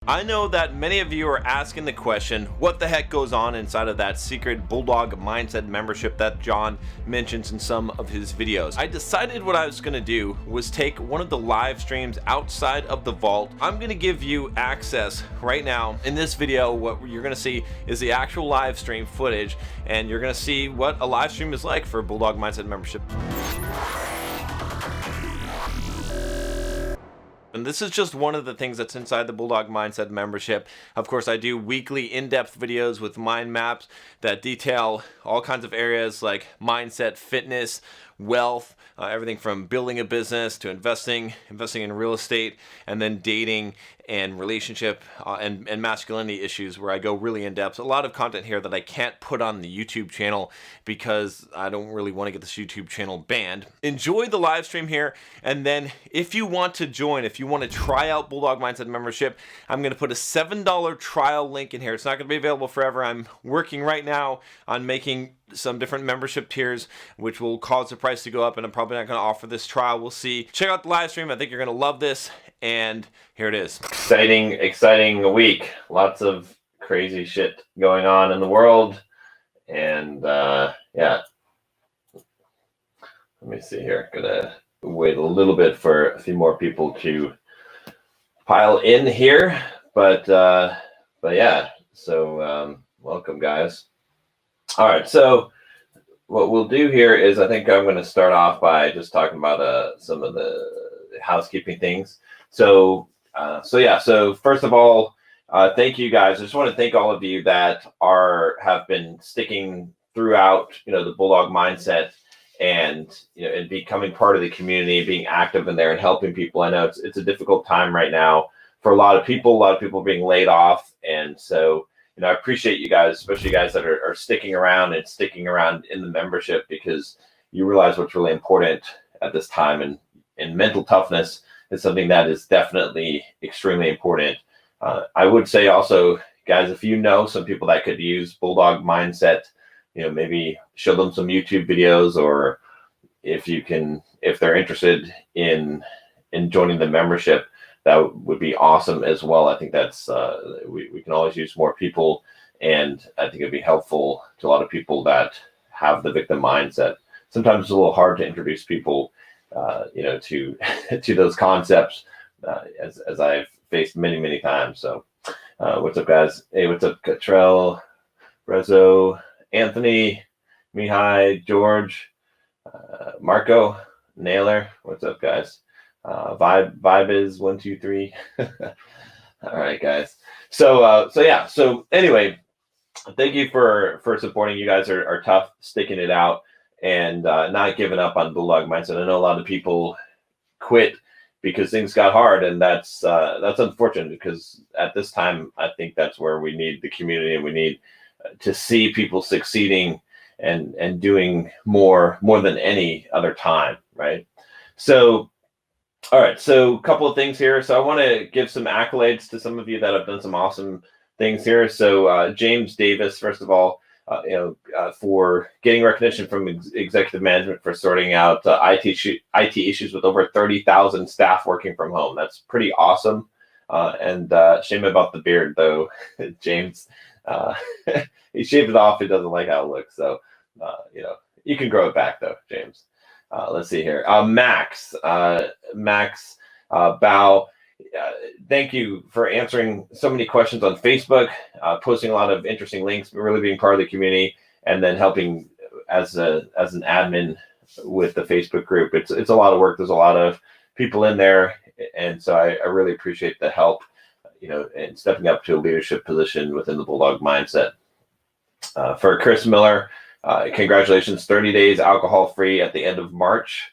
I know that many of you are asking the question, what the heck goes on inside of that secret Bulldog Mindset membership that John mentions in some of his videos. I decided what I was going to do was take one of the live streams outside of the vault. I'm going to give you access right now. In this video, what you're going to see is the actual live stream footage, and you're going to see what a live stream is like for Bulldog Mindset membership. And this is just one of the things that's inside the Bulldog Mindset membership. Of course, I do weekly in-depth videos with mind maps that detail all kinds of areas like mindset, fitness, wealth, everything from building a business to investing in real estate, and then dating and relationship and masculinity issues, where I go really in depth. A lot of content here that I can't put on the YouTube channel because I don't really want to get this YouTube channel banned. Enjoy the live stream here, and then if you want to join, if you want to try out Bulldog Mindset membership, I'm going to put a $7 trial link in here. It's not going to be available forever. I'm working right now on making some different membership tiers, which will cause the price to go up, and I'm probably not going to offer this trial. We'll see. Check out the live stream. I think you're going to love this, and here it is. Exciting week. Lots of crazy shit going on in the world, and yeah. Let me see here. Gonna wait a little bit for a few more people to pile in here, but yeah. So welcome, guys. All right, so what we'll do here is I think I'm going to start off by just talking about some of the housekeeping things. So first of all, thank you guys. I just want to thank all of you that have been sticking throughout, the Bulldog Mindset, and and becoming part of the community, being active in there and helping people. I know it's a difficult time right now for a lot of people being laid off, and so I appreciate you guys, especially you guys that are sticking around in the membership, because you realize what's really important at this time, and mental toughness is something that is definitely extremely important. I would say also, guys, if you know some people that could use Bulldog Mindset, maybe show them some YouTube videos, or if they're interested in joining the membership, that would be awesome as well. I think that's we can always use more people, and I think it'd be helpful to a lot of people that have the victim mindset. Sometimes it's a little hard to introduce people, to those concepts, as I've faced many times. So, what's up, guys? Hey, what's up, Cottrell, Rezo, Anthony, Mihai, George, Marco, Naylor. What's up, guys? Vibe is 1 2 3. All right, guys. So anyway, thank you for supporting. You guys are tough, sticking it out, and not giving up on Bulldog Mindset. I know a lot of people quit because things got hard, and that's unfortunate, because at this time I think that's where we need the community, and we need to see people succeeding and doing more than any other time, right? So all right, so a couple of things here. So I want to give some accolades to some of you that have done some awesome things here. So James Davis, first of all, for getting recognition from executive management for sorting out IT issues with over 30,000 staff working from home. That's pretty awesome. And shame about the beard, though, James. He shaved it off. He doesn't like how it looks. So, you can grow it back, though, James. Let's see here. Max Bao, thank you for answering so many questions on Facebook, posting a lot of interesting links, really being part of the community, and then helping as an admin with the Facebook group. It's a lot of work. There's a lot of people in there, and so I really appreciate the help, and stepping up to a leadership position within the Bulldog Mindset. For Chris Miller, congratulations, 30 days alcohol-free at the end of March.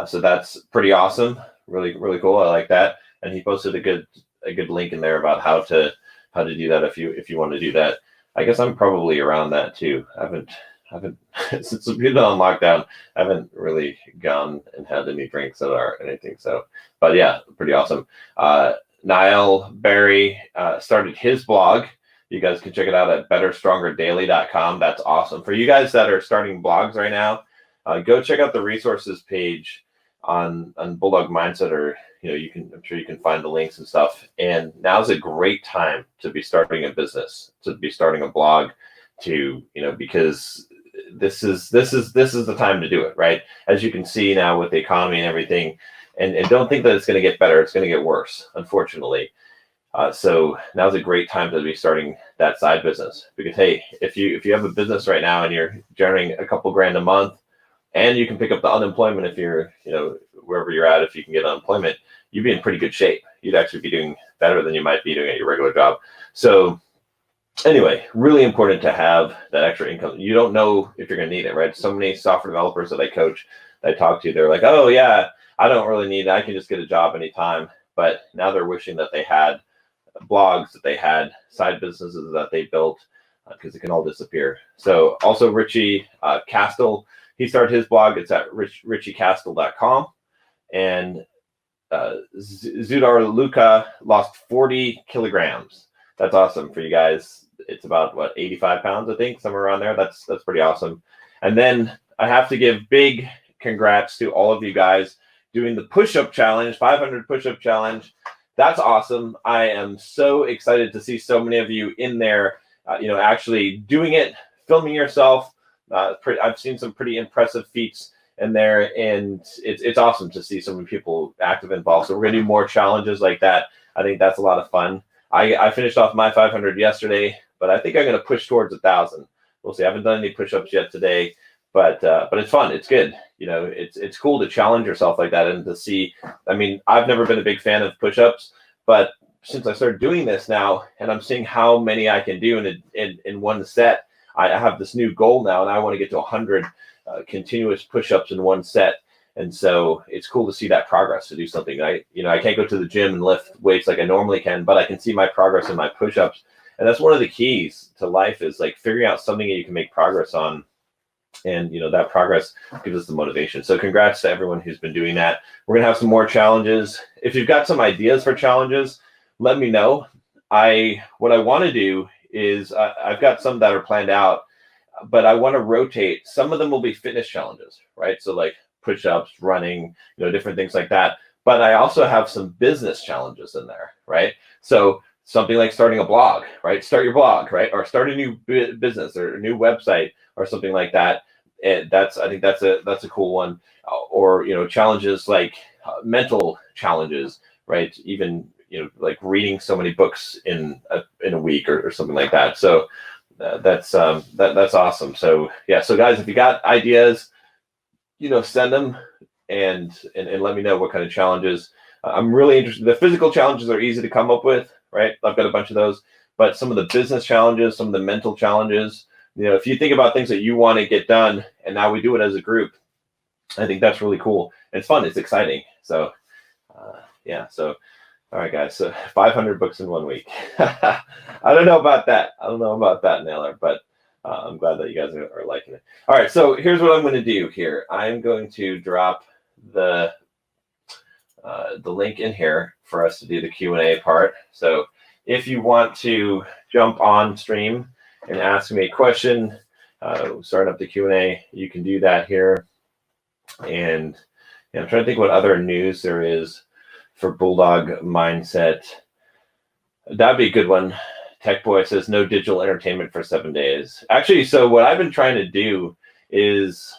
So that's pretty awesome. Really cool. I like that. And he posted a good link in there about how to do that if you want to do that. I guess I'm probably around that too. I haven't since we've been on lockdown, I haven't really gone and had any drinks or anything. So, but yeah, pretty awesome. Niall Barry started his blog. You guys can check it out at betterstrongerdaily.com. That's awesome. For you guys that are starting blogs right now, go check out the resources page on Bulldog Mindset, or I'm sure you can find the links and stuff. And now's a great time to be starting a business, to be starting a blog, because this is the time to do it, right? As you can see now with the economy and everything, and don't think that it's going to get better. It's going to get worse, unfortunately. So now's a great time to be starting that side business, because hey, if you have a business right now and you're generating a couple grand a month, and you can pick up the unemployment if you're, wherever you're at, if you can get unemployment, you'd be in pretty good shape. You'd actually be doing better than you might be doing at your regular job. So anyway, really important to have that extra income. You don't know if you're going to need it, right? So many software developers that I coach, that I talk to, they're like, oh yeah, I don't really need it. I can just get a job anytime. But now they're wishing that they had blogs, that they had side businesses that they built, because it can all disappear. So also Richie Castle, he started his blog. It's at richiecastle.com. And Zudar Luca lost 40 kilograms. That's awesome for you guys. It's about 85 pounds, I think, somewhere around there. That's pretty awesome. And then I have to give big congrats to all of you guys doing the push-up challenge, 500 push-up challenge. That's awesome. I am so excited to see so many of you in there, actually doing it, filming yourself. I've seen some pretty impressive feats in there, and it's awesome to see so many people active and involved. So we're gonna do more challenges like that. I think that's a lot of fun. I finished off my 500 yesterday, but I think I'm gonna push towards 1,000. We'll see. I haven't done any push-ups yet today, but it's fun. It's good. It's cool to challenge yourself like that, and to see. I mean, I've never been a big fan of push-ups, but since I started doing this now, and I'm seeing how many I can do in one set, I have this new goal now, and I want to get to 100 continuous push-ups in one set. And so it's cool to see that progress, to do something. I can't go to the gym and lift weights like I normally can, but I can see my progress in my push-ups. And that's one of the keys to life, is like figuring out something that you can make progress on. And that progress gives us the motivation. So congrats to everyone who's been doing that. We're gonna have some more challenges. If you've got some ideas for challenges, let me know. What I want to do is I've got some that are planned out, but I want to rotate. Some of them will be fitness challenges, right? So like push-ups, running, different things like that. But I also have some business challenges in there, right? So something like starting a blog, right? Start your blog, right? Or start a new business or a new website or something like that. And I think that's a cool one. Or challenges like mental challenges, right? Even like reading so many books in a week or something like that. So that's awesome. So yeah, so guys, if you got ideas, send them and let me know what kind of challenges. I'm really interested. The physical challenges are easy to come up with, right? I've got a bunch of those, but some of the business challenges, some of the mental challenges, if you think about things that you want to get done, and now we do it as a group, I think that's really cool. It's fun. It's exciting. So yeah. So all right, guys. So 500 books in 1 week. I don't know about that. Naylor, but I'm glad that you guys are liking it. All right. So here's what I'm going to do here. I'm going to drop the link in here for us to do the Q&A part. So if you want to jump on stream and ask me a question, start up the Q&A, you can do that here. And I'm trying to think what other news there is for Bulldog Mindset. That'd be a good one. Tech Boy says no digital entertainment for 7 days. Actually, so what I've been trying to do is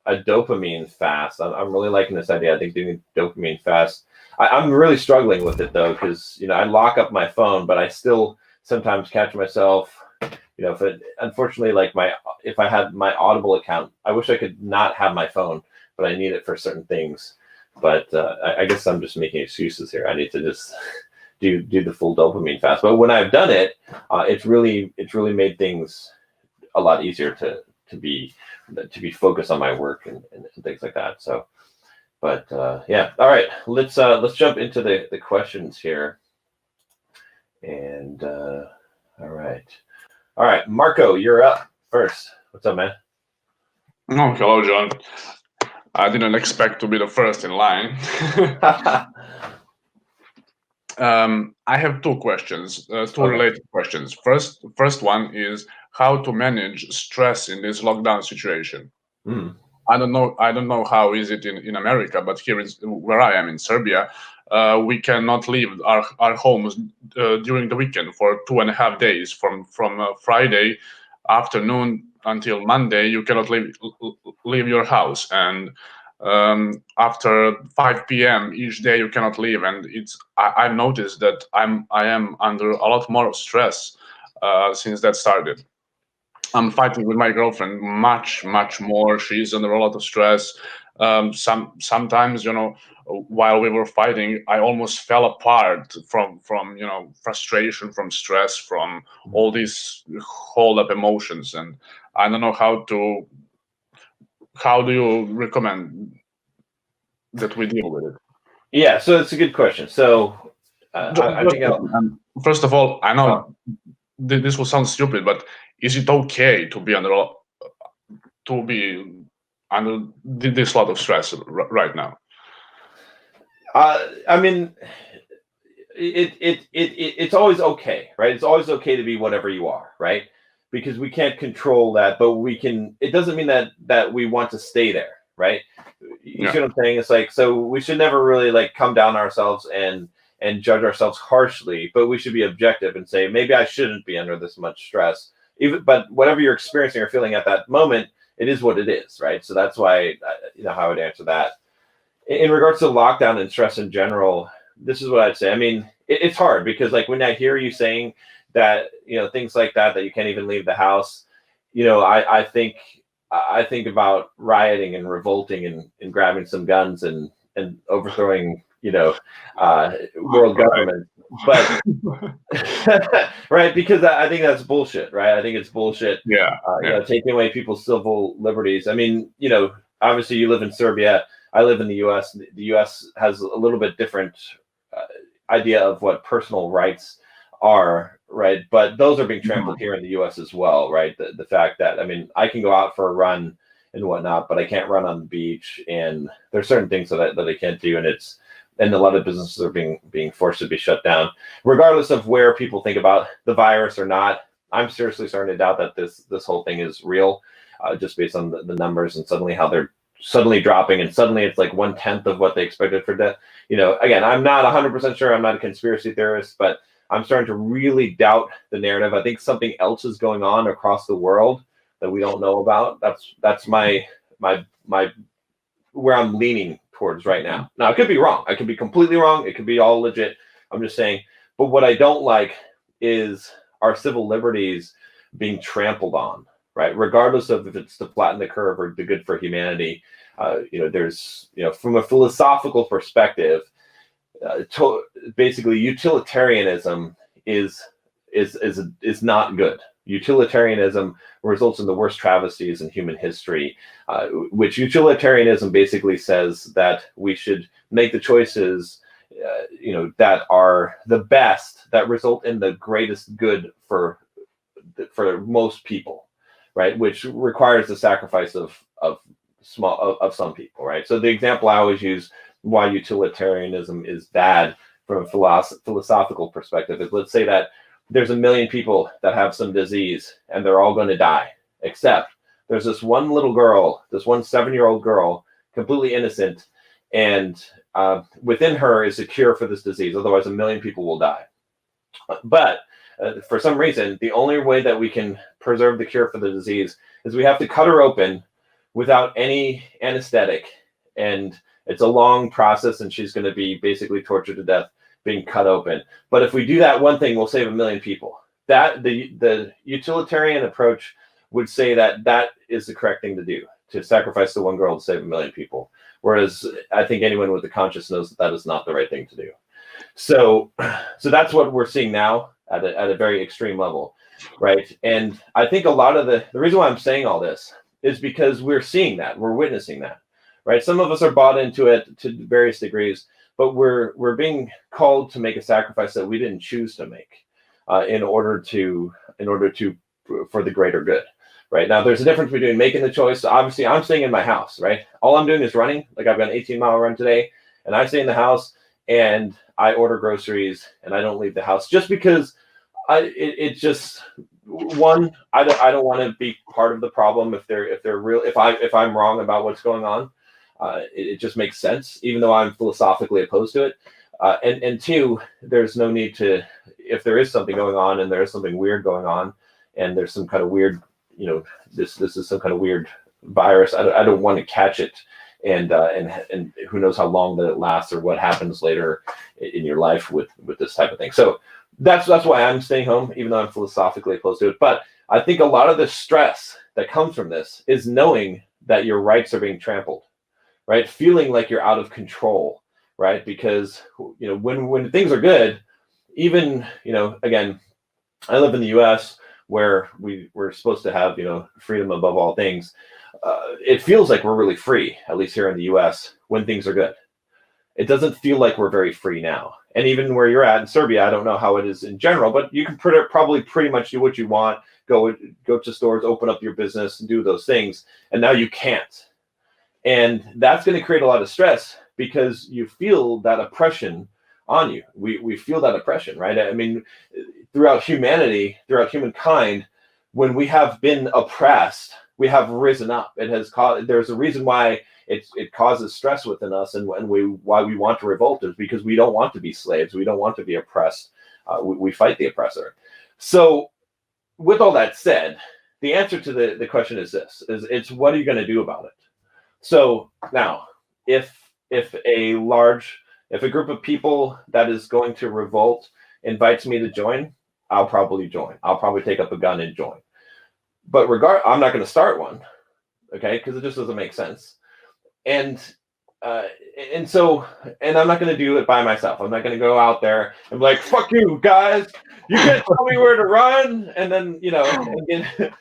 a dopamine fast. I'm really liking this idea. I think doing a dopamine fast. I'm really struggling with it though, because I lock up my phone, but I still sometimes catch myself. Unfortunately, like if I had my Audible account, I wish I could not have my phone, but I need it for certain things. But I guess I'm just making excuses here. I need to just do the full dopamine fast. But when I've done it, it's really made things a lot easier to be focused on my work and things like that. So, but yeah. All right, let's jump into the questions here. And all right, Marco, you're up first. What's up, man? Oh, hello, John. I didn't expect to be the first in line. I have two questions, related questions. First one is how to manage stress in this lockdown situation. I don't know how is it in America, but here is where I am in Serbia. We cannot leave our homes during the weekend for 2.5 days. From Friday afternoon until Monday, you cannot leave your house, and after 5 p.m. each day you cannot leave. And I've noticed that I am under a lot more stress since that started. I'm fighting with my girlfriend much more. She's under a lot of stress. Sometimes, while we were fighting, I almost fell apart from frustration, from stress, from all these hold up emotions. And I don't know how do you recommend that we deal with it? Yeah, so it's a good question. So I think first of all, I know this will sound stupid, but is it okay to be under this lot of stress right now? I mean, it's always okay, right? It's always okay to be whatever you are, right? Because we can't control that, but we can. It doesn't mean that we want to stay there, right? You see what I'm saying? It's like, so we should never really like come down on ourselves and judge ourselves harshly, but we should be objective and say, maybe I shouldn't be under this much stress. But whatever you're experiencing or feeling at that moment, it is what it is, right? So that's why, how I would answer that. In regards to lockdown and stress in general, this is what I'd say. I mean, it's hard because like when I hear you saying that, things like that you can't even leave the house, I think about rioting and revolting and grabbing some guns and overthrowing, world government. But right, because I think that's bullshit, right? I think it's bullshit. Taking away people's civil liberties. I mean, obviously you live in Serbia. I live in the U.S. The U.S. has a little bit different idea of what personal rights are, right? But those are being trampled here in the U.S. as well, right? The fact that, I mean, I can go out for a run and whatnot, but I can't run on the beach, and there's certain things that I can't do, and a lot of businesses are being forced to be shut down, regardless of where people think about the virus or not. I'm seriously starting to doubt that this whole thing is real, just based on the numbers and suddenly how they're suddenly dropping, and suddenly it's like 1/10 of what they expected for death. Again, I'm not 100% sure. I'm not a conspiracy theorist, but I'm starting to really doubt the narrative. I think something else is going on across the world that we don't know about. That's my where I'm leaning towards right now. Now, I could be wrong. I could be completely wrong. It could be all legit. I'm just saying. But what I don't like is our civil liberties being trampled on, right? Regardless of if it's to flatten the curve or do good for humanity. There's, from a philosophical perspective, basically utilitarianism is not good. Utilitarianism results in the worst travesties in human history, which utilitarianism basically says that we should make the choices, that are the best, that result in the greatest good for most people, right? Which requires the sacrifice of some people, right? So the example I always use why utilitarianism is bad from a philosophical perspective is, let's say that there's 1 million people that have some disease and they're all going to die, except there's this one little girl, this one 7-year-old girl, completely innocent, and within her is a cure for this disease. Otherwise, 1 million people will die. But for some reason, the only way that we can preserve the cure for the disease is we have to cut her open without any anesthetic, and it's a long process, and she's going to be basically tortured to death being cut open. But if we do that one thing, we'll save 1 million people. That the utilitarian approach would say that is the correct thing to do, to sacrifice the one girl to save 1 million people. Whereas I think anyone with the conscience knows that is not the right thing to do. So that's what we're seeing now at a very extreme level, right? And I think a lot of the reason why I'm saying all this is because we're seeing that, we're witnessing that, right? Some of us are bought into it to various degrees, but we're being called to make a sacrifice that we didn't choose to make, in order to for the greater good, right? Now, there's a difference between making the choice. Obviously, I'm staying in my house, right? All I'm doing is running. Like, I've got an 18-mile run today, and I stay in the house and I order groceries and I don't leave the house just because it just one, I don't want to be part of the problem if they're real. If I'm wrong about what's going on, it just makes sense, even though I'm philosophically opposed to it. And two, there's no need to, if there is something going on and there's something weird going on, and there's some kind of weird, this is some kind of weird virus. I don't want to catch it, and who knows how long that it lasts or what happens later in your life with this type of thing. So that's why I'm staying home, even though I'm philosophically opposed to it. But I think a lot of the stress that comes from this is knowing that your rights are being trampled, right? Feeling like you're out of control, right? Because when things are good, even again, I live in the U.S. where we're supposed to have freedom above all things. It feels like we're really free, at least here in the U.S. when things are good. It doesn't feel like we're very free now. And even where you're at in Serbia, I don't know how it is in general, but you can probably pretty much do what you want, go to stores, open up your business, and do those things. And now you can't. And that's going to create a lot of stress because you feel that oppression on you. We feel that oppression, right? I mean, throughout humanity, throughout humankind, when we have been oppressed, we have risen up. There's a reason why it causes stress within us, and why we want to revolt is because we don't want to be slaves. We don't want to be oppressed. We fight the oppressor. So with all that said, the answer to the question is this: it's what are you going to do about it? So now, if a group of people that is going to revolt invites me to join, I'll probably join. I'll probably take up a gun and join. But I'm not going to start one, okay? Because it just doesn't make sense. And I'm not going to do it by myself. I'm not going to go out there and be like, "Fuck you guys! You can't tell me where to run." And then it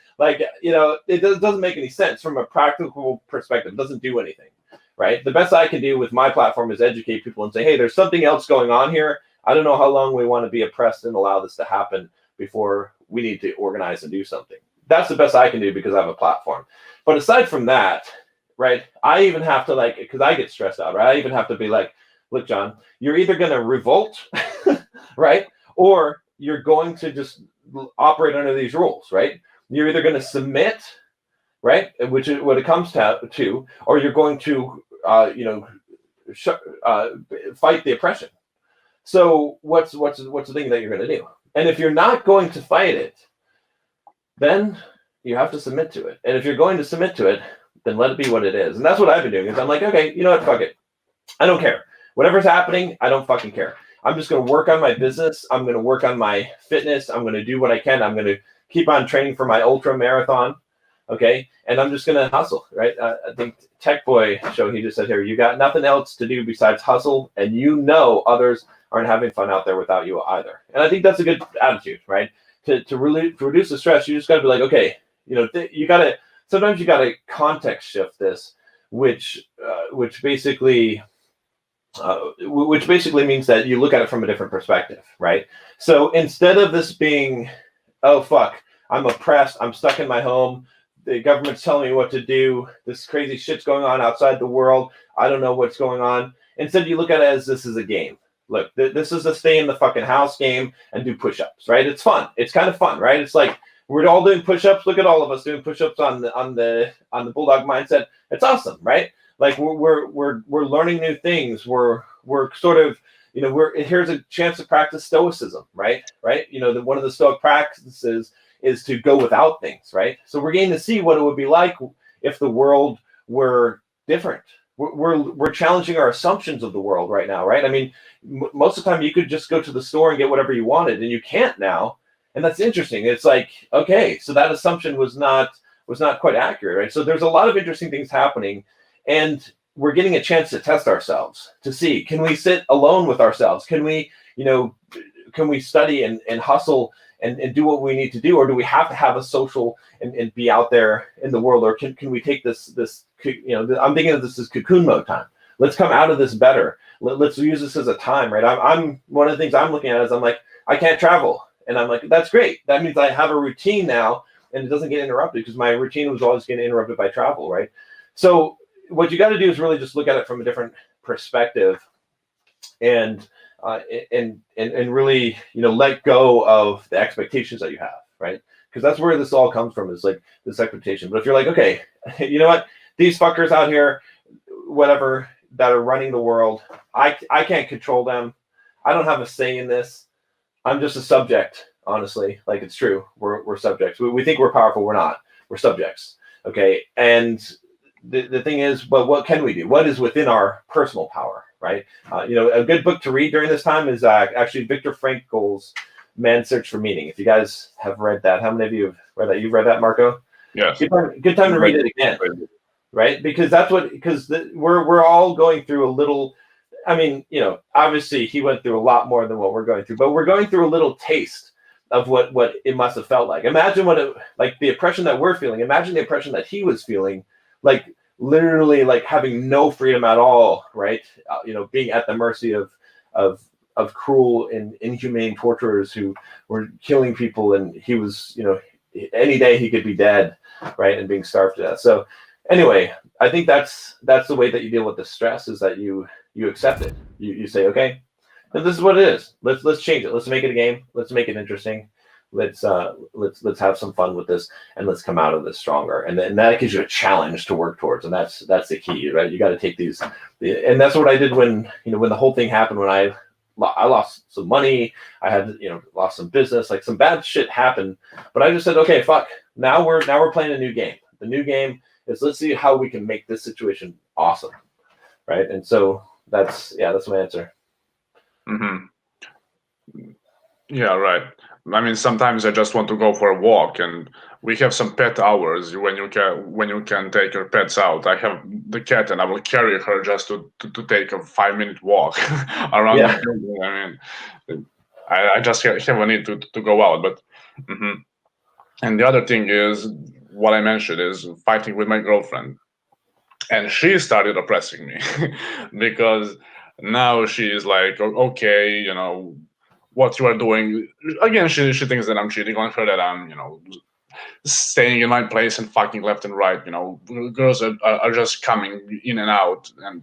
doesn't make any sense from a practical perspective. It doesn't do anything, right? The best I can do with my platform is educate people and say, "Hey, there's something else going on here. I don't know how long we want to be oppressed and allow this to happen before we need to organize and do something." That's the best I can do because I have a platform. But aside from that, right, I even have to because I get stressed out, right? I even have to be like, "Look, John, you're either going to revolt, right? Or you're going to just operate under these rules, right? You're either going to submit, right? Which is what it comes to, or you're going to, fight the oppression." So what's the thing that you're going to do? And if you're not going to fight it, then you have to submit to it. And if you're going to submit to it, then let it be what it is. And that's what I've been doing. Is I'm like, okay, you know what? Fuck it. I don't care. Whatever's happening, I don't fucking care. I'm just going to work on my business. I'm going to work on my fitness. I'm going to do what I can. I'm going to keep on training for my ultra marathon. Okay. And I'm just going to hustle, right? I think Tech Boy show, he just said here, you got nothing else to do besides hustle. And others aren't having fun out there without you either. And I think that's a good attitude, right? To reduce the stress, you just got to be like, okay, sometimes you got to context shift this, which basically means that you look at it from a different perspective, right? So instead of this being, "Oh fuck, I'm oppressed, I'm stuck in my home, the government's telling me what to do, this crazy shit's going on outside the world, I don't know what's going on," instead you look at it as this is a game. Look, this is a stay in the fucking house game and do push-ups, right? It's fun. It's kind of fun, right? It's like we're all doing push-ups. Look at all of us doing push-ups on the Bulldog mindset. It's awesome, right? Like we're learning new things. We're sort of here's a chance to practice stoicism, right? Right? One of the Stoic practices is to go without things, right? So we're getting to see what it would be like if the world were different. We're challenging our assumptions of the world right now, right? I mean, most of the time you could just go to the store and get whatever you wanted, and you can't now, and that's interesting. It's like, okay, so that assumption was not quite accurate, right? So there's a lot of interesting things happening, and we're getting a chance to test ourselves to see, can we sit alone with ourselves? Can we study and hustle and do what we need to do, or do we have to have a social and be out there in the world, or can we take this I'm thinking of this as cocoon mode time. Let's come out of this better. Let's use this as a time, right? I'm one of the things I'm looking at is I'm like, I can't travel, and I'm like, that's great. That means I have a routine now, and it doesn't get interrupted because my routine was always getting interrupted by travel, right? So what you got to do is really just look at it from a different perspective, and really let go of the expectations that you have, right? Because that's where this all comes from, is like this expectation. But if you're like, okay, you know what, these fuckers out here, whatever, that are running the world, I can't control them. I don't have a say in this. I'm just a subject, honestly. Like, it's true. We're subjects. We think we're powerful. We're not. We're subjects. Okay. And the thing is, but what can we do? What is within our personal power, right? A good book to read during this time is actually Viktor Frankl's Man's Search for Meaning. If you guys have read that, how many of you have read that? You've read that, Marco? Yes. Good time to read it again, right? Because we're all going through a little. I mean, obviously he went through a lot more than what we're going through, but we're going through a little taste of what it must have felt like. Imagine like the oppression that we're feeling. Imagine the oppression that he was feeling, like literally like having no freedom at all, right? Being at the mercy of cruel and inhumane torturers who were killing people, and he was, any day he could be dead, right, and being starved to death. So anyway, I think that's the way that you deal with the stress, is that you accept it. You say, okay, this is what it is. Let's change it. Let's make it a game. Let's make it interesting. Let's have some fun with this, and let's come out of this stronger. And then that gives you a challenge to work towards, and that's the key, right? You got to take these, and that's what I did when the whole thing happened. When I lost some money, I had lost some business, like some bad shit happened. But I just said, okay, fuck. Now we're playing a new game. The new game is, let's see how we can make this situation awesome, right? And so that's my answer. Mm-hmm. Yeah, right. I mean, sometimes I just want to go for a walk, and we have some pet hours when you can take your pets out. I have the cat, and I will carry her just to take a 5-minute walk around the building. I mean, I just have a need to go out. But and the other thing is, what I mentioned is fighting with my girlfriend, and she started oppressing me because now she's like, okay, what you are doing. Again, she thinks that I'm cheating on her, that I'm, staying in my place and fucking left and right. Girls are just coming in and out. And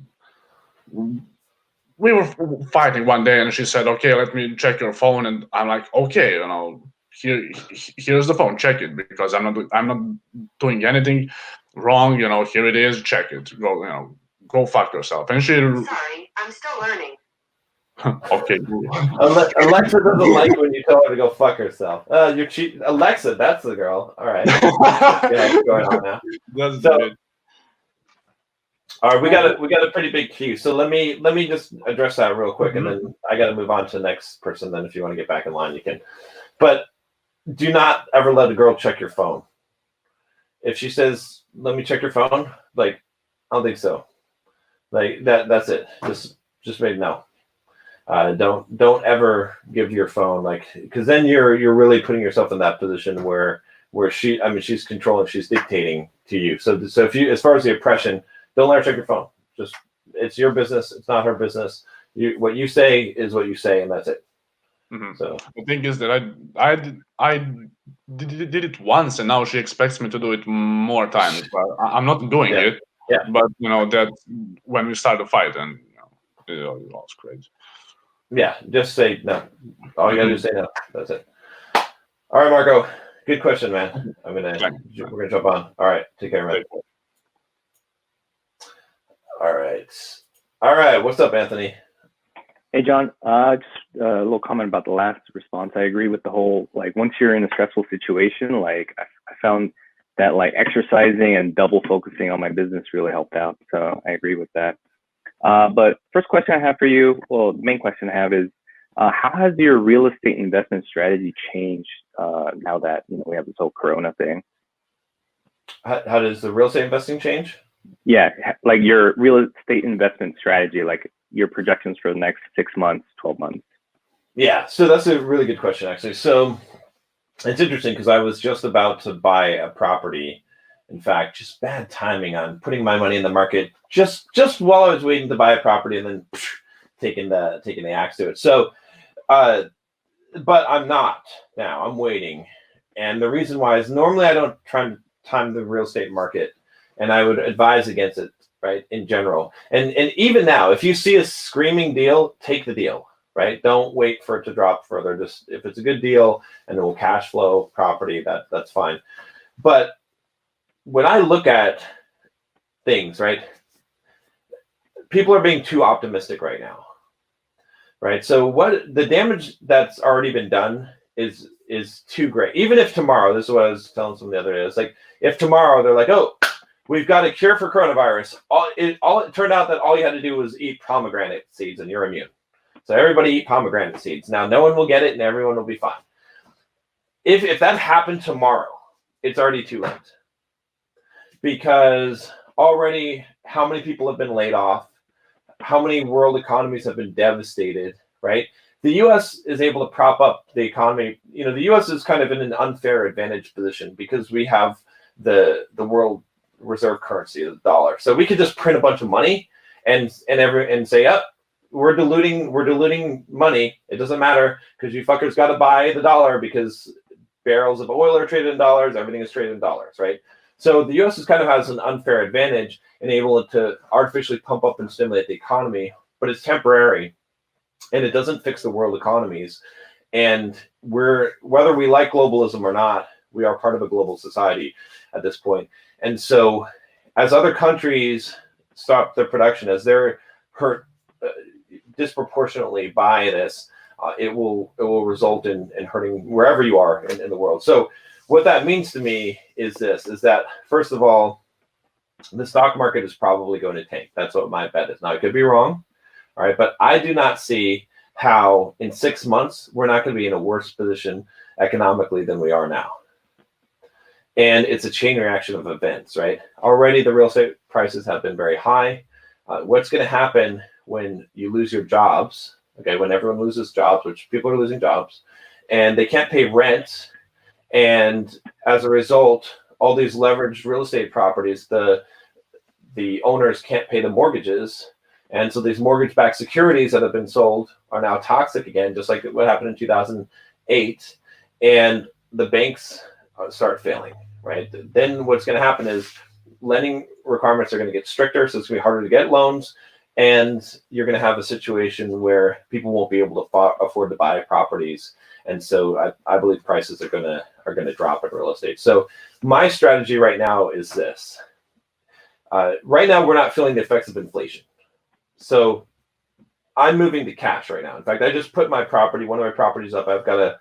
we were fighting one day, and she said, okay, let me check your phone. And I'm like, okay, here's the phone, check it, because I'm not doing anything wrong. Here it is, check it. Go fuck yourself. And she, sorry, I'm still learning. Okay. Alexa doesn't like when you tell her to go fuck herself. You're cheating. Alexa, that's the girl. All right. What's going on now? All right, we got a pretty big queue. So let me just address that real quick, and then I got to move on to the next person. Then if you want to get back in line, you can. But do not ever let a girl check your phone. If she says, "Let me check your phone," like, I don't think so. Like that's it. Just maybe no. Don't ever give your phone, like, because then you're really putting yourself in that position where she's controlling, she's dictating to you. So if you, as far as the oppression, don't let her check your phone. Just, it's your business. It's not her business. What you say is what you say, and that's it. So the thing is that I did it once, and now she expects me to do it more times. But I'm not doing it. Yeah. But that when we start a fight, and it was crazy. Yeah, just say no. All you gotta do is say no. That's it. All right, Marco. Good question, man. We're gonna jump on. All right, take care, man. All right. What's up, Anthony? Hey, John. Just a little comment about the last response. I agree with the whole, like, once you're in a stressful situation, like, I found that, like, exercising and double focusing on my business really helped out. So I agree with that. But first question I have for you, well, the main question I have is, how has your real estate investment strategy changed now that we have this whole Corona thing? How does the real estate investing change? Yeah, like your real estate investment strategy, like your projections for the next 6 months, 12 months. Yeah, so that's a really good question, actually. So it's interesting because I was just about to buy a property. In fact, just bad timing on putting my money in the market just while I was waiting to buy a property, and then taking the axe to it. So, but I'm not now. I'm waiting, and the reason why is normally I don't try to time the real estate market, and I would advise against it, right, in general. And even now, if you see a screaming deal, take the deal, right? Don't wait for it to drop further. Just if it's a good deal and it will cash flow property, that's fine. But when I look at things, right, people are being too optimistic right now, right? So what the damage that's already been done is too great. Even if tomorrow, this is what I was telling someone the other day, it's like if tomorrow they're like, oh, we've got a cure for coronavirus. It turned out that all you had to do was eat pomegranate seeds and you're immune. So everybody eat pomegranate seeds. Now no one will get it and everyone will be fine. If that happened tomorrow, it's already too late. Because already how many people have been laid off? How many world economies have been devastated, right? The U.S. is able to prop up the economy. You know, the U.S. is kind of in an unfair advantage position because we have the world reserve currency, the dollar. So we could just print a bunch of money and say, up, we're diluting money. It doesn't matter because you fuckers got to buy the dollar because barrels of oil are traded in dollars. Everything is traded in dollars, right? So the U.S. is kind of has an unfair advantage and able to artificially pump up and stimulate the economy, but it's temporary and it doesn't fix the world economies. And whether we like globalism or not, we are part of a global society at this point. And so as other countries stop their production, as they're hurt disproportionately by this, it will result in hurting wherever you are in the world. So what that means to me is that first of all, the stock market is probably going to tank. That's what my bet is. Now, I could be wrong, all right, but I do not see how in 6 months we're not going to be in a worse position economically than we are now. And it's a chain reaction of events, right? Already the real estate prices have been very high. What's going to happen when you lose your jobs? Okay, when everyone loses jobs, which people are losing jobs, and they can't pay rent, and as a result, all these leveraged real estate properties, the owners can't pay the mortgages, and so these mortgage-backed securities that have been sold are now toxic again, just like what happened in 2008, and the banks start failing, right? Then what's going to happen is lending requirements are going to get stricter, so it's going to be harder to get loans, and you're going to have a situation where people won't be able to afford to buy properties, and so I believe prices are going to drop in real estate. So my strategy right now is this. Right now, we're not feeling the effects of inflation, so I'm moving to cash right now. In fact, I just put one of my properties up. I've got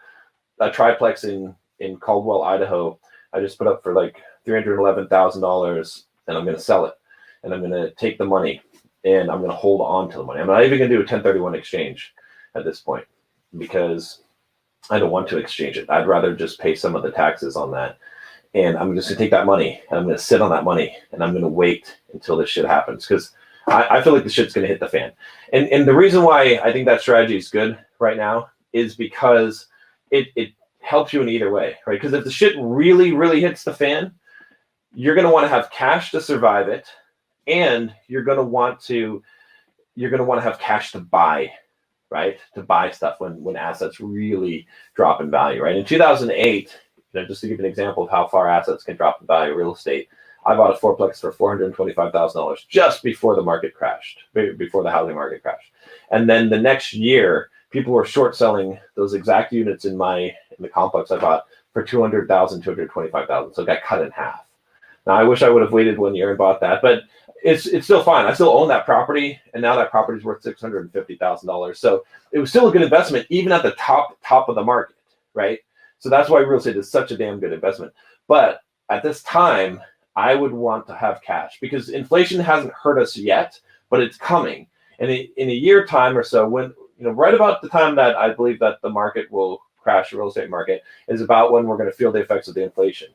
a triplex in Caldwell, Idaho. I just put up for like $311,000, and I'm going to sell it, and I'm going to take the money, and I'm going to hold on to the money. I'm not even going to do a 1031 exchange at this point because I don't want to exchange it. I'd rather just pay some of the taxes on that, and I'm just going to take that money, and I'm going to sit on that money, and I'm going to wait until this shit happens because I feel like the shit's going to hit the fan. And the reason why I think that strategy is good right now is because it helps you in either way, right? Because if the shit really, really hits the fan, you're going to want to have cash to survive it, and you're going to want to have cash to buy, right? To buy stuff when assets really drop in value, right? In 2008, just to give an example of how far assets can drop in value, real estate, I bought a fourplex for $425,000 just before the market crashed, before the housing market crashed. And then the next year, people were short selling those exact units in the complex I bought for $200,000, $225,000. So it got cut in half. Now I wish I would have waited 1 year and bought that, but it's still fine. I still own that property, and now that property is worth $650,000. So it was still a good investment, even at the top of the market, right? So that's why real estate is such a damn good investment. But at this time, I would want to have cash because inflation hasn't hurt us yet, but it's coming. And in a year time or so, when right about the time that I believe that the market will crash, the real estate market, is about when we're going to feel the effects of the inflation.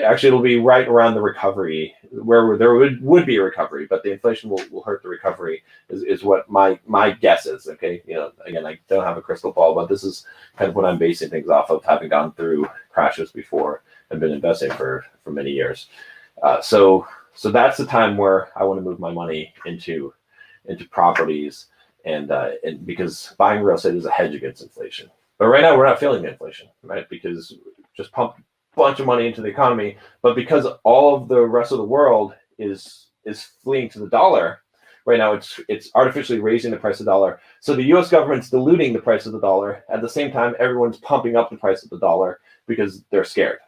Actually, it'll be right around the recovery, where there would be a recovery, but the inflation will hurt the recovery, is what my guess is. Okay, again, I don't have a crystal ball, but this is kind of what I'm basing things off of, having gone through crashes before and been investing for many years. So that's the time where I want to move my money into properties, and because buying real estate is a hedge against inflation. But right now we're not feeling the inflation, right? Because just pump bunch of money into the economy, but because all of the rest of the world is fleeing to the dollar, right now it's artificially raising the price of the dollar. So the U.S. government's diluting the price of the dollar. At the same time, everyone's pumping up the price of the dollar because they're scared.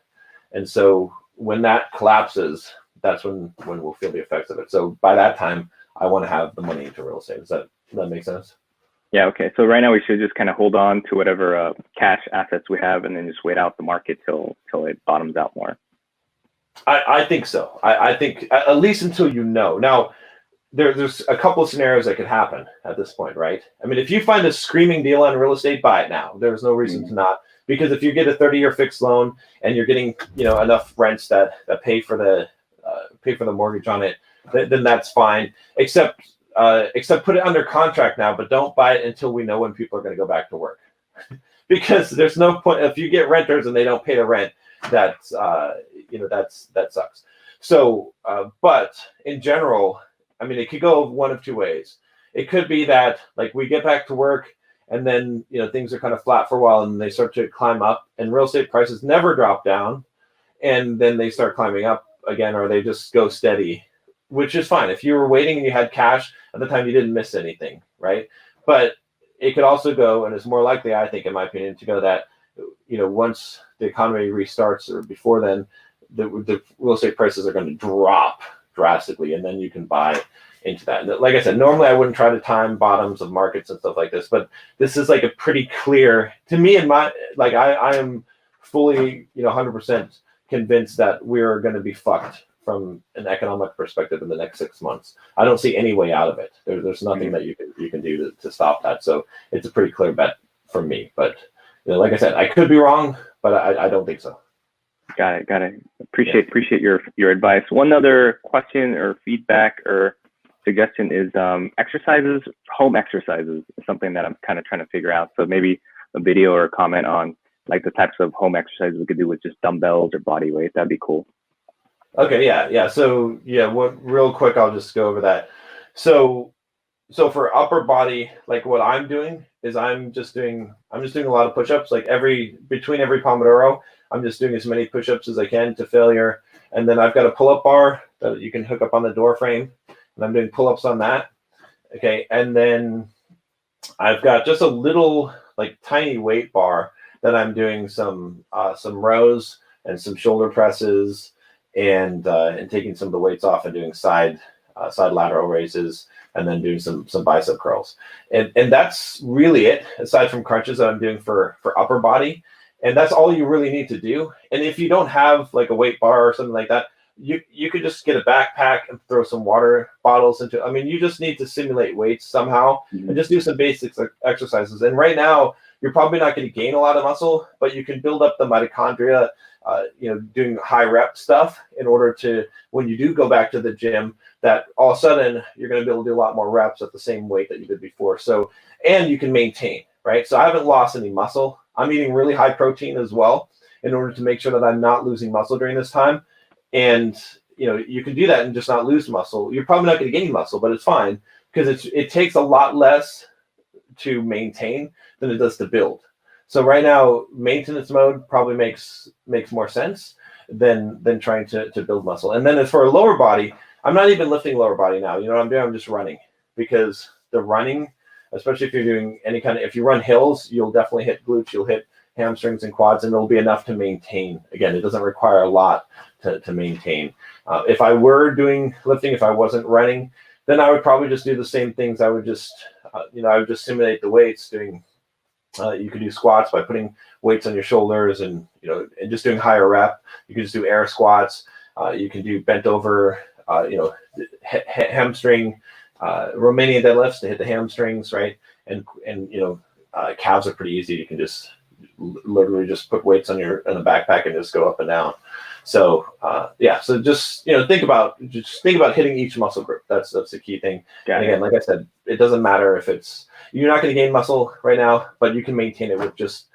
And so when that collapses, that's when we'll feel the effects of it. So by that time, I want to have the money into real estate. Does that make sense? Yeah. Okay. So right now we should just kind of hold on to whatever cash assets we have, and then just wait out the market till it bottoms out more. I think so. I think at least until Now, there's a couple of scenarios that could happen at this point, right? I mean, if you find a screaming deal on real estate, buy it now. There's no reason to not, because if you get a 30-year fixed loan and you're getting enough rents that pay for the mortgage on it, then that's fine. Except put it under contract now, but don't buy it until we know when people are going to go back to work, because there's no point if you get renters and they don't pay the rent. That sucks. So, but in general, I mean, it could go one of two ways. It could be that like we get back to work and then things are kind of flat for a while and they start to climb up, and real estate prices never drop down, and then they start climbing up again, or they just go steady, which is fine. If you were waiting and you had cash at the time, you didn't miss anything, right? But it could also go, and it's more likely, I think, in my opinion, to go that once the economy restarts or before then, the real estate prices are going to drop drastically, and then you can buy into that. And like I said, normally I wouldn't try to time bottoms of markets and stuff like this, but this is like a pretty clear, to me, in my, like I am fully 100% convinced that we're going to be fucked from an economic perspective in the next 6 months. I don't see any way out of it. There's nothing that you can do to stop that. So it's a pretty clear bet for me. But like I said, I could be wrong, but I don't think so. Got it. Appreciate your advice. One other question or feedback or suggestion is exercises, home exercises is something that I'm kind of trying to figure out. So maybe a video or a comment on like the types of home exercises we could do with just dumbbells or body weight. That'd be cool. Okay, yeah. So real quick, I'll just go over that. So for upper body, like what I'm doing is I'm just doing a lot of push-ups. Like between every Pomodoro, I'm just doing as many push-ups as I can to failure. And then I've got a pull-up bar that you can hook up on the door frame, and I'm doing pull-ups on that. Okay, and then I've got just a little like tiny weight bar that I'm doing some rows and some shoulder presses and taking some of the weights off and doing side lateral raises, and then doing some bicep curls. And that's really it, aside from crunches that I'm doing for upper body. And that's all you really need to do. And if you don't have like a weight bar or something like that, you could just get a backpack and throw some water bottles into it. I mean, you just need to simulate weights somehow and just do some basic exercises. And right now, you're probably not going to gain a lot of muscle, but you can build up the mitochondria, doing high rep stuff in order to, when you do go back to the gym, that all of a sudden you're going to be able to do a lot more reps at the same weight that you did before. So, and you can maintain, right? So I haven't lost any muscle. I'm eating really high protein as well in order to make sure that I'm not losing muscle during this time. And, you can do that and just not lose muscle. You're probably not going to gain muscle, but it's fine because it takes a lot less to maintain than it does to build. So right now, maintenance mode probably makes more sense than trying to build muscle. And then as for a lower body, I'm not even lifting lower body now. You know what I'm doing? I'm just running, because the running, especially if you're doing if you run hills, you'll definitely hit glutes, you'll hit hamstrings and quads, and it'll be enough to maintain. Again, it doesn't require a lot to maintain. If I were doing lifting, if I wasn't running, then I would probably just do the same things. I would just, I would just simulate the weights doing. You could do squats by putting weights on your shoulders and and just doing higher rep. You can just do air squats. You can do bent over, hamstring, Romanian deadlifts to hit the hamstrings, right? And calves are pretty easy. You can just literally just put weights in a backpack and just go up and down. So so just think about hitting each muscle group. That's the key thing. And again, like I said, it doesn't matter if you're not going to gain muscle right now, but you can maintain it with just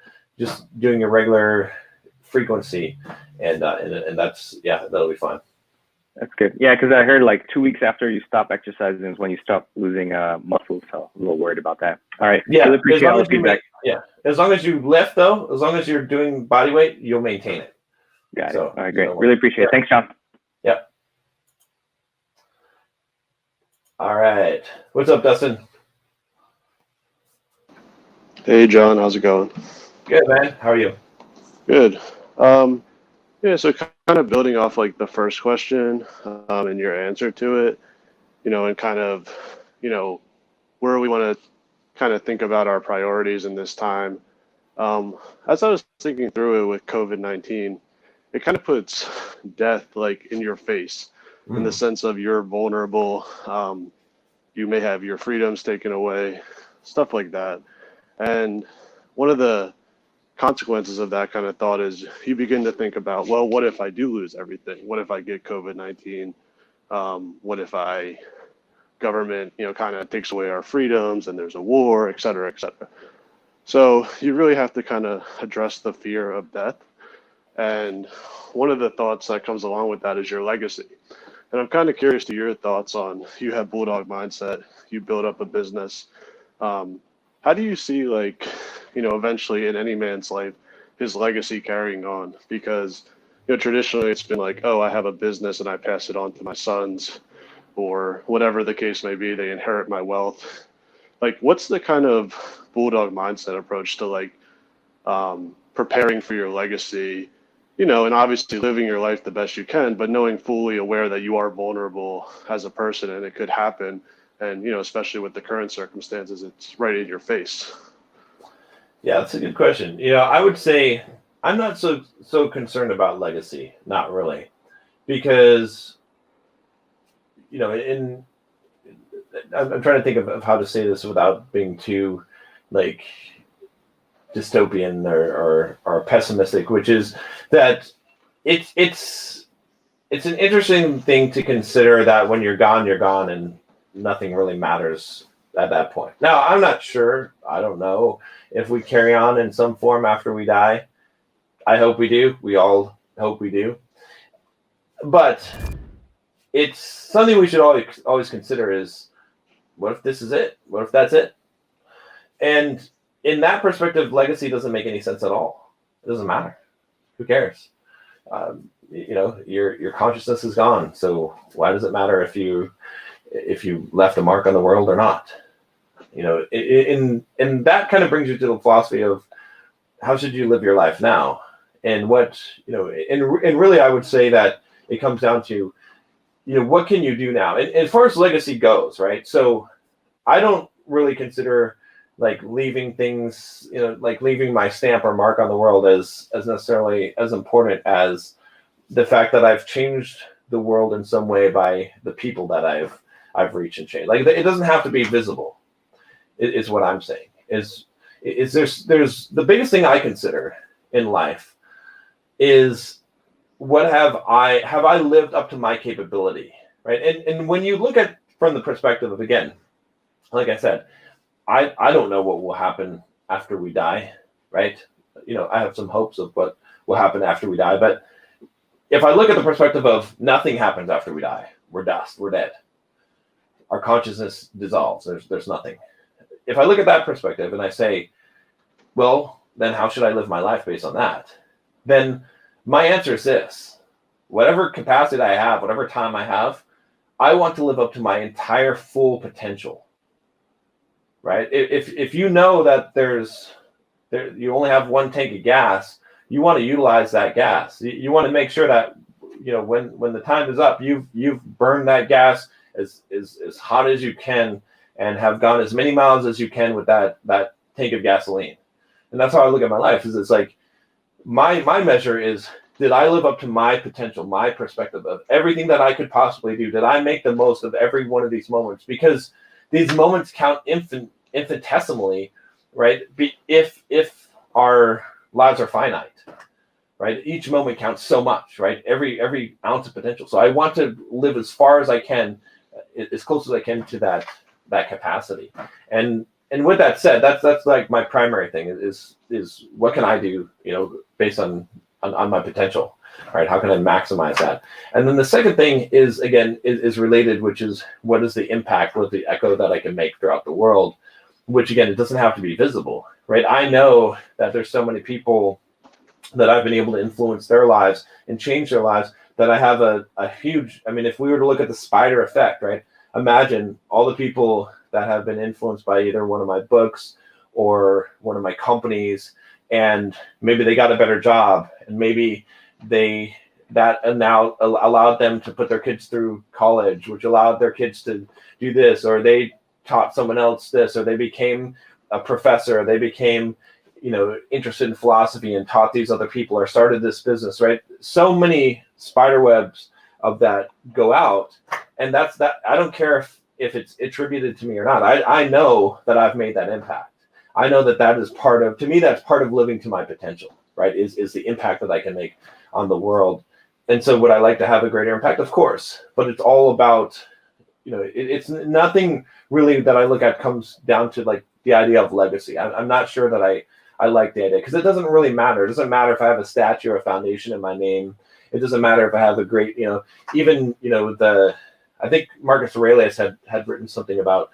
doing a regular frequency, and that's that'll be fine. That's good. Yeah, because I heard like 2 weeks after you stop exercising is when you stop losing muscle. So I'm a little worried about that. All right. Yeah. Really appreciate all the feedback. As long as you lift, though, as long as you're doing body weight, you'll maintain it. Got it. All right, great. Really appreciate it. Thanks, John. Yep. All right. What's up, Dustin? Hey, John, how's it going? Good, man. How are you? Good. Yeah, so kind of building off like the first question and your answer to it, and kind of, where we want to kind of think about our priorities in this time. As I was thinking through it with COVID-19, it kind of puts death like in your face in the sense of you're vulnerable. You may have your freedoms taken away, stuff like that. And one of the consequences of that kind of thought is you begin to think about, well, what if I do lose everything? What if I get COVID-19? What if government, kind of takes away our freedoms and there's a war, et cetera, et cetera. So you really have to kind of address the fear of death. And one of the thoughts that comes along with that is your legacy. And I'm kind of curious to your thoughts on, you have Bulldog mindset, you build up a business. How do you see, like, eventually in any man's life, his legacy carrying on? Because, traditionally it's been like, oh, I have a business and I pass it on to my sons, or whatever the case may be, they inherit my wealth. Like, what's the kind of Bulldog mindset approach to like preparing for your legacy, and obviously living your life the best you can, but knowing fully aware that you are vulnerable as a person and it could happen. And, especially with the current circumstances, it's right in your face. Yeah, that's a good question. I would say I'm not so concerned about legacy, not really, because, I'm trying to think of how to say this without being too like dystopian or pessimistic, which is that it's an interesting thing to consider that when you're gone, and nothing really matters at that point. Now, I'm not sure. I don't know if we carry on in some form after we die. I hope we do. We all hope we do. But it's something we should always consider is, what if this is it? What if that's it? And in that perspective, legacy doesn't make any sense at all. It doesn't matter. Who cares? Your consciousness is gone. So why does it matter if you left a mark on the world or not? And that kind of brings you to the philosophy of how should you live your life now? And what, and really I would say that it comes down to, what can you do now? And as far as legacy goes, right? So I don't really consider like leaving things, like leaving my stamp or mark on the world as necessarily as important as the fact that I've changed the world in some way by the people that I've reached and changed. Like, it doesn't have to be visible, is what I'm saying. Is there's the biggest thing I consider in life is, what have I lived up to my capability, right? And when you look at from the perspective of, again, like I said, I don't know what will happen after we die, right? I have some hopes of what will happen after we die, but if I look at the perspective of nothing happens after we die, we're dust, we're dead. Our consciousness dissolves, there's nothing. If I look at that perspective and I say, well, then how should I live my life based on that? Then my answer is this: whatever capacity I have, whatever time I have, I want to live up to my entire full potential, right? If you know that you only have one tank of gas, you want to utilize that gas. You want to make sure that, when the time is up, you've burned that gas as hot as you can and have gone as many miles as you can with that tank of gasoline. And that's how I look at my life. Is it's like my measure is, did I live up to my potential, my perspective of everything that I could possibly do? Did I make the most of every one of these moments? Because these moments count infinitesimally, right? If our lives are finite, right? Each moment counts so much, right? Every ounce of potential. So I want to live as far as I can, as close as I can to that capacity. And with that said, that's like my primary thing is what can I do, based on my potential, right? How can I maximize that? And then the second thing is, again, is related, which is, what is the impact, what is the echo that I can make throughout the world, which, again, it doesn't have to be visible, right? I know that there's so many people that I've been able to influence their lives and change their lives that I have a huge, if we were to look at the spider effect, right? imagine all the people that have been influenced by either one of my books or one of my companies, and maybe they got a better job, and maybe that now allowed them to put their kids through college, which allowed their kids to do this, or they taught someone else this, or they became a professor, or they became, interested in philosophy and taught these other people, or started this business, right? So many spider webs of that go out, and that's that. I don't care if it's attributed to me or not. I know that I've made that impact. I know that is part of, to me, that's part of living to my potential, right? Is the impact that I can make on the world. And so would I like to have a greater impact? Of course, but it's all about, it's nothing really that I look at comes down to like the idea of legacy. I'm not sure that I like the idea, because it doesn't really matter. It doesn't matter if I have a statue or a foundation in my name. It doesn't matter if I have a great, I think Marcus Aurelius had written something about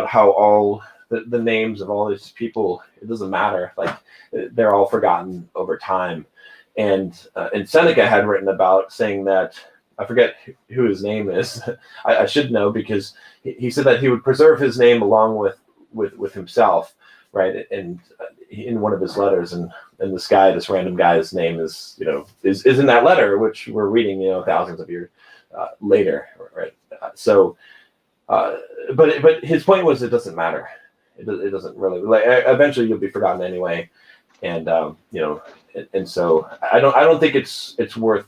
how all the names of all these people, it doesn't matter. Like, they're all forgotten over time. And Seneca had written about saying that, I forget who his name is. I should know, because he said that he would preserve his name along with himself, right? And in one of his letters, and this random guy's name is in that letter, which we're reading, thousands of years later, right? But his point was, it doesn't matter. It doesn't really, like, eventually you'll be forgotten anyway, and and so I don't think it's worth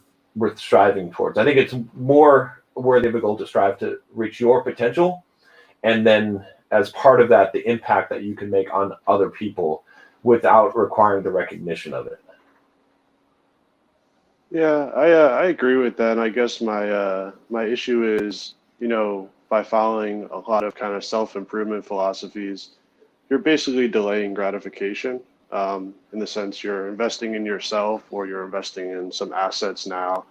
striving towards. I think it's more worthy of a goal to strive to reach your potential, and then as part of that, the impact that you can make on other people without requiring the recognition of it. Yeah, I agree with that. And I guess my issue is, by following a lot of kind of self-improvement philosophies, you're basically delaying gratification, in the sense you're investing in yourself, or you're investing in some assets now.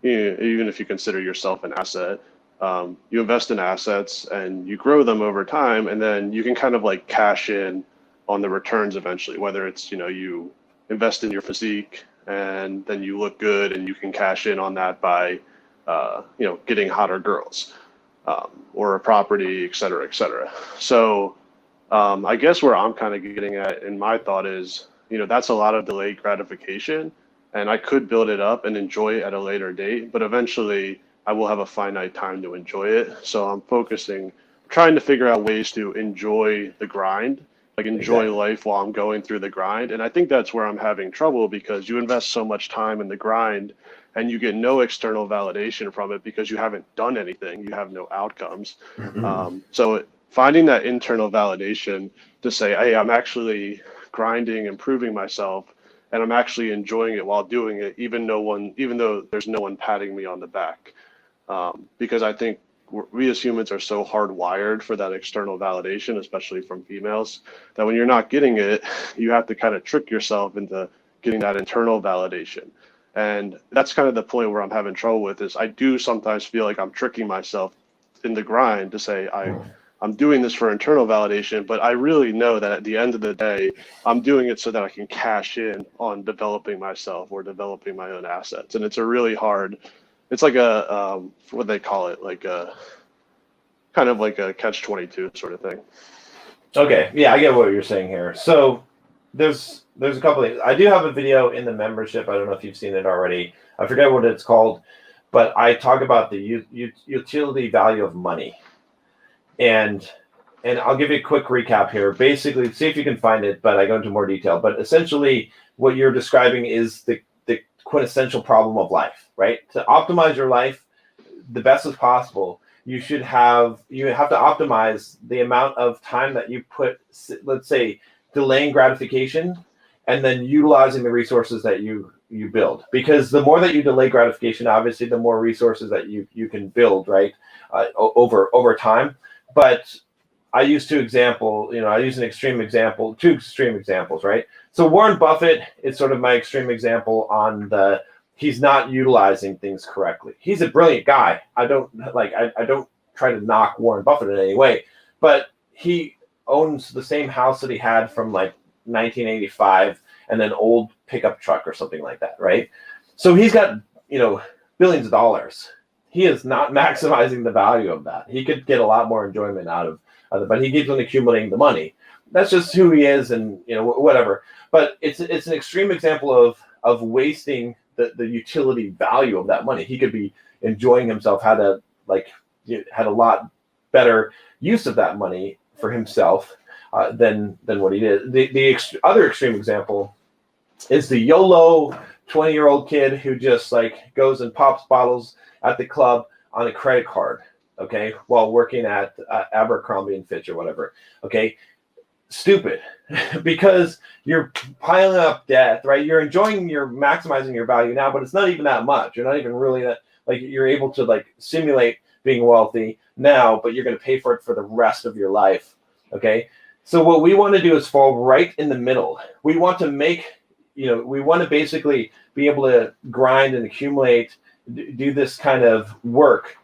Even if you consider yourself an asset, you invest in assets and you grow them over time, and then you can kind of like cash in on the returns eventually, whether it's, you invest in your physique and then you look good and you can cash in on that by, getting hotter girls, or a property, et cetera, et cetera. So I guess where I'm kind of getting at in my thought is, that's a lot of delayed gratification, and I could build it up and enjoy it at a later date, but eventually I will have a finite time to enjoy it. So I'm trying to figure out ways to enjoy the grind, like enjoy Exactly. life while I'm going through the grind. And I think that's where I'm having trouble, because you invest so much time in the grind and you get no external validation from it because you haven't done anything. You have no outcomes. So finding that internal validation to say, hey, I'm actually grinding, improving myself, and I'm actually enjoying it while doing it, even though there's no one patting me on the back. Because I think we as humans are so hardwired for that external validation, especially from females, that when you're not getting it, you have to kind of trick yourself into getting that internal validation. And that's kind of the point where I'm having trouble with this. I do sometimes feel like I'm tricking myself in the grind to say I'm doing this for internal validation, but I really know that at the end of the day, I'm doing it so that I can cash in on developing myself or developing my own assets. And it's a really hard, it's like a, what they call it, like a kind of like a catch-22 sort of thing. Okay, yeah, I get what you're saying here. So there's a couple of things. I do have a video in the membership. I don't know if you've seen it already. I forget what it's called, but I talk about the utility value of money. And I'll give you a quick recap here. Basically, see if you can find it, but I go into more detail. But essentially, what you're describing is the quintessential problem of life, right? To optimize your life the best as possible, you have to optimize the amount of time that you put, let's say, delaying gratification, and then utilizing the resources that you build. Because the more that you delay gratification, obviously, the more resources that you can build, right, over time. But I use two examples, I use two extreme examples, right? So Warren Buffett is sort of my extreme example on he's not utilizing things correctly. He's a brilliant guy. I don't try to knock Warren Buffett in any way, but he owns the same house that he had from like 1985 and an old pickup truck or something like that, right? So he's got, billions of dollars, he is not maximizing the value of that. He could get a lot more enjoyment out of it, but he keeps on accumulating the money. That's just who he is, and whatever. But it's an extreme example of wasting the utility value of that money. He could be enjoying himself, had a lot better use of that money for himself than what he did. The other extreme example is the YOLO 20-year-old kid who just like goes and pops bottles at the club on a credit card, okay, while working at Abercrombie and Fitch or whatever, okay. Stupid, because you're piling up debt, right? You're maximizing your value now, but it's not even that much. You're not even really that, like, you're able to like simulate being wealthy now, but you're going to pay for it for the rest of your life, okay? So what we want to do is fall right in the middle. We want to we want to basically be able to grind and accumulate, do this kind of work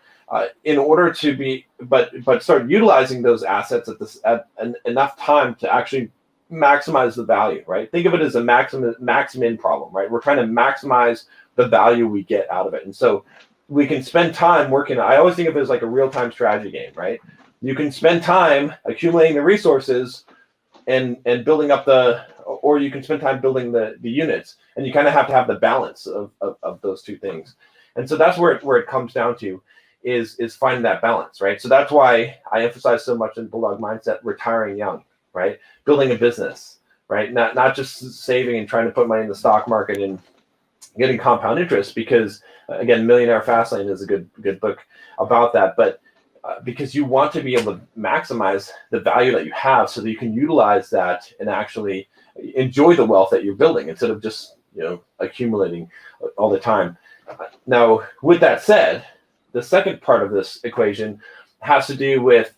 in order to be, but start utilizing those assets at enough time to actually maximize the value, right? Think of it as a maximum problem, right? We're trying to maximize the value we get out of it. And so we can spend time working. I always think of it as like a real-time strategy game, right? You can spend time accumulating the resources and building up or you can spend time building the units, and you kind of have to have the balance of those two things. And so that's where it comes down to, is finding that balance, right? So that's why I emphasize so much in Bulldog Mindset, retiring young, right? Building a business, right? Not just saving and trying to put money in the stock market and getting compound interest, because again, Millionaire Fastlane is a good book about that, but because you want to be able to maximize the value that you have so that you can utilize that and actually enjoy the wealth that you're building instead of just accumulating all the time. Now, with that said, the second part of this equation has to do with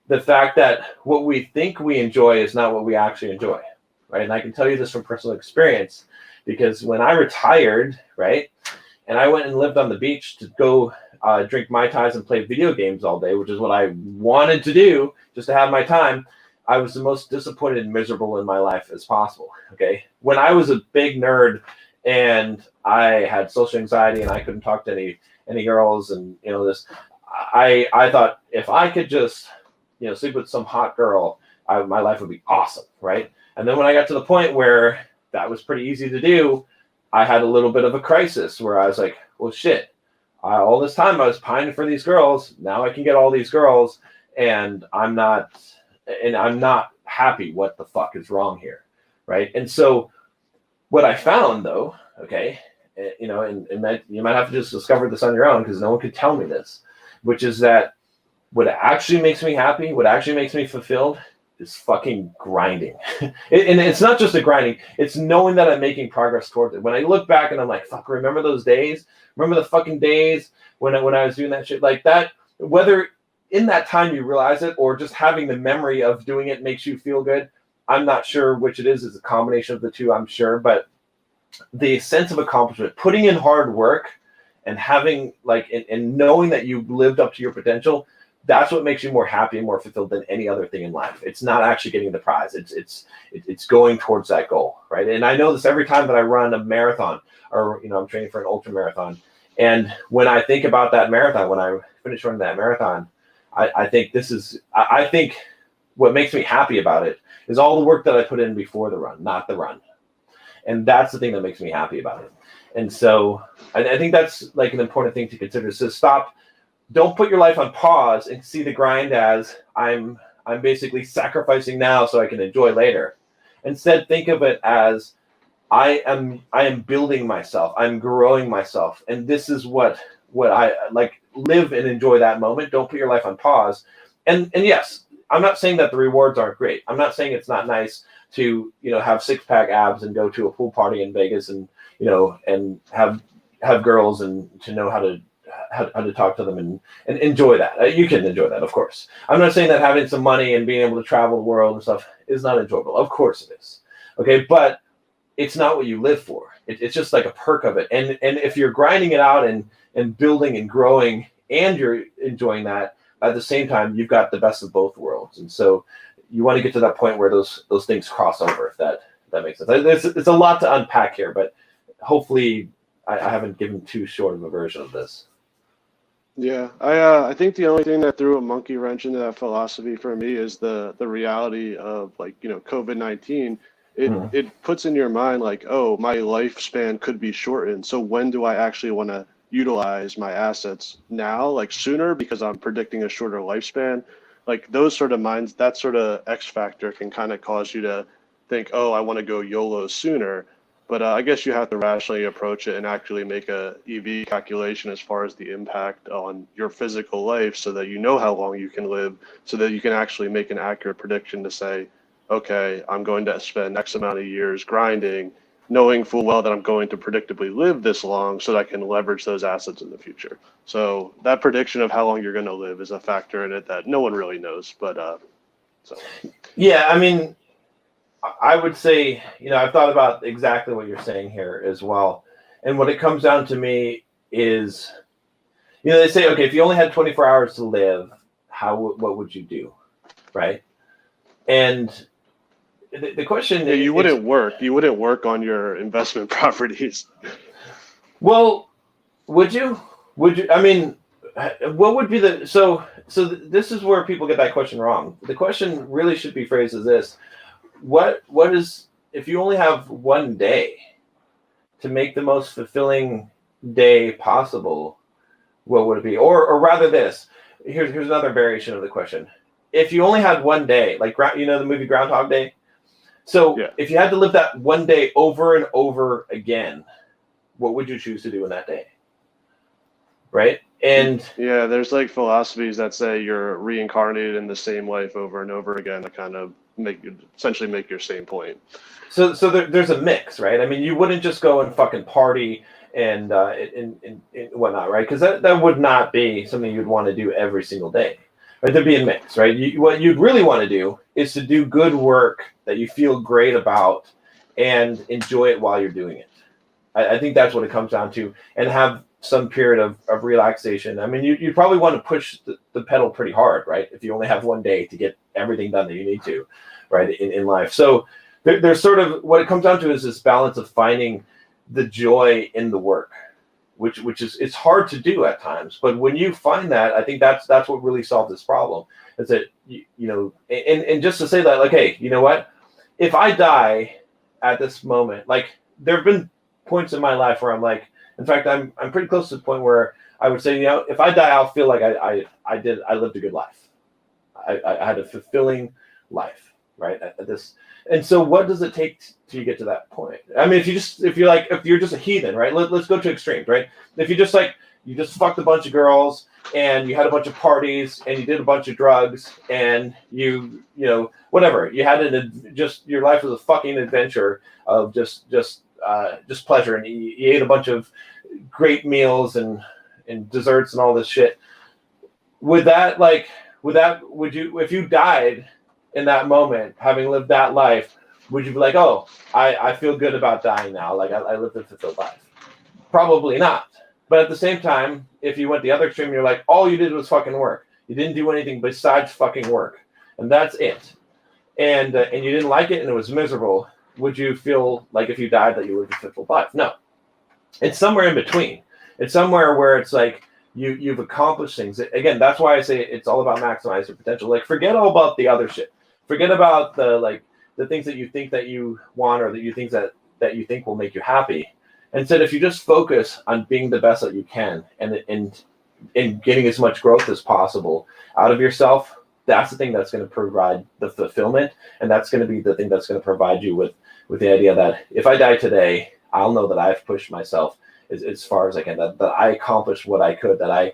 the fact that what we think we enjoy is not what we actually enjoy, right? And I can tell you this from personal experience, because when I retired, right, and I went and lived on the beach to go drink Mai Tais and play video games all day, which is what I wanted to do just to have my time, I was the most disappointed and miserable in my life as possible, okay? When I was a big nerd and I had social anxiety and I couldn't talk to any girls, and this, I thought if I could just sleep with some hot girl, my life would be awesome, right? And then when I got to the point where that was pretty easy to do, I had a little bit of a crisis where I was like, well, shit, all this time I was pining for these girls, now I can get all these girls, and I'm not happy. What the fuck is wrong here, right? And so what I found, though, okay, and you might have to just discover this on your own, because no one could tell me this, which is that what actually makes me happy, what actually makes me fulfilled, is fucking grinding. And it's not just a grinding, it's knowing that I'm making progress towards it. When I look back and I'm like, fuck, remember those days? Remember the fucking days when I was doing that shit like that? Whether in that time you realize it or just having the memory of doing it makes you feel good, I'm not sure which it is. It's a combination of the two, I'm sure. But the sense of accomplishment, putting in hard work and having and knowing that you lived up to your potential, that's what makes you more happy and more fulfilled than any other thing in life. It's not actually getting the prize. It's going towards that goal, right? And I know this every time that I run a marathon, or I'm training for an ultra marathon. And when I think about that marathon, when I finish running that marathon, I think what makes me happy about it is all the work that I put in before the run, not the run. And that's the thing that makes me happy about it. And so I think that's like an important thing to consider. So don't put your life on pause and see the grind as I'm basically sacrificing now so I can enjoy later. Instead, think of it as I am building myself. I'm growing myself. And this is what I like. Live and enjoy that moment. Don't put your life on pause. And yes, I'm not saying that the rewards aren't great. I'm not saying it's not nice to, have 6-pack abs and go to a pool party in Vegas and, and have girls and to know how to talk to them and enjoy that. You can enjoy that, of course. I'm not saying that having some money and being able to travel the world and stuff is not enjoyable. Of course it is. Okay, but it's not what you live for. It's just like a perk of it. And if you're grinding it out and building and growing and you're enjoying that, at the same time, you've got the best of both worlds. And so you want to get to that point where those things cross over, if that makes sense. It's a lot to unpack here, but hopefully I haven't given too short of a version of this. Yeah, I think the only thing that threw a monkey wrench into that philosophy for me is the reality of, like, COVID-19. Mhm. It puts in your mind like, oh, my lifespan could be shortened. So when do I actually want to utilize my assets now, like sooner, because I'm predicting a shorter lifespan? Like those sort of minds, that sort of X factor can kind of cause you to think, oh, I want to go YOLO sooner. But I guess you have to rationally approach it and actually make a EV calculation as far as the impact on your physical life, so that you know how long you can live, so that you can actually make an accurate prediction to say, okay, I'm going to spend X amount of years grinding, knowing full well that I'm going to predictably live this long, so that I can leverage those assets in the future. So that prediction of how long you're going to live is a factor in it that no one really knows. But so Yeah, I mean, I would say, I've thought about exactly what you're saying here as well. And what it comes down to me is, they say, okay, if you only had 24 hours to live, what would you do? Right. And the question yeah, you wouldn't work on your investment properties. Well, would you? I mean, what would be so this is where people get that question wrong. The question really should be phrased as this: what is, if you only have one day to make the most fulfilling day possible, what would it be? Or rather this, here's another variation of the question. If you only had one day, like, the movie Groundhog Day. So Yeah. if you had to live that one day over and over again, what would you choose to do in that day? Right? And yeah, there's like philosophies that say you're reincarnated in the same life over and over again to kind of essentially make your same point. so there's a mix, right? I mean, you wouldn't just go and fucking party and whatnot, right? Because that would not be something you'd want to do every single day. Right? There'd be a mix, right? What you'd really want to do is to do good work that you feel great about and enjoy it while you're doing it. I think that's what it comes down to, and have some period of relaxation. I mean, you probably want to push the pedal pretty hard, right? If you only have one day to get everything done that you need to, right, in life. So there's sort of, what it comes down to is this balance of finding the joy in the work, which is, it's hard to do at times. But when you find that, I think that's what really solves this problem. Is that, and just to say that, like, hey, you know what? If I die at this moment, like, there have been points in my life where I'm like, in fact, I'm pretty close to the point where I would say, if I die, I'll feel like I lived a good life. I had a fulfilling life, right? And so what does it take to get to that point? I mean, if you're just a heathen, right? Let's go to extremes, right? If you just fucked a bunch of girls and you had a bunch of parties and you did a bunch of drugs and you whatever, you had your life was a fucking adventure of just pleasure, and you ate a bunch of great meals and desserts and all this shit. Would you, if you died in that moment, having lived that life, would you be like, oh, I feel good about dying now, like I lived a fulfilled life? Probably not. But at the same time, if you went the other extreme, you're like, all you did was fucking work. You didn't do anything besides fucking work, and that's it. And you didn't like it, and it was miserable. Would you feel like if you died that you lived a fulfilled life? No. It's somewhere in between. It's somewhere where it's like you've accomplished things. Again, that's why I say it's all about maximizing your potential. Like, forget all about the other shit. Forget about the things that you think that you want, or that you think that you think will make you happy. Instead, if you just focus on being the best that you can and getting as much growth as possible out of yourself, that's the thing that's going to provide the fulfillment, and that's going to be the thing that's going to provide you with the idea that if I die today, I'll know that I've pushed myself as far as I can, that I accomplished what I could, that I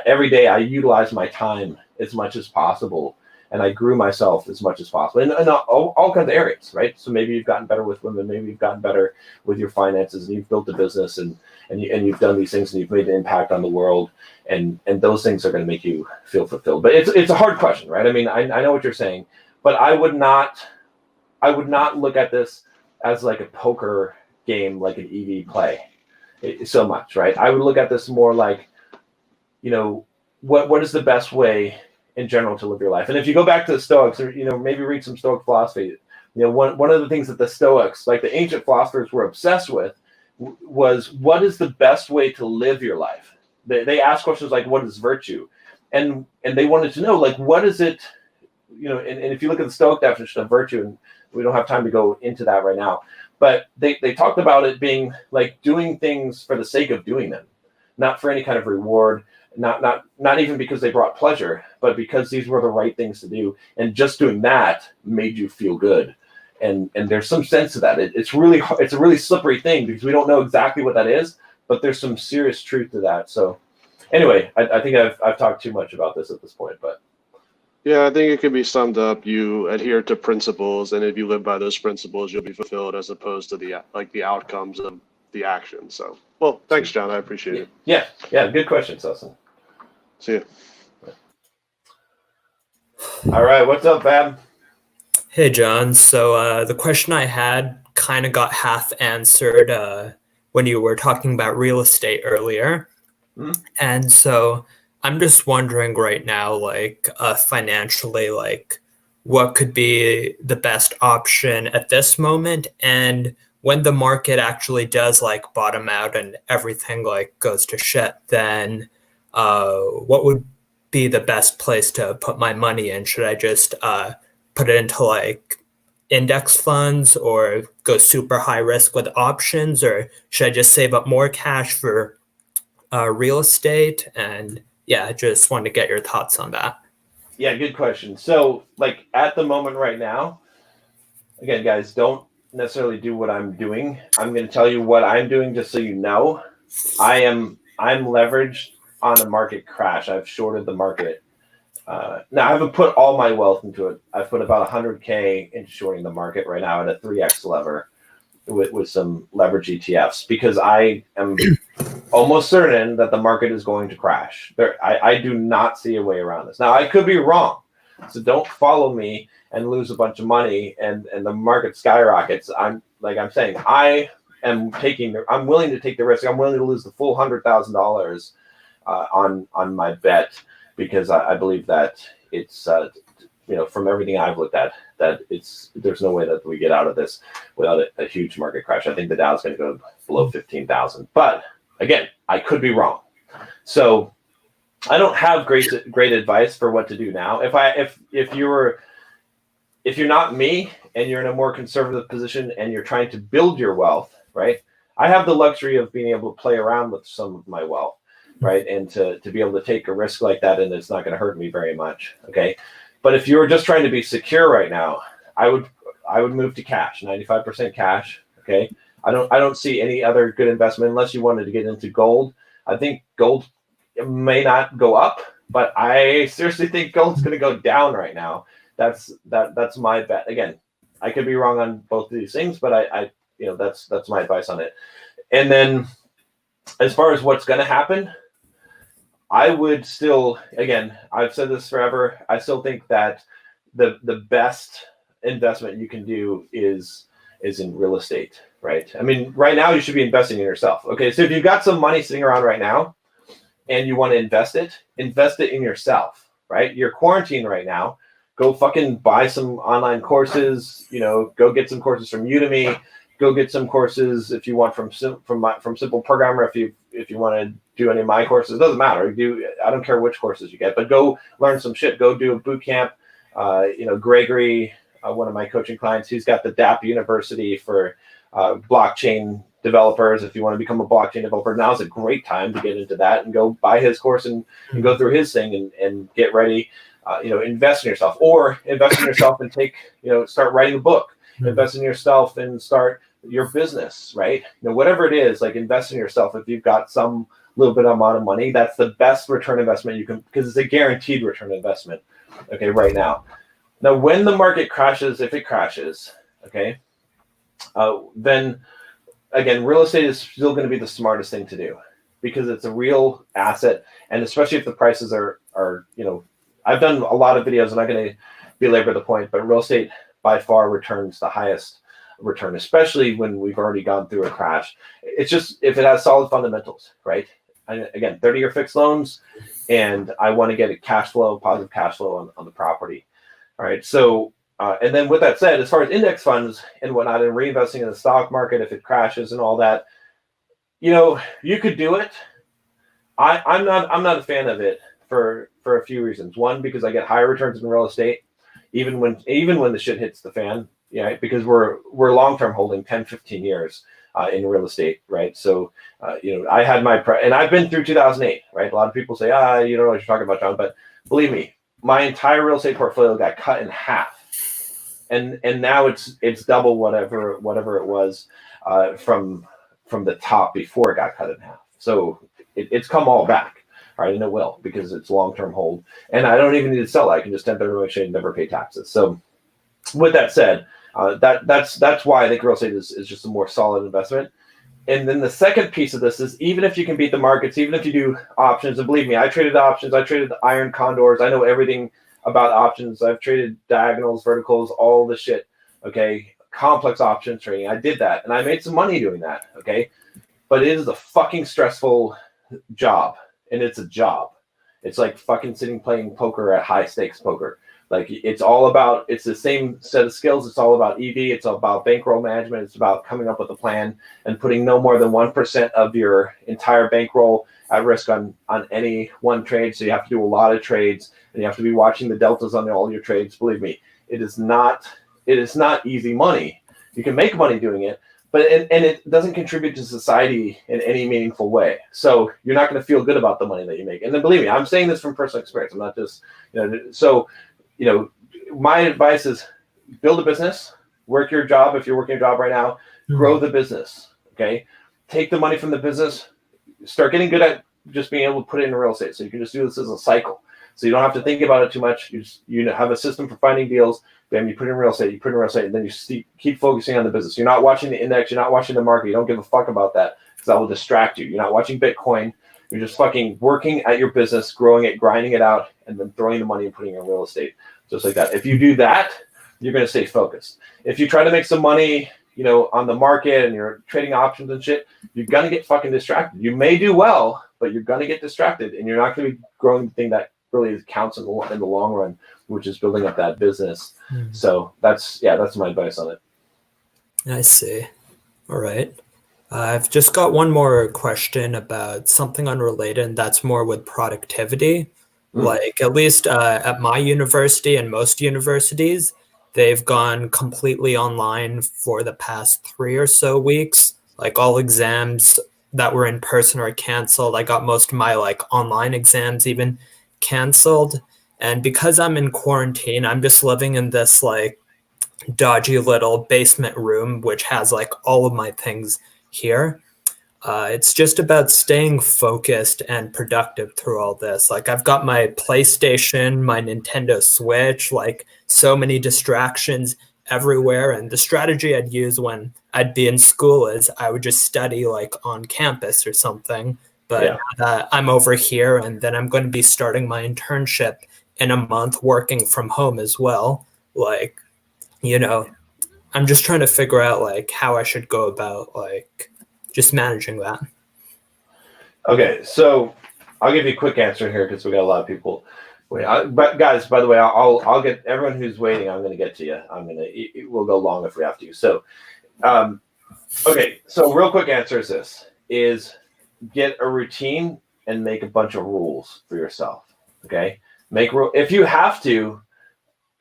every day I utilize my time as much as possible, and I grew myself as much as possible in all kinds of areas, right? So maybe you've gotten better with women, maybe you've gotten better with your finances, and you've built a business, and you've done these things, and you've made an impact on the world, and those things are going to make you feel fulfilled. But it's a hard question, right? I mean, I know what you're saying, but I would not look at this as like a poker game, like an EV play, so much, right? I would look at this more like, what is the best way in general to live your life? And if you go back to the Stoics, or maybe read some Stoic philosophy, one of the things that the Stoics, like the ancient philosophers, were obsessed with was, what is the best way to live your life? they asked questions like, what is virtue? And they wanted to know, like, what is it, and if you look at the Stoic definition of virtue, and we don't have time to go into that right now, but they talked about it being like doing things for the sake of doing them, not for any kind of reward, not even because they brought pleasure, but because these were the right things to do, and just doing that made you feel good. And there's some sense to that. It's a really slippery thing because we don't know exactly what that is, but there's some serious truth to that. So anyway, I think I've talked too much about this at this point, but yeah, I think it could be summed up. You adhere to principles, and if you live by those principles, you'll be fulfilled, as opposed to the outcomes of the action. So, well, thanks, John. I appreciate it. Yeah, good question, Susan. See you. All right, what's up, Fab? Hey, John. So the question I had kind of got half answered when you were talking about real estate earlier. Mm-hmm. And so I'm just wondering right now, like financially, like what could be the best option at this moment? And when the market actually does like bottom out and everything like goes to shit, then what would be the best place to put my money in? Should I just put it into like index funds or go super high risk with options, or should I just save up more cash for real estate? And yeah, I just wanted to get your thoughts on that. Yeah, good question. So like at the moment right now, again, guys, don't necessarily do what I'm doing. I'm going to tell you what I'm doing just so you know. I'm leveraged on a market crash. I've shorted the market. Now I haven't put all my wealth into it. I've put about 100K into shorting the market right now at a 3x lever with some leverage ETFs, because I am almost certain that the market is going to crash. I do not see a way around this. Now I could be wrong, so don't follow me and lose a bunch of money and the market skyrockets. I'm saying I'm willing to take the risk. I'm willing to lose the full $100,000 on my bet, because I believe that it's from everything I've looked at, that there's no way that we get out of this without a huge market crash. I think the Dow is going to go below 15,000, but again, I could be wrong. So I don't have great advice for what to do now. If you're not me and you're in a more conservative position and you're trying to build your wealth, right? I have the luxury of being able to play around with some of my wealth, right? And to be able to take a risk like that, and it's not going to hurt me very much. Okay. But if you're just trying to be secure right now, I would move to cash, 95% cash. Okay. I don't see any other good investment unless you wanted to get into gold. I think gold may not go up, but I seriously think gold's going to go down right now. That's my bet. Again, I could be wrong on both of these things, but I that's my advice on it. And then as far as what's going to happen, I would still, again, I've said this forever, I still think that the best investment you can do is in real estate, right? I mean, right now you should be investing in yourself. Okay, so if you've got some money sitting around right now and you want to invest it in yourself, right? You're quarantined right now. Go fucking buy some online courses, go get some courses from Udemy, go get some courses if you want from Simple Programmer, if you want to do any of my courses. It doesn't matter. I don't care which courses you get, but go learn some shit. Go do a boot camp. Gregory, one of my coaching clients, he's got the DApp University for blockchain developers. If you want to become a blockchain developer, now's a great time to get into that and go buy his course and go through his thing and get ready. Invest in yourself, or invest in yourself and start writing a book. Invest in yourself and start your business, right? Whatever it is, like invest in yourself. If you've got some little bit amount of money, that's the best return investment you can, because it's a guaranteed return investment. Okay, right now. Now, when the market crashes, if it crashes, okay, then again, real estate is still going to be the smartest thing to do, because it's a real asset, and especially if the prices are I've done a lot of videos. I'm not going to belabor the point, but real estate by far returns the highest return, especially when we've already gone through a crash. It's just if it has solid fundamentals, right? Again, 30-year fixed loans, and I want to get a positive cash flow on the property. All right. So, and then with that said, as far as index funds and whatnot, and reinvesting in the stock market if it crashes and all that, you could do it, I'm not a fan of it for a few reasons. One, because I get higher returns in real estate, even when the shit hits the fan. Yeah, because we're long-term holding 10, 15 years in real estate, right? So, I had and I've been through 2008, right? A lot of people say, you don't know what you're talking about, John, but believe me, my entire real estate portfolio got cut in half. And now it's double whatever it was from the top before it got cut in half. So it's come all back, right? And it will, because it's long-term hold. And I don't even need to sell it. I can just 1031 exchange and never pay taxes. So with that said, that's why I think real estate is just a more solid investment. And then the second piece of this is, even if you can beat the markets, even if you do options, and believe me, I traded options, I traded iron condors, I know everything about options. I've traded diagonals, verticals, all the shit. Okay, complex option trading. I did that, and I made some money doing that. Okay, but it is a fucking stressful job, and it's a job. It's like fucking sitting playing poker at high stakes poker. Like, it's the same set of skills. It's all about EV. It's all about bankroll management. It's about coming up with a plan and putting no more than 1% of your entire bankroll at risk on any one trade. So you have to do a lot of trades, and you have to be watching the deltas on all your trades. Believe me, it is not easy money. You can make money doing it, but it doesn't contribute to society in any meaningful way. So you're not going to feel good about the money that you make. And then believe me, I'm saying this from personal experience. I'm not just, my advice is build a business, work your job. If you're working a job right now, grow the business. Okay. Take the money from the business, start getting good at just being able to put it in real estate. So you can just do this as a cycle. So you don't have to think about it too much. You have a system for finding deals. Then you put in real estate, and then you keep focusing on the business. You're not watching the index. You're not watching the market. You don't give a fuck about that, because that will distract you. You're not watching Bitcoin. You're just fucking working at your business, growing it, grinding it out, and then throwing the money and putting it in real estate. Just like that. If you do that, you're going to stay focused. If you try to make some money, on the market, and you're trading options and shit, you're going to get fucking distracted. You may do well, but you're going to get distracted, and you're not going to be growing the thing that really counts in the long run, which is building up that business. So that's my advice on it. I see. All right. I've just got one more question about something unrelated, and that's more with productivity. Like, at least at my university and most universities, they've gone completely online for the past 3 or so weeks. Like, all exams that were in person are canceled. I got most of my online exams even canceled. And because I'm in quarantine, I'm just living in this dodgy little basement room, which has all of my things here. It's just about staying focused and productive through all this. I've got my PlayStation, my Nintendo Switch, so many distractions everywhere. And the strategy I'd use when I'd be in school is I would just study on campus or something. But I'm over here, and then I'm going to be starting my internship in a month, working from home as well. I'm just trying to figure out how I should go about just managing that. Okay, so I'll give you a quick answer here, because we got a lot of people. But guys, by the way, I'll get everyone who's waiting. I'm going to get to you. We'll go long if we have to. So, okay. So real quick answer is this: get a routine and make a bunch of rules for yourself. Okay, if you have to.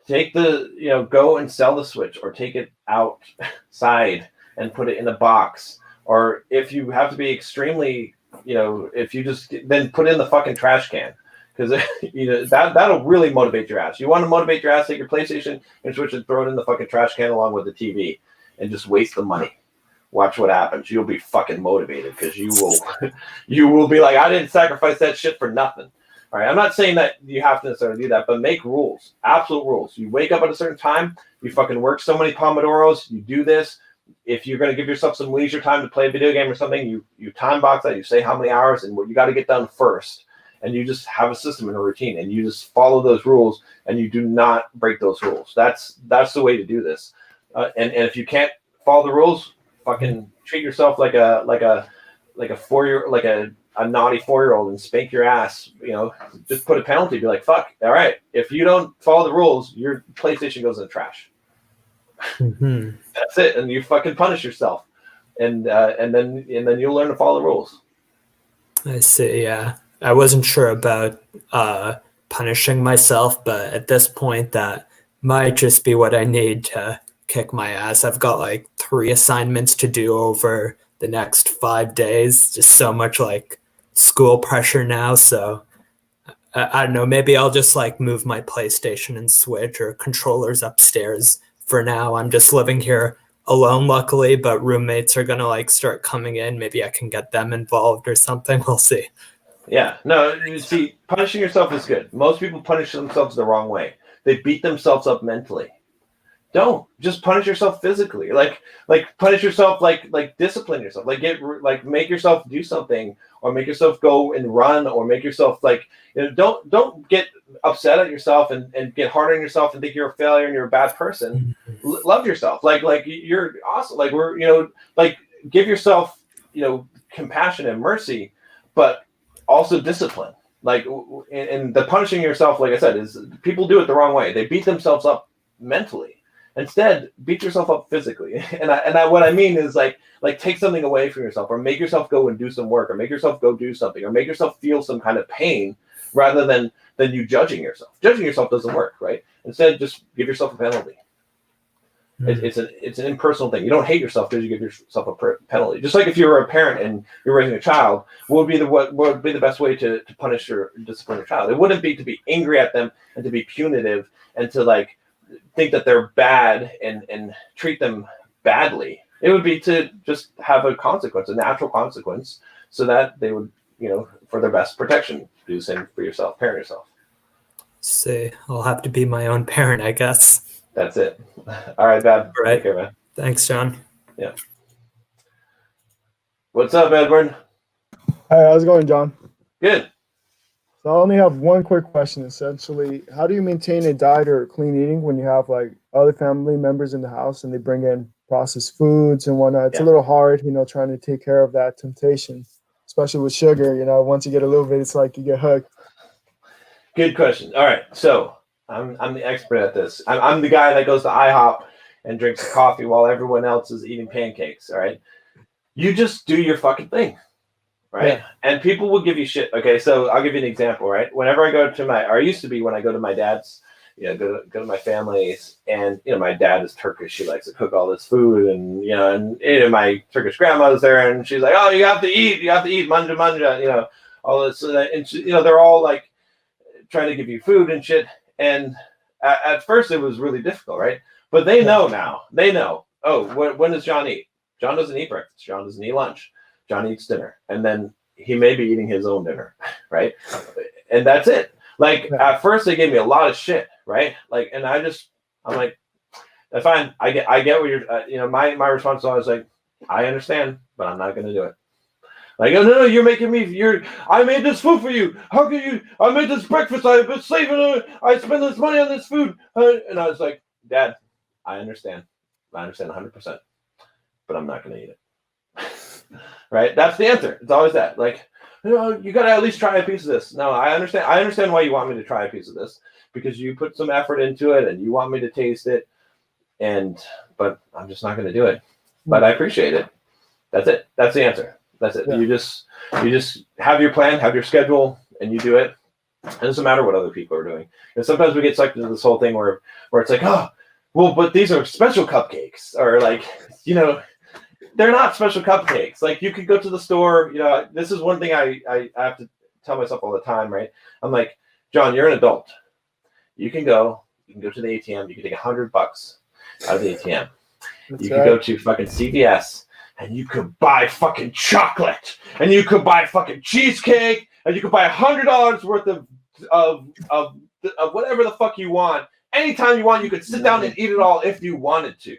Take go and sell the Switch, or take it outside and put it in a box. Or if you have to be extremely, if you just then put it in the fucking trash can, because that'll really motivate your ass. You want to motivate your ass, take your PlayStation and Switch and throw it in the fucking trash can along with the TV, and just waste the money. Watch what happens. You'll be fucking motivated, because you will be like, I didn't sacrifice that shit for nothing. All right, I'm not saying that you have to necessarily do that, but make rules, absolute rules. You wake up at a certain time, you fucking work so many Pomodoros, you do this. If you're going to give yourself some leisure time to play a video game or something, you time box that, you say how many hours and what you got to get done first. And you just have a system and a routine, and you just follow those rules, and you do not break those rules. That's the way to do this. And if you can't follow the rules, fucking treat yourself like a naughty 4-year-old and spank your ass. Just put a penalty. Be like, fuck. All right, if you don't follow the rules, your PlayStation goes in the trash. That's it, and you fucking punish yourself, and then you'll learn to follow the rules. I see. Yeah, I wasn't sure about punishing myself, but at this point, that might just be what I need to kick my ass. I've got like 3 assignments to do over the next 5 days. Just so much like school pressure now. So I don't know. Maybe I'll just like move my PlayStation and Switch or controllers upstairs for now. I'm just living here alone, luckily, but roommates are gonna like start coming in. Maybe I can get them involved or something. We'll see. Yeah, no, you see, punishing yourself is good. Most people punish themselves the wrong way. They beat themselves up mentally. Don't just punish yourself physically. Like punish yourself, like discipline yourself. Make yourself do something, or make yourself go and run, or make yourself don't get upset at yourself and get hard on yourself and think you're a failure and you're a bad person. Love yourself. Like you're awesome. Give yourself, compassion and mercy, but also discipline. And the punishing yourself, like I said, is people do it the wrong way. They beat themselves up mentally. Instead, beat yourself up physically. And what I mean is like take something away from yourself, or make yourself go and do some work, or make yourself go do something, or make yourself feel some kind of pain rather than you judging yourself. Judging yourself doesn't work, right? Instead, just give yourself a penalty. It's an impersonal thing. You don't hate yourself because you give yourself a penalty. Just like if you were a parent and you're raising a child, what would be the best way to punish or discipline your child? It wouldn't be to be angry at them and to be punitive and to think that they're bad and treat them badly. It would be to just have a consequence, a natural consequence, so that they would, for their best protection, do the same for yourself, parent yourself. See, I'll have to be my own parent, I guess. That's it. All right, Bab. All right. Take care, man. Thanks, John. Yeah. What's up, Edward? Hi, how's it going, John? Good. So I only have one quick question, essentially. How do you maintain a diet or clean eating when you have other family members in the house and they bring in processed foods and whatnot? It's a little hard, trying to take care of that temptation, especially with sugar. Once you get a little bit, it's like you get hooked. Good question. All right, so I'm the expert at this. I'm the guy that goes to IHOP and drinks coffee while everyone else is eating pancakes. All right, you just do your fucking thing, right? Yeah. And people will give you shit. Okay, so I'll give you an example. Right, whenever I go to I used to be when I go to my dad's, go to my family's, and my dad is Turkish. She likes to cook all this food, and my Turkish grandma's there, and she's like, "Oh, you have to eat, manja manja," all this, and they're all trying to give you food and shit. And at first it was really difficult, right? But they know now. They know, when does John eat? John doesn't eat breakfast. John doesn't eat lunch. John eats dinner. And then he may be eating his own dinner, right? And that's it. At first they gave me a lot of shit, right? And I'm like, that's fine. I get what you're, my response was always I understand, but I'm not going to do it. No, you're making me. I made this food for you. How can you? I made this breakfast. I've been saving. I spent this money on this food. And I was like, Dad, I understand. I understand 100%, but I'm not going to eat it. Right? That's the answer. It's always that. You got to at least try a piece of this. No, I understand. I understand why you want me to try a piece of this, because you put some effort into it and you want me to taste it. But I'm just not going to do it. But I appreciate it. That's it. That's the answer. That's it. Yeah. You just have your plan, have your schedule, and you do it. It doesn't matter what other people are doing. And sometimes we get sucked into this whole thing where it's but these are special cupcakes, or they're not special cupcakes. You could go to the store. This is one thing I have to tell myself all the time, right? I'm like, John, you're an adult. You can go to the ATM. You can take $100 out of the ATM. You can go to fucking CVS. And you could buy fucking chocolate, and you could buy fucking cheesecake, and you could buy $100 worth of whatever the fuck you want. Anytime you want, you could sit down and eat it all if you wanted to.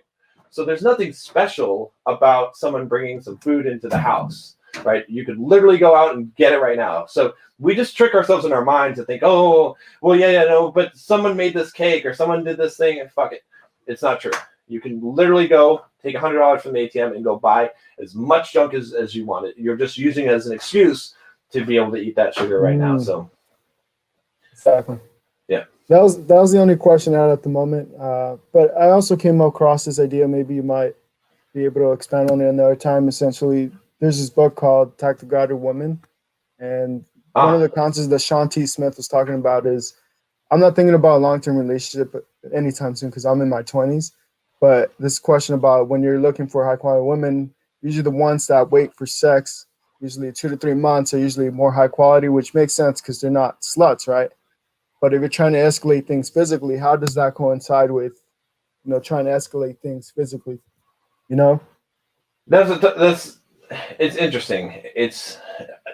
So there's nothing special about someone bringing some food into the house, right? You could literally go out and get it right now. So we just trick ourselves in our minds to think, but someone made this cake or someone did this thing, and fuck it. It's not true. You can literally go take $100 from the ATM and go buy as much junk as you want it. You're just using it as an excuse to be able to eat that sugar right now. So exactly. Yeah. That was the only question I had at the moment. But I also came across this idea. Maybe you might be able to expand on it another time. Essentially, there's this book called Tactical Guide to Women, and one of the concepts that Shanti Smith was talking about is, I'm not thinking about a long-term relationship anytime soon because I'm in my 20s. But this question about when you're looking for high-quality women, usually the ones that wait for sex, usually 2 to 3 months, are usually more high quality, which makes sense because they're not sluts, right? But if you're trying to escalate things physically, how does that coincide with, trying to escalate things physically? That's it's interesting. It's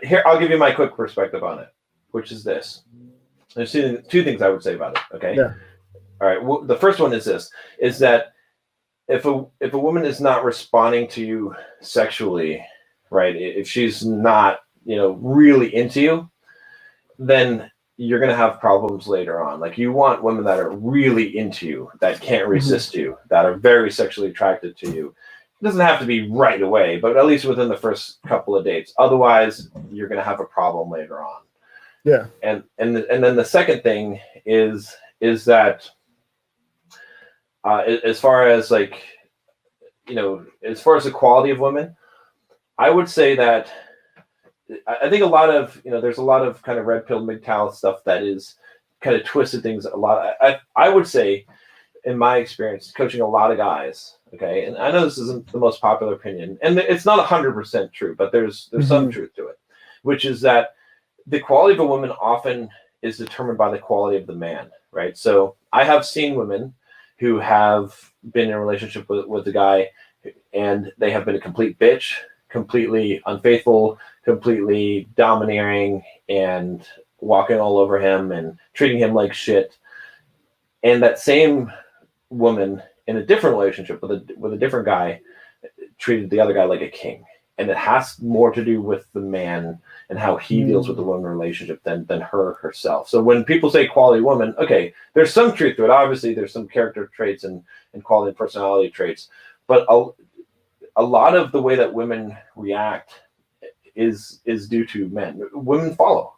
here. I'll give you my quick perspective on it, which is this. There's two things I would say about it. Okay. Yeah. All right. Well, the first one is this: is that if a woman is not responding to you sexually, right? If she's not, really into you, then you're going to have problems later on. Like, you want women that are really into you, that can't resist you, that are very sexually attracted to you. It doesn't have to be right away, but at least within the first couple of dates. Otherwise, you're going to have a problem later on. Yeah. And then the second thing is that as far as as far as the quality of women, I would say that I think a lot of, there's a lot of kind of red pill MGTOW stuff that is kind of twisted things a lot. I would say, in my experience, coaching a lot of guys, okay, and I know this isn't the most popular opinion, and it's not 100% true, but there's some truth to it, which is that the quality of a woman often is determined by the quality of the man, right? So I have seen women who have been in a relationship with a guy and they have been a complete bitch, completely unfaithful, completely domineering, and walking all over him and treating him like shit. And that same woman in a different relationship with a different guy treated the other guy like a king. And it has more to do with the man and how he deals with the woman relationship than her herself. So when people say quality woman, okay, there's some truth to it. Obviously, there's some character traits and quality and personality traits. But a lot of the way that women react is due to men. Women follow,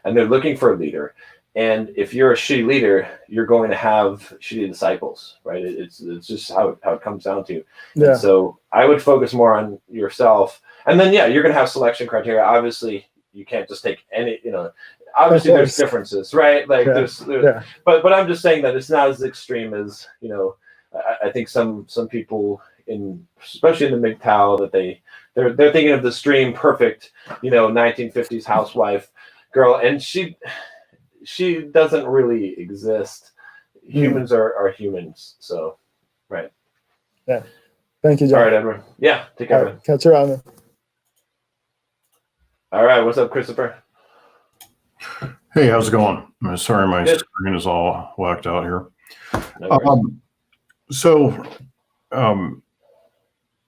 and they're looking for a leader. And if you're a shitty leader, you're going to have shitty disciples, right? It's just how it comes down to. Yeah. And so I would focus more on yourself. And then, yeah, you're going to have selection criteria. Obviously, you can't just take any, obviously there's differences, right? Like but I'm just saying that it's not as extreme as, I think some people especially in the MGTOW, that they're thinking of the stream perfect, 1950s housewife girl. And she doesn't really exist. Humans are humans. So, right. Yeah. Thank you, John. All right, Edward. Yeah, take care. Right, catch you around. All right, what's up, Christopher? Hey, how's it going? Sorry, my screen is all whacked out here.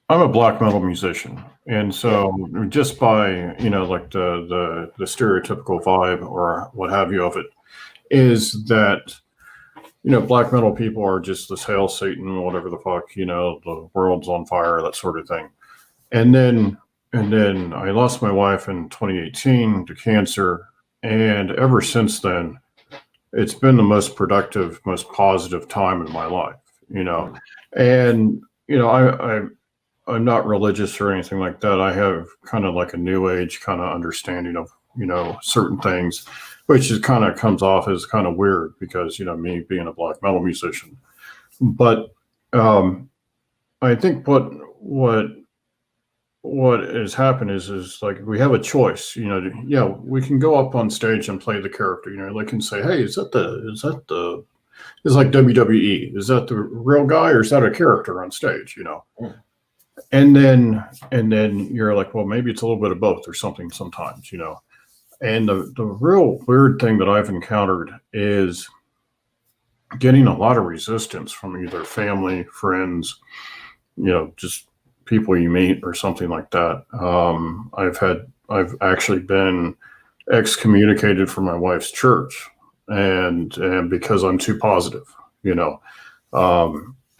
I'm a black metal musician, and so just by like the stereotypical vibe or what have you of it is that black metal people are just this hail Satan, whatever the fuck, the world's on fire, that sort of thing. And then I lost my wife in 2018 to cancer, and ever since then, it's been the most productive, most positive time in my life, And I'm not religious or anything like that. I have kind of like a new age kind of understanding of, certain things, which is kind of comes off as kind of weird because, me being a black metal musician. But I think what has happened is like we have a choice, we can go up on stage and play the character, they can say, hey, is that it's like WWE. Is that the real guy or is that a character on stage, And then you're like, well, maybe it's a little bit of both or something sometimes, And the real weird thing that I've encountered is getting a lot of resistance from either family, friends, just people you meet or something like that. I've actually been excommunicated from my wife's church and because I'm too positive,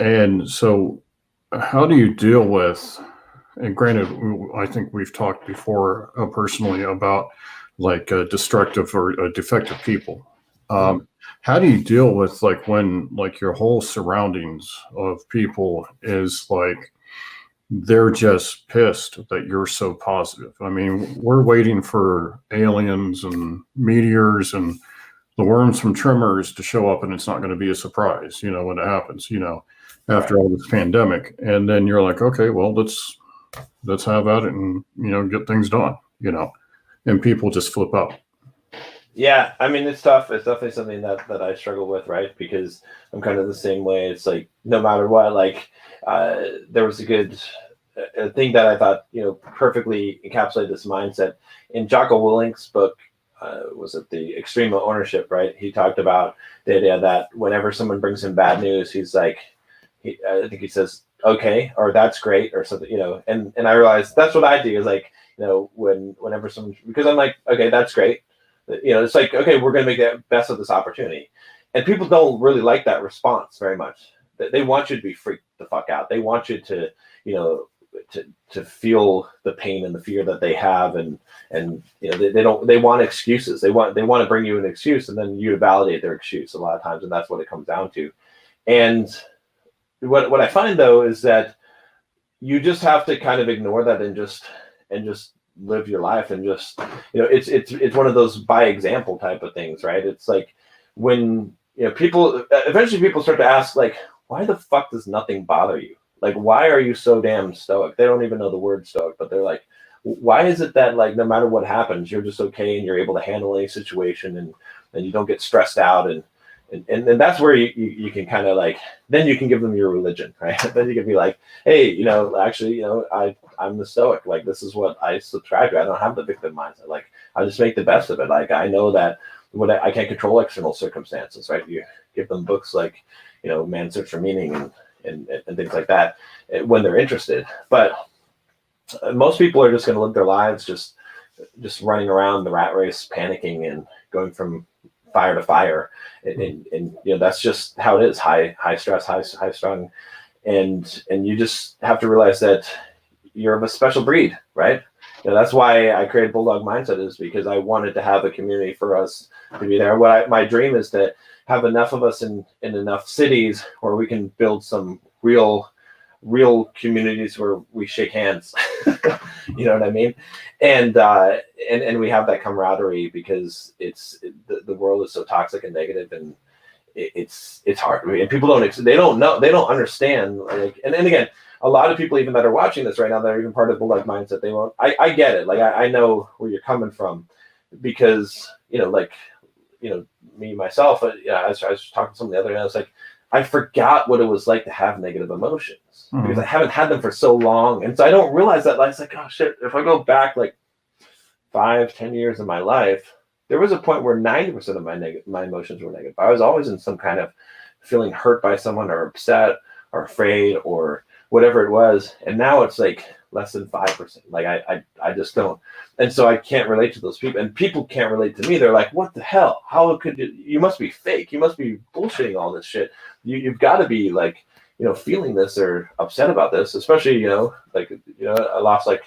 and so how do you deal with, and granted, I think we've talked before personally about like destructive or defective people. How do you deal with like when like your whole surroundings of people is like they're just pissed that you're so positive. I mean, we're waiting for aliens and meteors and the worms from Tremors to show up, and it's not going to be a surprise, when it happens, after all this pandemic. And then you're like, okay, well, let's have at it and, get things done, and people just flip out. Yeah, I mean, it's tough. It's definitely something that I struggle with, right? Because I'm kind of the same way. It's like, no matter what, like, there was a thing that I thought, perfectly encapsulated this mindset in Jocko Willink's book. Was it The Extreme Ownership, right? He talked about the idea that whenever someone brings him bad news, he's like, I think he says, okay, or that's great, or something, and I realized that's what I do is like, whenever someone, because I'm like, okay, that's great. It's like, okay, we're going to make the best of this opportunity. And people don't really like that response very much. They want you to be freaked the fuck out. They want you to, to feel the pain and the fear that they have. And they want excuses. They want to bring you an excuse and then you to validate their excuse a lot of times. And that's what it comes down to. And what I find though, is that you just have to kind of ignore that and just live your life and just, it's one of those by example type of things, right? It's like when, people start to ask, like, why the fuck does nothing bother you? Like, why are you so damn stoic? They don't even know the word stoic, but they're like, why is it that, like, no matter what happens, you're just okay and you're able to handle any situation and you don't get stressed out and that's where you can kind of like, then you can give them your religion, right? Then you can be like, hey, actually, I'm the stoic. Like, this is what I subscribe to. I don't have the victim mindset. Like, I just make the best of it. Like, I know that I can't control external circumstances, right? You give them books like, Man's Search for Meaning and things like that when they're interested. But most people are just going to live their lives just running around the rat race, panicking and going from fire to fire, and that's just how it is. High stress, high strung, and you just have to realize that you're of a special breed, right? That's why I created Bulldog Mindset, is because I wanted to have a community for us to be there. My dream is to have enough of us in enough cities where we can build some real communities where we shake hands. You know what I mean? And we have that camaraderie, because the world is so toxic and negative, and it's hard. I mean, people don't understand. Like, and again, a lot of people even that are watching this right now, that are even part of Bulldog Mindset, they won't. I get it. Like, I know where you're coming from, because me myself. I was talking to someone the other day. I was like, I forgot what it was like to have negative emotions, because I haven't had them for so long. And so I don't realize that. Like, it's like, oh shit, if I go back like 5-10 years of my life, there was a point where 90% of my emotions were negative. I was always in some kind of feeling hurt by someone, or upset, or afraid, or whatever it was. And now it's like less than 5%. Like, I just don't. And so I can't relate to those people, and people can't relate to me. They're like, what the hell? How could you must be fake. You must be bullshitting all this shit. You've got to be like, feeling this or upset about this, especially, I lost like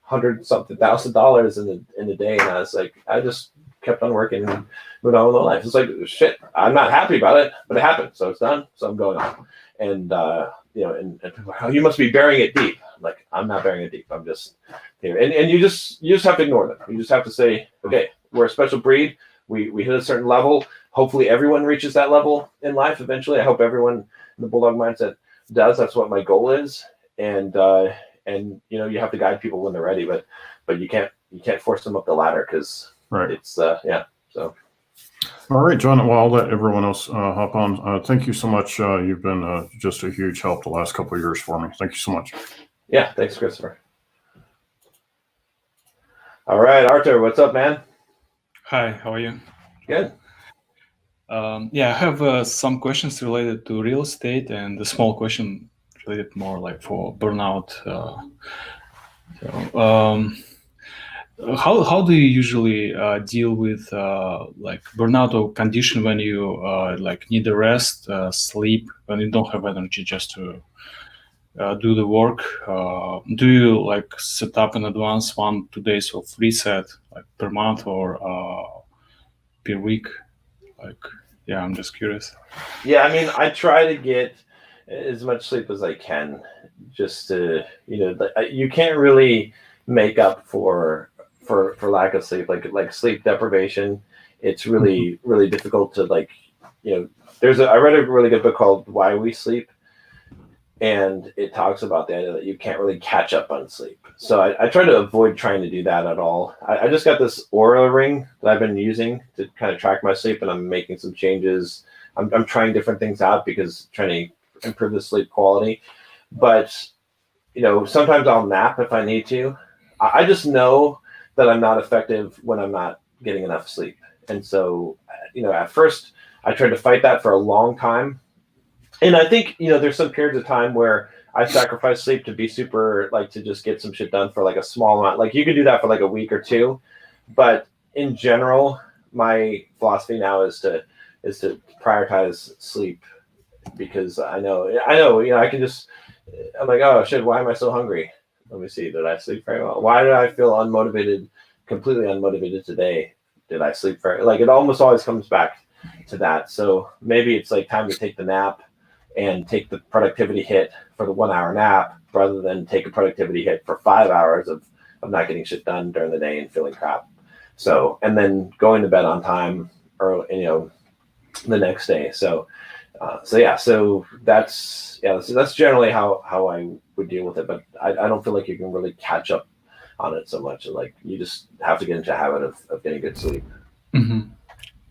$100-something thousand in a day. And I was like, I just kept on working and moved on with my life. It's like, shit, I'm not happy about it, but it happened. So it's done. So I'm going on. And, and people are like, oh, you must be burying it deep. I'm like, I'm not burying it deep. I'm just here. And you just have to ignore them. You just have to say, okay, we're a special breed. We hit a certain level. Hopefully everyone reaches that level in life eventually. I hope everyone in the Bulldog Mindset does. That's what my goal is. And you have to guide people when they're ready, but you can't force them up the ladder, because it's so. All right, John. Well, I'll let everyone else hop on. Thank you so much. You've been just a huge help the last couple of years for me. Thank you so much. Yeah, thanks, Christopher. All right, Arthur, what's up, man? Hi, how are you? Good. I have some questions related to real estate, and a small question related more like for burnout. How do you usually deal with like burnout or condition when you like need a rest, sleep, when you don't have energy just to do the work? Do you like set up in advance 1-2 days of reset, like per month or per week? Like, I'm just curious. Yeah, I mean, I try to get as much sleep as I can, just to, you can't really make up for lack of sleep, like sleep deprivation. It's really, really difficult to I read a really good book called Why We Sleep, and it talks about the idea that you can't really catch up on sleep. So I try to avoid trying to do that at all. I just got this Aura ring that I've been using to kind of track my sleep, and I'm making some changes. I'm trying different things out because trying to improve the sleep quality. But, sometimes I'll nap if I need to. I just know that I'm not effective when I'm not getting enough sleep. And so, at first I tried to fight that for a long time. And I think, there's some periods of time where I sacrifice sleep to be super, to just get some shit done for like a small amount. Like you can do that for like a week or two, but in general, my philosophy now is to prioritize sleep, because I know, I can just, I'm like, oh shit, why am I so hungry? Let me see. Did I sleep very well? Why did I feel completely unmotivated today? Did I sleep very, it almost always comes back to that. So maybe it's like time to take the nap and take the productivity hit for the 1 hour nap, rather than take a productivity hit for 5 hours of not getting shit done during the day and feeling crap. So, and then going to bed on time, or, the next day. So that's generally how I would deal with it. But I don't feel like you can really catch up on it so much. Like you just have to get into a habit of getting good sleep. Mm-hmm.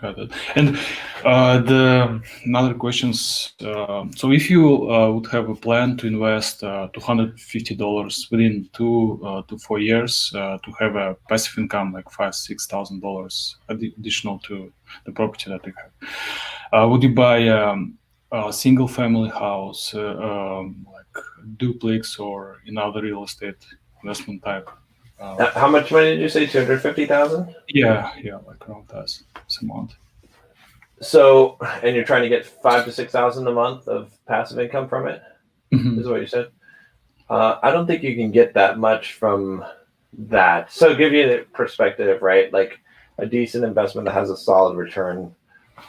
Got it. And another questions. So if you would have a plan to invest $250 within 2 to 4 years to have a passive income like $5,000-$6,000 additional to the property that you have, would you buy a single family house, like duplex, or another real estate investment type? How much money did you say? 250,000? Yeah, like around that amount. So, and you're trying to get 5,000 to 6,000 a month of passive income from it, Mm-hmm. is what you said. I don't think you can get that much from that. So, give you the perspective, right? Like a decent investment that has a solid return.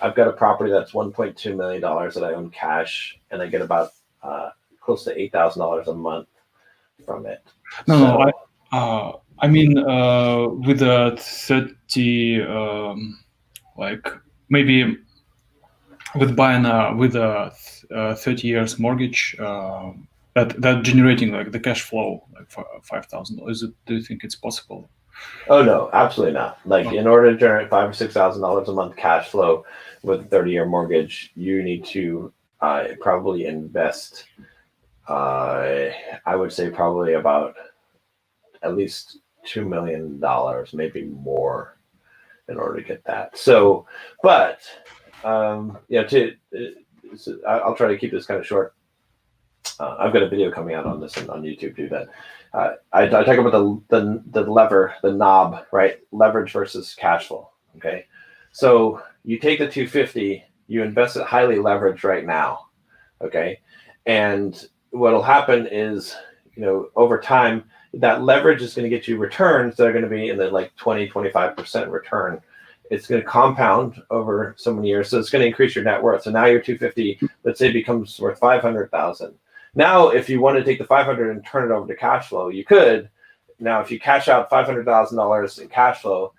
I've got a property that's $1.2 million that I own cash, and I get about close to $8,000 a month from it. I mean, with a 30, maybe with buying with a 30 years mortgage, that generating like the cash flow like $5,000. Do you think it's possible? Oh no, absolutely not. In order to generate $5,000 or $6,000 a month cash flow with a 30-year mortgage, you need to probably invest. I would say probably about at least $2 million, maybe more, in order to get that. So, but I'll try to keep this kind of short. I've got a video coming out on this on YouTube too. That I talk about the knob, right? Leverage versus cash flow. Okay, so you take the 250, you invest it highly leveraged right now. Okay, and what'll happen is, over time, that leverage is going to get you returns that are going to be in the 20-25% return. It's going to compound over so many years, so it's going to increase your net worth. So now your 250, let's say, becomes worth 500,000. Now, if you want to take the 500 and turn it over to cash flow, you could. Now, if you cash out $500,000 in cash flow,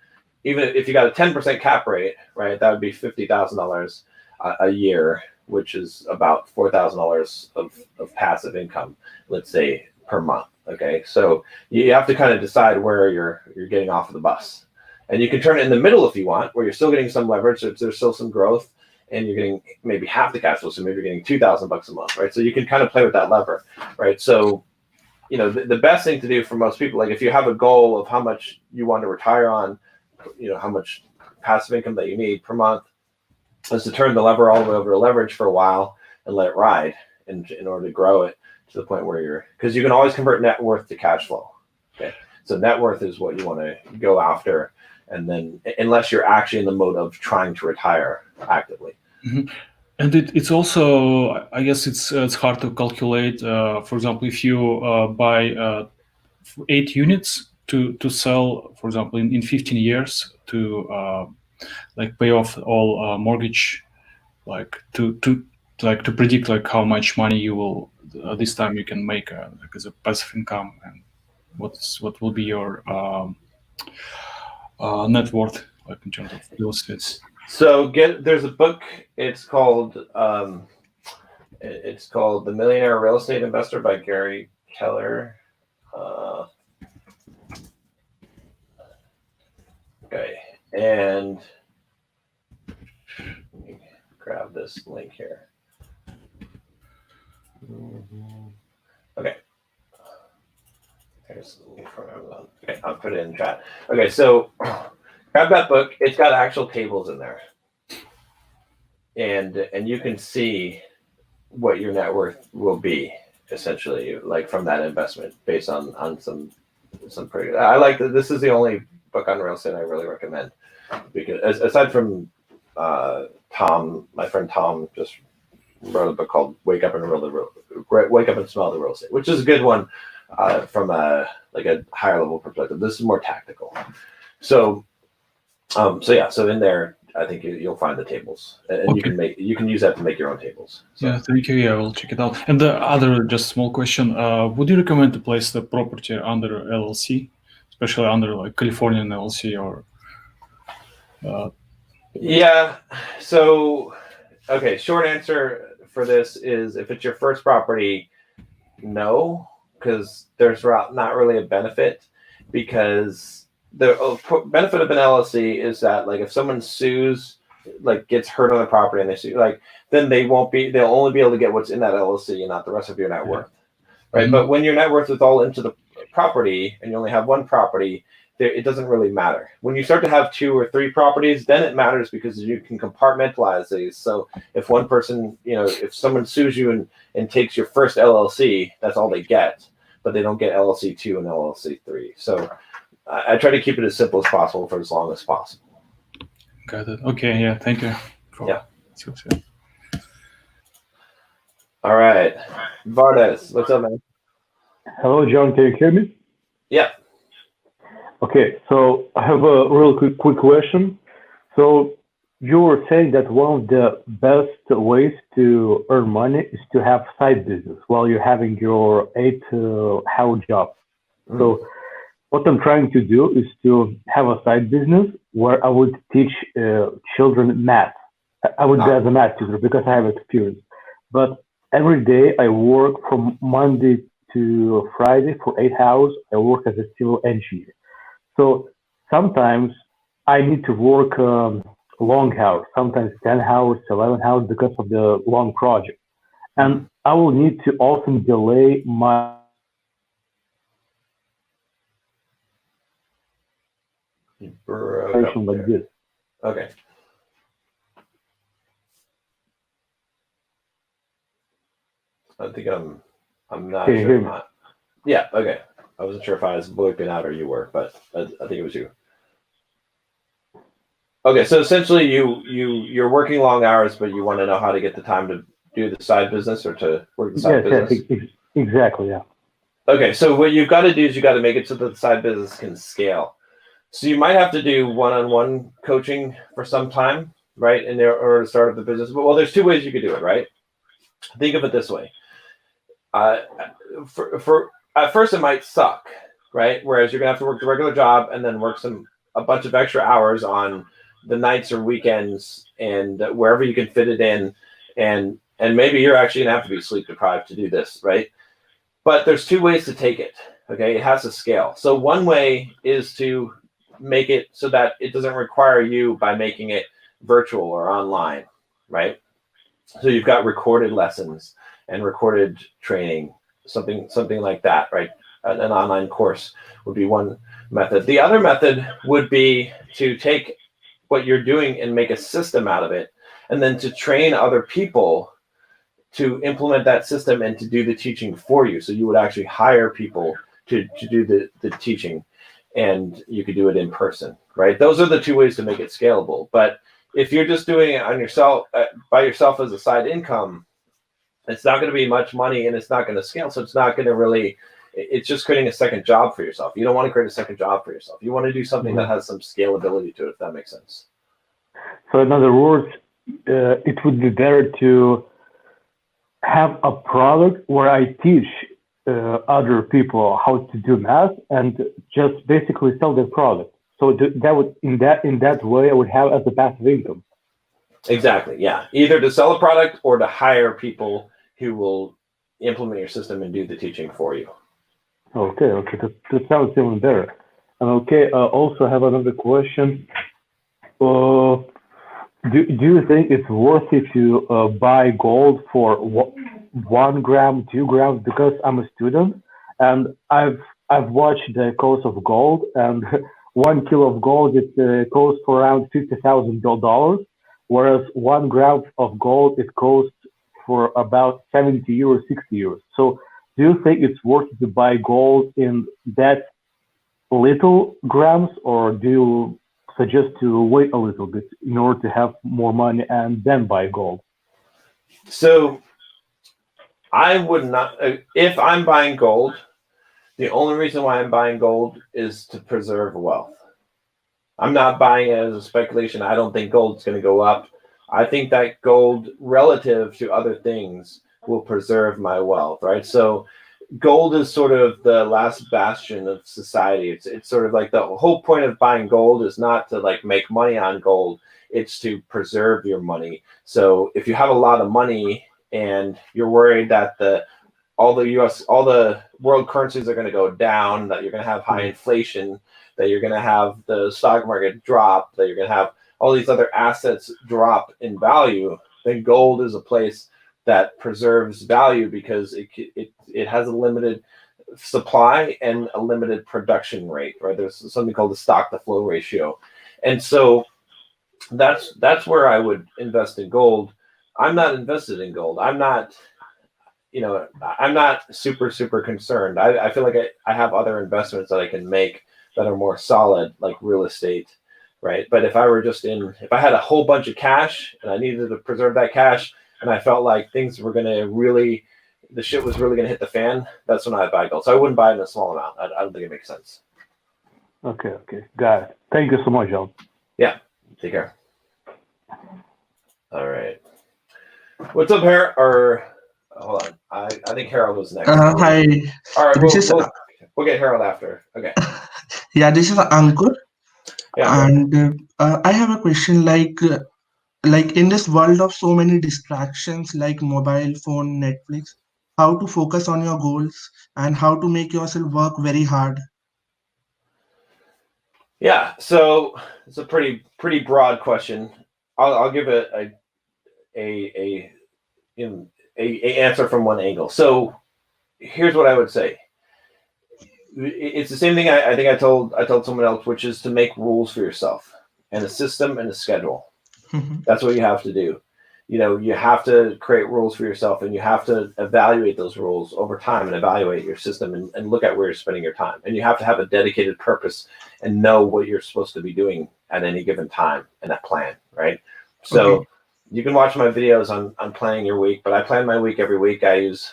even if you got a 10% cap rate, right, that would be $50,000 a year, which is about $4,000 of passive income, let's say, per month. Okay, so you have to kind of decide where you're getting off of the bus, and you can turn it in the middle if you want, where you're still getting some leverage, so there's still some growth, and you're getting maybe half the cash flow, so maybe you're getting $2,000 a month, right? So you can kind of play with that lever, right? So, the best thing to do for most people, like if you have a goal of how much you want to retire on, how much passive income that you need per month, is to turn the lever all the way over to leverage for a while and let it ride in order to grow it to the point where because you can always convert net worth to cash flow. Okay, so net worth is what you want to go after, and then unless you're actually in the mode of trying to retire actively. Mm-hmm. And it's also, I guess it's hard to calculate. For example, if you buy 8 units to sell, for example, in 15 years to pay off all mortgage, to like to predict like how much money you will this time you can make like as a passive income, and what will be your net worth like in terms of real estate? So there's a book. It's called The Millionaire Real Estate Investor by Gary Keller. Okay, and let me grab this link here. Okay. There's the link for Amazon. Okay, I'll put it in chat. Okay, so grab that book. It's got actual tables in there, and you can see what your net worth will be essentially, like from that investment, based on some pretty. I like that. This is the only book on real estate I really recommend, because aside from Tom, my friend Tom just wrote a book called "Wake Up and Smell the Real Estate," which is a good one from a higher level perspective. This is more tactical. So in there, I think you'll find the tables, and Okay. you can use that to make your own tables. So. Yeah, thank you. Yeah, I will check it out. And the other just small question: would you recommend to place the property under LLC, especially under like Californian LLC or? Yeah. So, okay. Short answer for this is, if it's your first property, no, because there's not really a benefit, because the benefit of an LLC is that, like, if someone sues, like gets hurt on the property and they sue, like, then they'll only be able to get what's in that LLC and not the rest of your net worth. Right. Mhm. But when your net worth is all into the property and you only have one property, it doesn't really matter. When you start to have 2 or 3 properties, then it matters, because you can compartmentalize these. So if one person, if someone sues you and takes your first LLC, that's all they get, but they don't get LLC 2 and LLC 3. So I try to keep it as simple as possible for as long as possible. Got it. Okay. Yeah. Thank you. Yeah. All right. Vardas, what's up, man? Hello, John. Can you hear me? Yeah. Okay, so I have a real quick question. So you were saying that one of the best ways to earn money is to have side business while you're having your 8-hour job. So what I'm trying to do is to have a side business where I would teach children math. I would be as a math tutor because I have experience. But every day I work from Monday to Friday for 8 hours. I work as a civil engineer. So sometimes I need to work long hours, sometimes 10 hours, 11 hours because of the long project. And I will need to often delay my like this. Okay. I think I'm not Can you sure. hear me? Yeah, okay. I wasn't sure if I was bleeping out or you were, but I think it was you. Okay, so essentially you're working long hours, but you want to know how to get the time to do the side business or to work the side business? Yes, exactly, yeah. Okay, so what you've got to do is you got to make it so that the side business can scale. So you might have to do one-on-one coaching for some time, right, in order to start up the business. But, well, there's 2 ways you could do it, right? Think of it this way. For at first it might suck, right? Whereas you're gonna have to work the regular job and then work a bunch of extra hours on the nights or weekends and wherever you can fit it in, and maybe you're actually gonna have to be sleep deprived to do this, right? But there's 2 ways to take it. Okay, it has to scale. So one way is to make it so that it doesn't require you by making it virtual or online, right? So you've got recorded lessons and recorded training, something like that, right? An online course would be one method. The other method would be to take what you're doing and make a system out of it, and then to train other people to implement that system and to do the teaching for you. So you would actually hire people to do the teaching, and you could do it in person, right? Those are the 2 ways to make it scalable. But if you're just doing it on yourself, by yourself as a side income, it's not going to be much money and it's not going to scale. So it's not going to really, it's just creating a second job for yourself. You don't want to create a second job for yourself. You want to do something that has some scalability to it, if that makes sense. So in other words, it would be better to have a product where I teach other people how to do math and just basically sell their product. So that would in that way I would have as a passive income. Exactly. Yeah. Either to sell a product or to hire people who will implement your system and do the teaching for you. Okay, that sounds even better. Okay, also have another question. Do you think it's worth it to buy gold for 1 gram, 2 grams? Because I'm a student and I've watched the cost of gold, and 1 kilo of gold it costs for around $50,000, whereas 1 gram of gold it costs for about 70 euros, 60 euros. So do you think it's worth it to buy gold in that little grams, or do you suggest to wait a little bit in order to have more money and then buy gold? So I would not, if I'm buying gold, the only reason why I'm buying gold is to preserve wealth. I'm not buying it as a speculation. I don't think gold's going to go up. I think that gold relative to other things will preserve my wealth, right? So gold is sort of the last bastion of society. It's sort of like the whole point of buying gold is not to like make money on gold. It's to preserve your money. So if you have a lot of money and you're worried that all the world currencies are going to go down, that you're going to have high inflation, that you're going to have the stock market drop, that you're going to have all these other assets drop in value, then gold is a place that preserves value because it has a limited supply and a limited production rate, right? There's something called the stock to flow ratio. And so that's where I would invest in gold. I'm not invested in gold. I'm not super concerned. I feel like I have other investments that I can make that are more solid, like real estate, right? But if I had a whole bunch of cash and I needed to preserve that cash, and I felt like things were the shit was really gonna hit the fan, that's when I buy gold. So I wouldn't buy it in a small amount. I don't think it makes sense. Okay, got it. Thank you so much, John. Yeah, take care. All right. What's up, Harold? Or hold on, I think Harold was next. Hi. All right, This we'll get Harold after. Okay. Yeah, this is Ankur, Yeah. and I have a question. Like in this world of so many distractions, like mobile phone, Netflix, how to focus on your goals and how to make yourself work very hard. Yeah. So it's a pretty broad question. I'll give it a answer from one angle. So here's what I would say. It's the same thing I think I told someone else, which is to make rules for yourself and a system and a schedule. That's what you have to do. You have to create rules for yourself, and you have to evaluate those rules over time and evaluate your system and look at where you're spending your time. And you have to have a dedicated purpose and know what you're supposed to be doing at any given time and that plan, right? So you can watch my videos on planning your week, but I plan my week every week. I use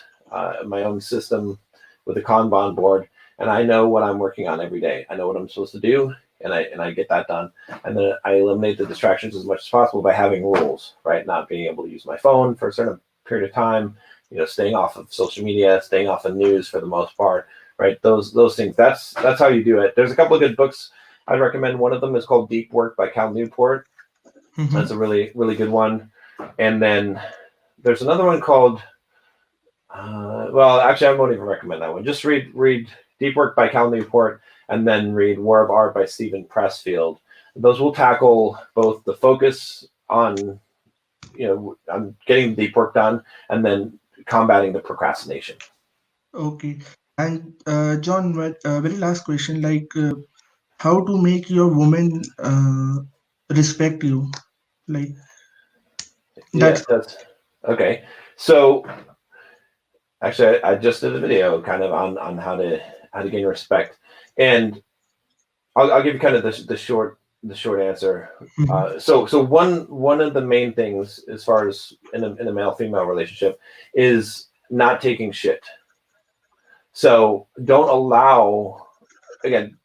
my own system with a Kanban board, and I know what I'm working on every day. I know what I'm supposed to do, and I get that done. And then I eliminate the distractions as much as possible by having rules, right? Not being able to use my phone for a certain period of time, staying off of social media, staying off of news for the most part, right? Those things. That's how you do it. There's a couple of good books I'd recommend. One of them is called Deep Work by Cal Newport. That's a really, really good one. And then there's another one called, well, actually, I won't even recommend that one. Just read Deep Work by Cal Newport, and then read War of Art by Stephen Pressfield. Those will tackle both the focus on, on getting the deep work done, and then combating the procrastination. Okay. And John, very last question, how to make your woman respect you? That's okay. So actually, I just did a video kind of on how to gain respect, and I'll give you kind of the short answer. So one of the main things as far as in a male-female relationship is not taking shit. So don't allow. Again,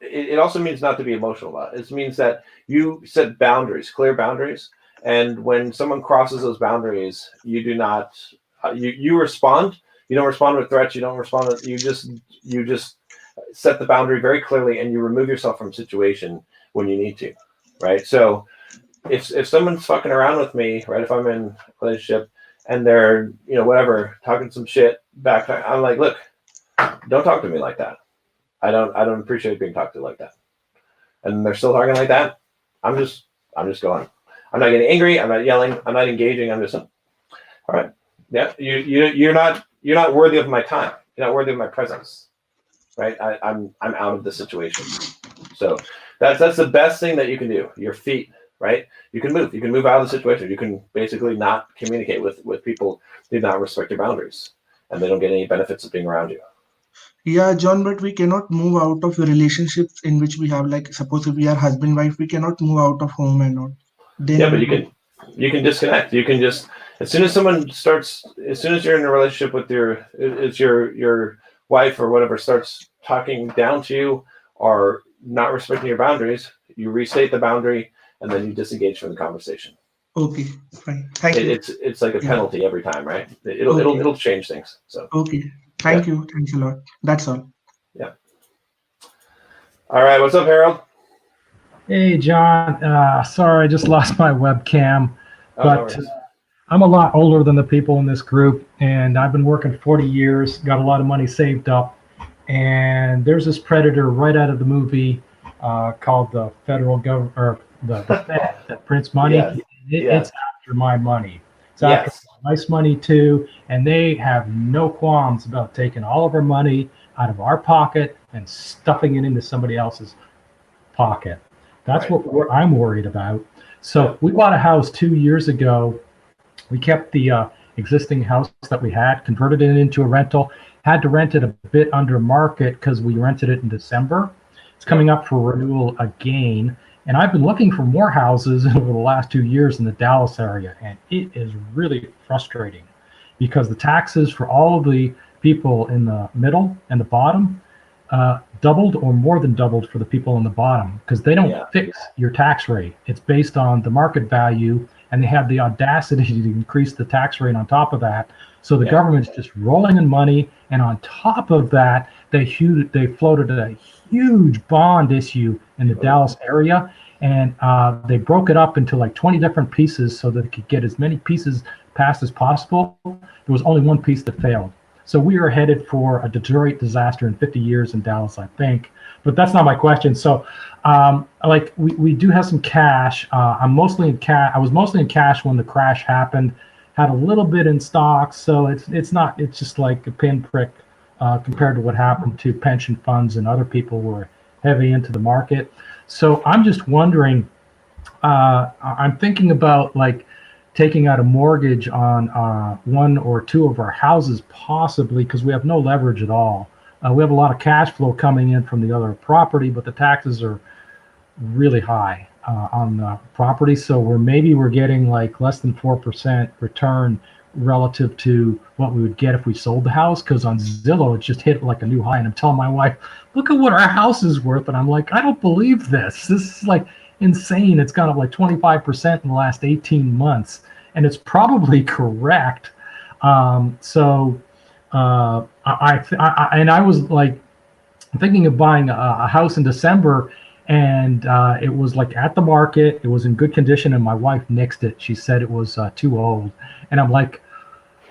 it also means not to be emotional about it. It means that you set boundaries, clear boundaries. And when someone crosses those boundaries, you do not you respond. You don't respond with threats. You don't respond with, you just set the boundary very clearly, and you remove yourself from situation when you need to, right? So if someone's fucking around with me, right, if I'm in a relationship and they're, whatever, talking some shit back, I'm like, look, don't talk to me like that. I don't appreciate being talked to like that. And they're still talking like that. I'm just going. I'm not getting angry. I'm not yelling. I'm not engaging. I'm just, all right. Yeah. You're not worthy of my time. You're not worthy of my presence. Right. I'm out of the situation. So that's the best thing that you can do. Your feet, right? You can move out of the situation. You can basically not communicate with people who do not respect your boundaries, and they don't get any benefits of being around you. Yeah, John, but we cannot move out of relationships in which we have, like, suppose if we are husband wife, we cannot move out of home and all. Then Yeah, but you can disconnect. You can just, as soon as you're in a relationship with your wife or whatever starts talking down to you or not respecting your boundaries, you restate the boundary and then you disengage from the conversation. Okay, fine. Thank you. It's like a penalty every time, right? It'll change things. So okay. Thank you. Thanks a lot. That's all. Yeah. All right. What's up, Harold? Hey, John. Sorry, I just lost my webcam, but No I'm a lot older than the people in this group, and I've been working 40 years, got a lot of money saved up, and there's this predator right out of the movie called the federal government, or the Fed that prints money. Yes. It's after my money. It's after my wife's money too, and they have no qualms about taking all of our money out of our pocket and stuffing it into somebody else's pocket. That's what I'm worried about. So we bought a house 2 years ago. We kept the existing house that we had, converted it into a rental, had to rent it a bit under market because we rented it in December. It's coming up for renewal again. And I've been looking for more houses over the last 2 years in the Dallas area. And it is really frustrating because the taxes for all of the people in the middle and the bottom doubled or more than doubled for the people in the bottom because they don't fix your tax rate. It's based on the market value, and they have the audacity to increase the tax rate on top of that. So the government's just rolling in money, and on top of that, they floated a huge bond issue in the Dallas area, and they broke it up into like 20 different pieces so that they could get as many pieces passed as possible. There was only one piece that failed. So we are headed for a Detroit disaster in 50 years in Dallas, I think. But that's not my question. So, we do have some cash. I'm mostly in cash. I was mostly in cash when the crash happened. Had a little bit in stock, so it's just like a pinprick compared to what happened to pension funds and other people who were heavy into the market. So I'm just wondering. I'm thinking about taking out a mortgage on one or two of our houses, possibly, because we have no leverage at all. We have a lot of cash flow coming in from the other property, but the taxes are really high on the property. So we're getting less than 4% return relative to what we would get if we sold the house. Because on Zillow, it just hit like a new high. And I'm telling my wife, look at what our house is worth. And I'm like, I don't believe this. This is insane. It's gone up 25% in the last 18 months, and it's probably correct. I was thinking of buying a house in December, and it was at the market. It was in good condition, and my wife nixed it. She said it was too old, and I'm like,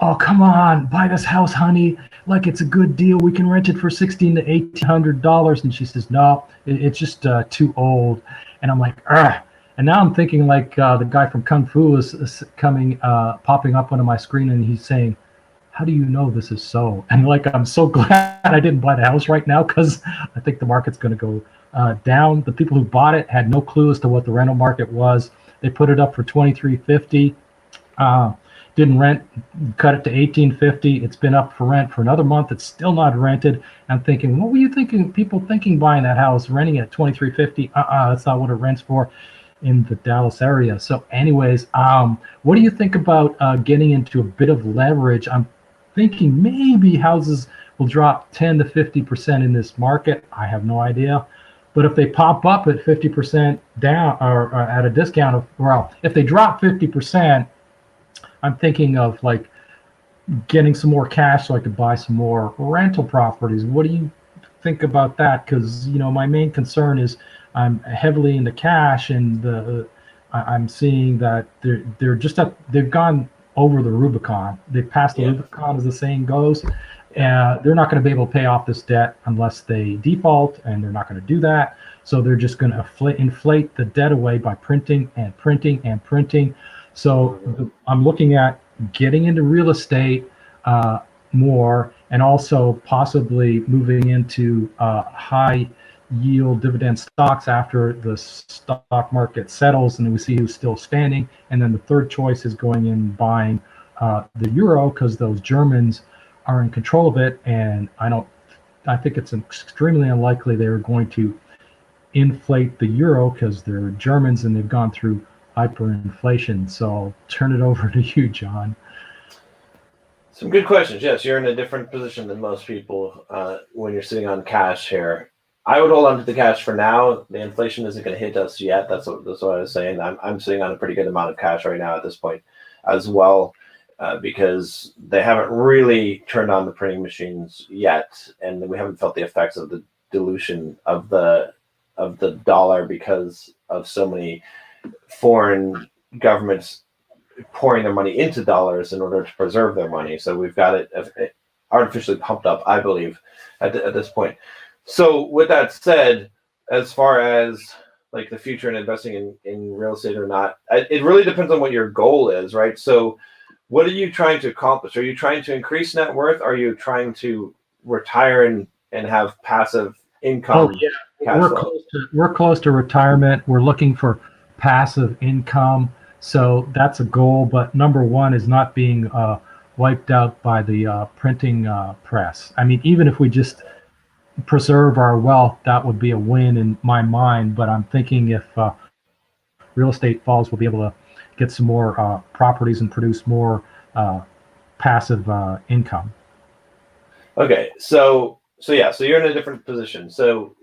oh, come on, buy this house, honey. It's a good deal. We can rent it for $1,600 to $1,800. And she says, no, it's just too old. And I'm like, ugh. And now I'm thinking the guy from Kung Fu is coming, popping up onto my screen, and he's saying, how do you know this is so? And I'm so glad I didn't buy the house right now, because I think the market's going to go down. The people who bought it had no clue as to what the rental market was. They put it up for $2,350. Didn't rent, cut it to $1,850. It's been up for rent for another month. It's still not rented. I'm thinking, what were you thinking? People thinking buying that house, renting it at $2,350? That's not what it rents for in the Dallas area. So, anyways, what do you think about getting into a bit of leverage? I'm thinking maybe houses will drop 10 to 50% in this market. I have no idea. But if they pop up at 50% down or at a discount if they drop 50%, I'm thinking of getting some more cash so I could buy some more rental properties. What do you think about that? Because my main concern is I'm heavily into cash, and I'm seeing that they've gone over the Rubicon. They've passed the Rubicon, as the saying goes. They're not going to be able to pay off this debt unless they default, and they're not going to do that. So they're just going to inflate the debt away by printing and printing and printing. So I'm looking at getting into real estate more, and also possibly moving into high yield dividend stocks after the stock market settles and we see who's still standing. And then the third choice is going in buying the euro, because those Germans are in control of it, and I think it's extremely unlikely they're going to inflate the euro because they're Germans and they've gone through hyperinflation. So I'll turn it over to you, John. Some good questions. Yes, you're in a different position than most people when you're sitting on cash here. I would hold on to the cash for now. The inflation isn't going to hit us yet. That's what I was saying. I'm sitting on a pretty good amount of cash right now at this point as well, because they haven't really turned on the printing machines yet, and we haven't felt the effects of the dilution of the dollar because of so many foreign governments pouring their money into dollars in order to preserve their money. So we've got it artificially pumped up, I believe, at this point. So with that said, as far as like the future and investing in real estate or not, it really depends on what your goal is, right? So what are you trying to accomplish? Are you trying to increase net worth? Are you trying to retire and have passive income? Oh, yeah. We're close to retirement. We're looking for passive income. So that's a goal. But number one is not being wiped out by the printing press. I mean, even if we just preserve our wealth, that would be a win in my mind. But I'm thinking if real estate falls, we'll be able to get some more properties and produce more passive income. Okay, so you're in a different position. So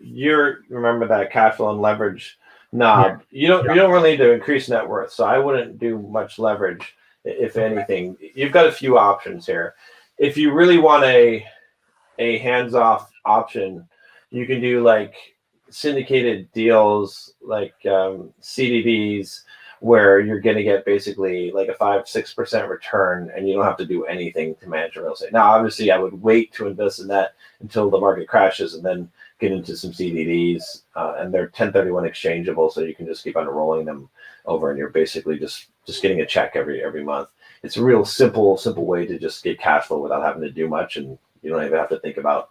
remember that cash flow and leverage knob. Yeah. You don't really need to increase net worth. So I wouldn't do much leverage, if anything. You've got a few options here. If you really want a hands-off option, you can do like syndicated deals, like CDDs, where you're going to get basically like a 5-6% return, and you don't have to do anything to manage real estate. Now, obviously, I would wait to invest in that until the market crashes, and then get into some CDDs, and they're 1031 exchangeable, so you can just keep on rolling them over, and you're basically just getting a check every month. It's a real simple way to just get cash flow without having to do much, and you don't even have to think about,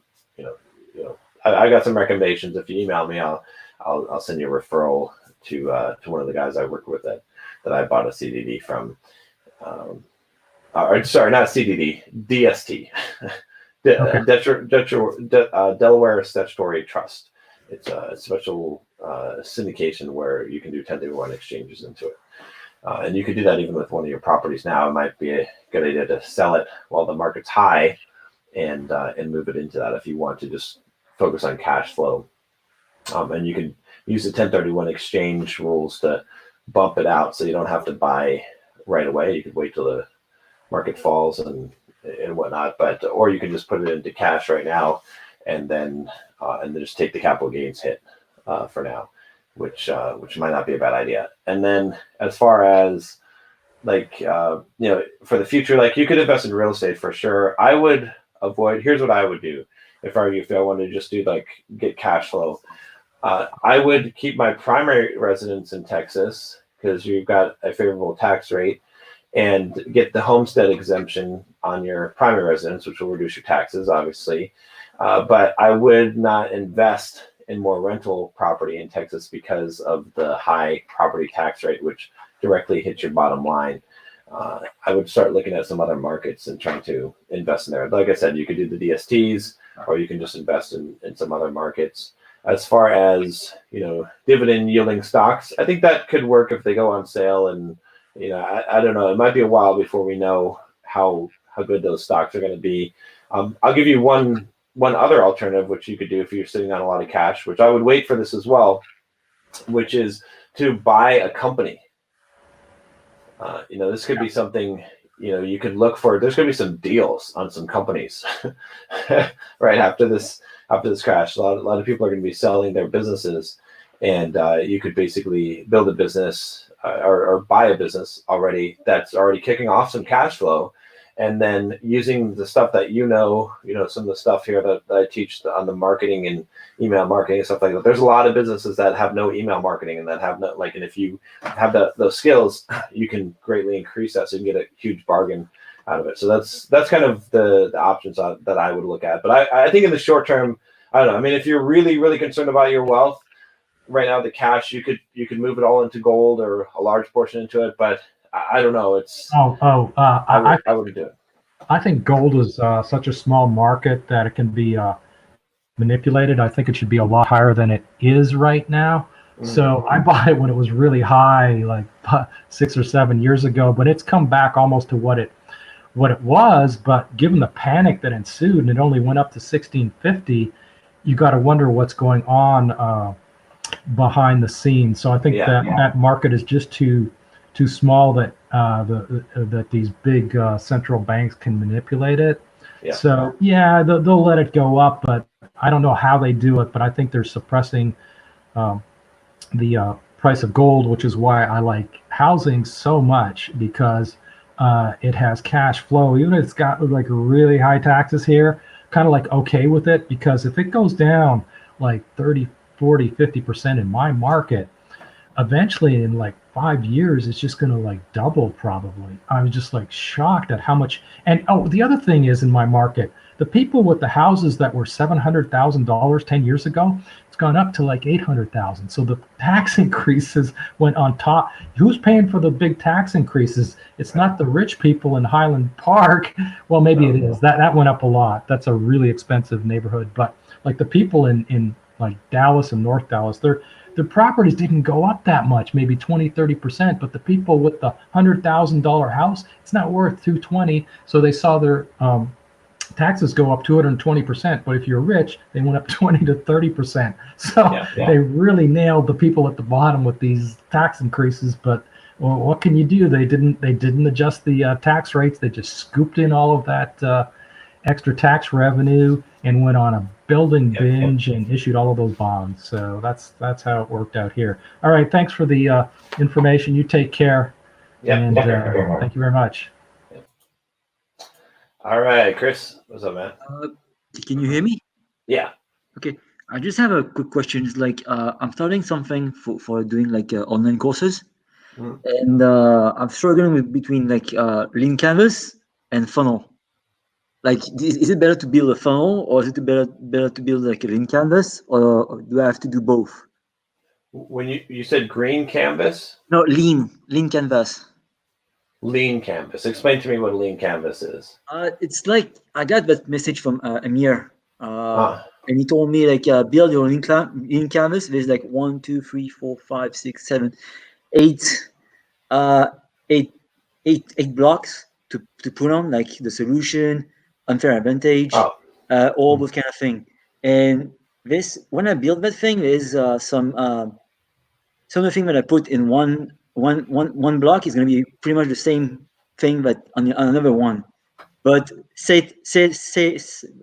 I got some recommendations. If you email me, I'll send you a referral to one of the guys I work with that I bought a CDD from. Sorry, not CDD, DST, Delaware Statutory Trust. It's a special syndication where you can do 1031 exchanges into it. And you could do that even with one of your properties now. It might be a good idea to sell it while the market's high and move it into that if you want to just focus on cash flow. And you can use the 1031 exchange rules to bump it out so you don't have to buy right away. You could wait till the market falls and whatnot, or you can just put it into cash right now and then just take the capital gains hit for now, which might not be a bad idea. And then as far as for the future, like you could invest in real estate for sure. I would avoid, here's what I would do if I wanted to just do get cash flow. I would keep my primary residence in Texas because you've got a favorable tax rate, and get the homestead exemption on your primary residence, which will reduce your taxes, obviously. But I would not invest in more rental property in Texas because of the high property tax rate, which directly hits your bottom line. I would start looking at some other markets and trying to invest in there. Like I said, you could do the DSTs, or you can just invest in some other markets. As far as, dividend yielding stocks, I think that could work if they go on sale. And, I don't know, it might be a while before we know how good those stocks are going to be. I'll give you one other alternative, which you could do if you're sitting on a lot of cash, which I would wait for this as well, which is to buy a company. This could be something you could look for, there's going to be some deals on some companies right after this crash. A lot of people are going to be selling their businesses, and you could basically build a business or buy a business already that's already kicking off some cash flow. And then using the stuff that some of the stuff here that I teach on the marketing and email marketing and stuff like that. There's a lot of businesses that have no email marketing and that have no, and if you have those skills, you can greatly increase that, so you can get a huge bargain out of it. So that's kind of the options that I would look at. But I think in the short term, I don't know. I mean, if you're really, really concerned about your wealth right now, the cash, you could move it all into gold or a large portion into it, but I don't know. I wouldn't do it. I think gold is such a small market that it can be manipulated. I think it should be a lot higher than it is right now. Mm-hmm. So I bought it when it was really high, like 6 or 7 years ago, but it's come back almost to what it was. But given the panic that ensued, and it only went up to 1650, you got to wonder what's going on behind the scenes. So I think that market is just too small that that these big central banks can manipulate it. Yeah. So they'll let it go up, but I don't know how they do it. But I think they're suppressing the price of gold, which is why I like housing so much, because it has cash flow. Even if it's got like really high taxes here, kind of like okay with it, because if it goes down like 30, 40, 50% in my market, eventually in like 5 years, it's just going to like double probably. I was just like shocked at how much. And the other thing is, in my market, the people with the houses that were $700,000 10 years ago, it's gone up to like 800,000. So the tax increases went on top. Who's paying for the big tax increases? It's not the rich people in Highland Park. Well, maybe it is. That went up a lot. That's a really expensive neighborhood. But like the people in like Dallas and North Dallas, their properties didn't go up that much, maybe 20, 30%, but the people with the $100,000 house, it's not worth 220. So they saw their taxes go up 220%. But if you're rich, they went up 20 to 30%. So they really nailed the people at the bottom with these tax increases. But well, what can you do? They didn't adjust the tax rates. They just scooped in all of that extra tax revenue and went on a building binge and issued all of those bonds. So that's how it worked out here. All right, thanks for the information. You take care. And thank you very much. All right, Chris, what's up, man? Can you hear me? Yeah. Okay, I just have a quick question. It's like I'm starting something for doing like online courses, and I'm struggling between like lean canvas and funnel. Like, is it better to build a funnel, or is it better to build like a lean canvas, or do I have to do both? When you said green canvas? No, lean canvas. Lean canvas. Explain to me what lean canvas is. It's like I got that message from Amir, and he told me like build your lean canvas. There's like 1, 2, 3, 4, 5, 6, 7, 8 blocks to put on, like the solution, unfair advantage, all those kind of thing. And this, when I build that thing, there's some of the thing that I put in one block is going to be pretty much the same thing, but on another one. But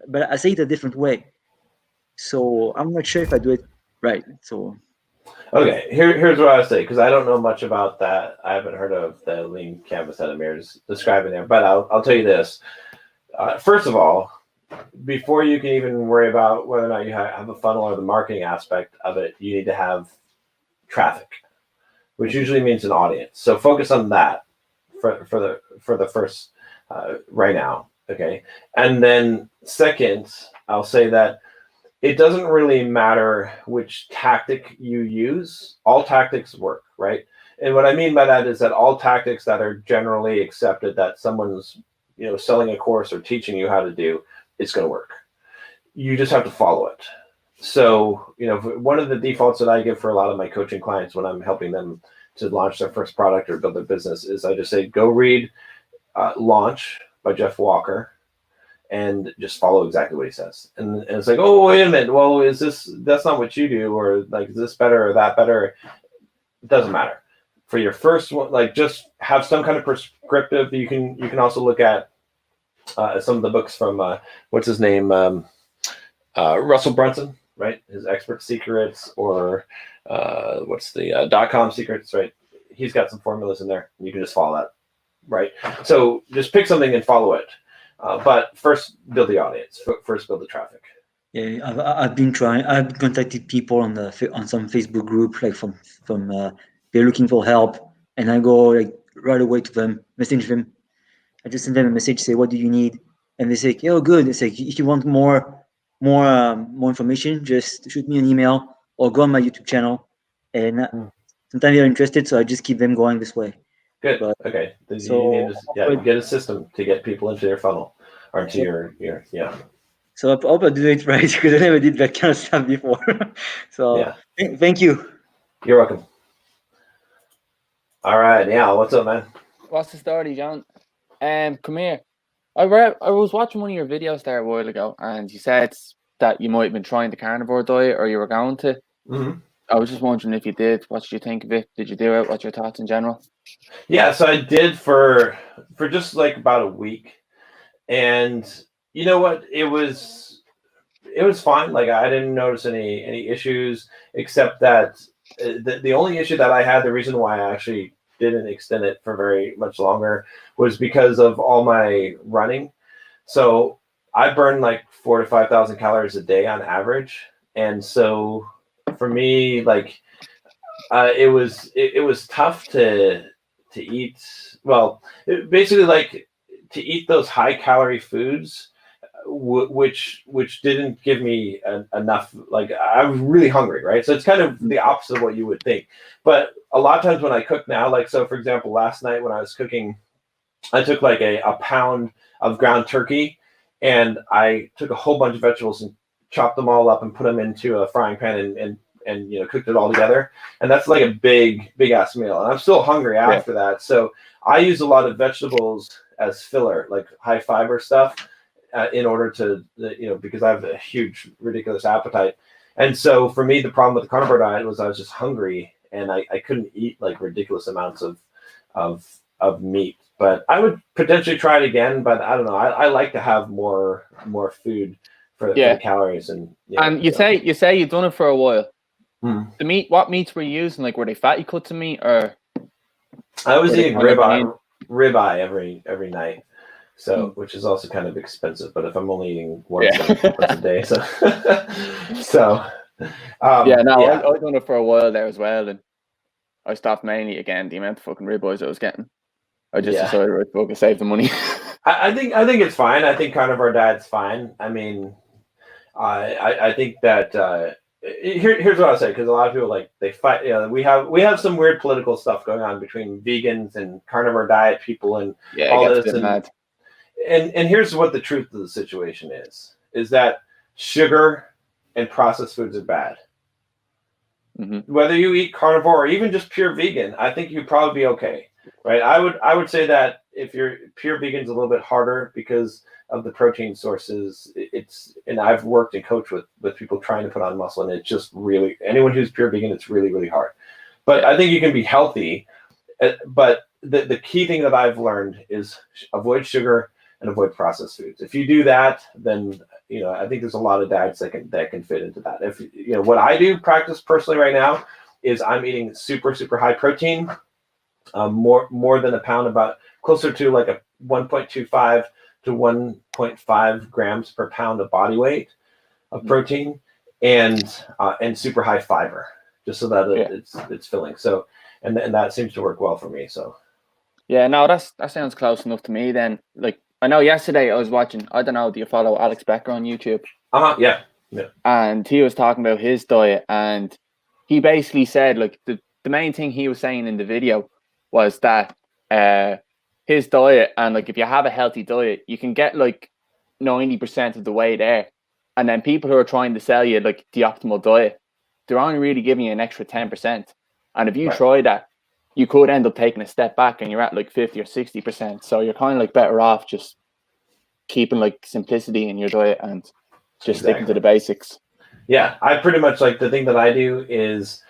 but I say it a different way. So I'm not sure if I do it right. So. Okay, here's what I would say, because I don't know much about that. I haven't heard of the lean canvas that Amir is describing there, but I'll tell you this. First of all, before you can even worry about whether or not you have a funnel or the marketing aspect of it, you need to have traffic, which usually means an audience. So focus on that for the first right now, okay? And then second, I'll say that it doesn't really matter which tactic you use. All tactics work, right? And what I mean by that is that all tactics that are generally accepted that someone's selling a course or teaching you how to do, it's going to work. You just have to follow it. So, one of the defaults that I give for a lot of my coaching clients when I'm helping them to launch their first product or build their business is I just say, go read Launch by Jeff Walker and just follow exactly what he says. And it's like, oh, wait a minute. Well, that's not what you do, or like, is this better or that better? It doesn't matter. for your first one, like just have some kind of prescriptive. You can also look at some of the books from what's his name, Russell Brunson, right? His Expert Secrets, or what's the .com Secrets, right? He's got some formulas in there. You can just follow that, right? So just pick something and follow it. But first, build the audience. First, build the traffic. Yeah, I've been trying. I've contacted people on some Facebook group, like from they're looking for help, and I go like right away to them, message them. I just send them a message, say, "What do you need?" And they say, "Oh, good." They say, "If you want more information, just shoot me an email or go on my YouTube channel." And sometimes they're interested, so I just keep them going this way. Good. But, okay. So you need to get a system to get people into your funnel or into your yeah. So I hope I do it right, because I never did that kind of stuff before. So Yeah. Thank you. You're welcome. All right. Yeah. What's up, man? What's the story, John? Come here. I was watching one of your videos there a while ago, and you said that you might have been trying the carnivore diet, or you were going to. Mm-hmm. I was just wondering if you did. What did you think of it? Did you do it? What's your thoughts in general? Yeah. So I did for just like about a week, and you know what? It was fine. Like I didn't notice any issues, except that the only issue that I had, the reason why I actually didn't extend it for very much longer, was because of all my running. So I burn like 4,000 to 5,000 calories a day on average, and so for me, like it was tough to eat. Well, basically like to eat those high calorie foods, which didn't give me enough. Like I was really hungry, right? So it's kind of the opposite of what you would think. But a lot of times when I cook now, like so for example, last night when I was cooking, I took like a pound of ground turkey, and I took a whole bunch of vegetables and chopped them all up and put them into a frying pan and you know, cooked it all together. And that's like a big ass meal. And I'm still hungry after that. So I use a lot of vegetables as filler, like high fiber stuff, in order to, you know, because I have a huge, ridiculous appetite. And so for me, the problem with the carnivore diet was I was just hungry, and I couldn't eat like ridiculous amounts of meat. But I would potentially try it again, but I don't know. I like to have more food for the calories. And you say you've done it for a while. The meat, what meats were you using? Like, were they fatty cuts of meat, or? I was eating ribeye every night. So, which is also kind of expensive, but if I'm only eating once a day, so I've done it for a while there as well, and I stopped mainly again the amount of fucking ribeyes I was getting. I just decided to focus, save the money. I think it's fine. I think carnivore diet's fine. I mean, I think that here's what I'll say, because a lot of people like they fight. You know, we have some weird political stuff going on between vegans and carnivore diet people and all this. And here's what the truth of the situation is that sugar and processed foods are bad. Mm-hmm. Whether you eat carnivore or even just pure vegan, I think you'd probably be okay, right? I would say that if you're pure vegan, is a little bit harder because of the protein sources. And I've worked and coached with people trying to put on muscle, and it's just really, anyone who's pure vegan, it's really, really hard. But I think you can be healthy. But the key thing that I've learned is avoid sugar and avoid processed foods. If you do that, then you know, I think there's a lot of diets that can fit into that. If you know what I do practice personally right now is I'm eating super high protein, more than a pound, about closer to like a 1.25 to 1.5 grams per pound of body weight of protein, and super high fiber, just so that it's filling. So and that seems to work well for me. So yeah, no, that sounds close enough to me then. Like, I know yesterday I was watching, I don't know, do you follow Alex Becker on YouTube? Yeah. And he was talking about his diet, and he basically said, like, the main thing he was saying in the video was that his diet, and like if you have a healthy diet, you can get like 90% of the way there. And then people who are trying to sell you like the optimal diet, they're only really giving you an extra 10%. And if you try that, you could end up taking a step back and you're at like 50 or 60%. So you're kind of like better off just keeping like simplicity in your diet and just sticking to the basics. Yeah, I pretty much, like, the thing that I do is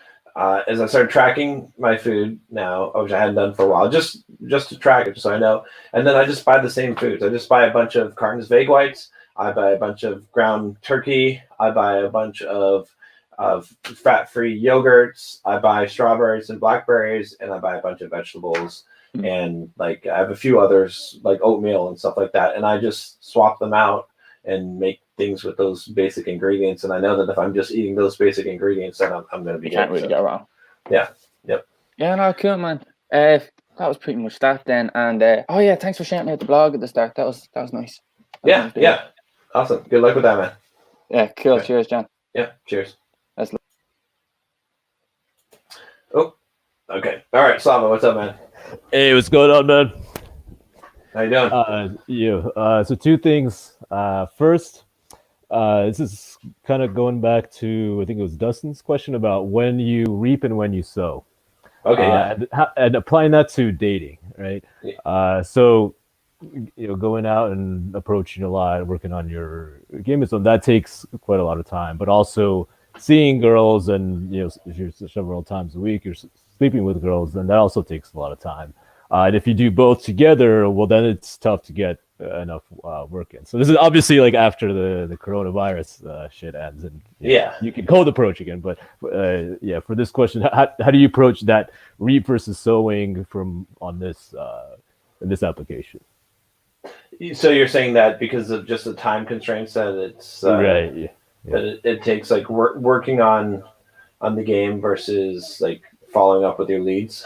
is I started tracking my food now, which I hadn't done for a while, just to track it, just so I know. And then I just buy the same foods. I just buy a bunch of cartons of egg whites. I buy a bunch of ground turkey. I buy a bunch of fat-free yogurts. I buy strawberries and blackberries, and I buy a bunch of vegetables. And like I have a few others like oatmeal and stuff like that. And I just swap them out and make things with those basic ingredients. And I know that if I'm just eating those basic ingredients, then I'm going to be You can't really go wrong. Yeah. Yep. Yeah, no, cool, man. That was pretty much that then. And oh yeah, thanks for sharing out the blog at the start. That was nice. Yeah. Yeah. Awesome. Good luck with that, man. Yeah. Cool. Okay. Cheers, John. Yeah. Cheers. That's. Oh. Okay. All right, Slava, what's up, man? Hey, what's going on, man? How you doing? So two things. First, this is kind of going back to, I think it was Dustin's question about when you reap and when you sow. Okay. And applying that to dating, right? Yeah. So, going out and approaching a lot, working on your game and so that takes quite a lot of time. But also seeing girls and, if you're several times a week, you're sleeping with girls, then that also takes a lot of time. And if you do both together, well, then it's tough to get enough work in. So this is obviously like after the coronavirus shit ends, and you can cold approach again. But for this question, how do you approach that reap versus sowing on this in this application? So you're saying that because of just the time constraints that it's right? Yeah. That it takes like working on the game versus like following up with your leads.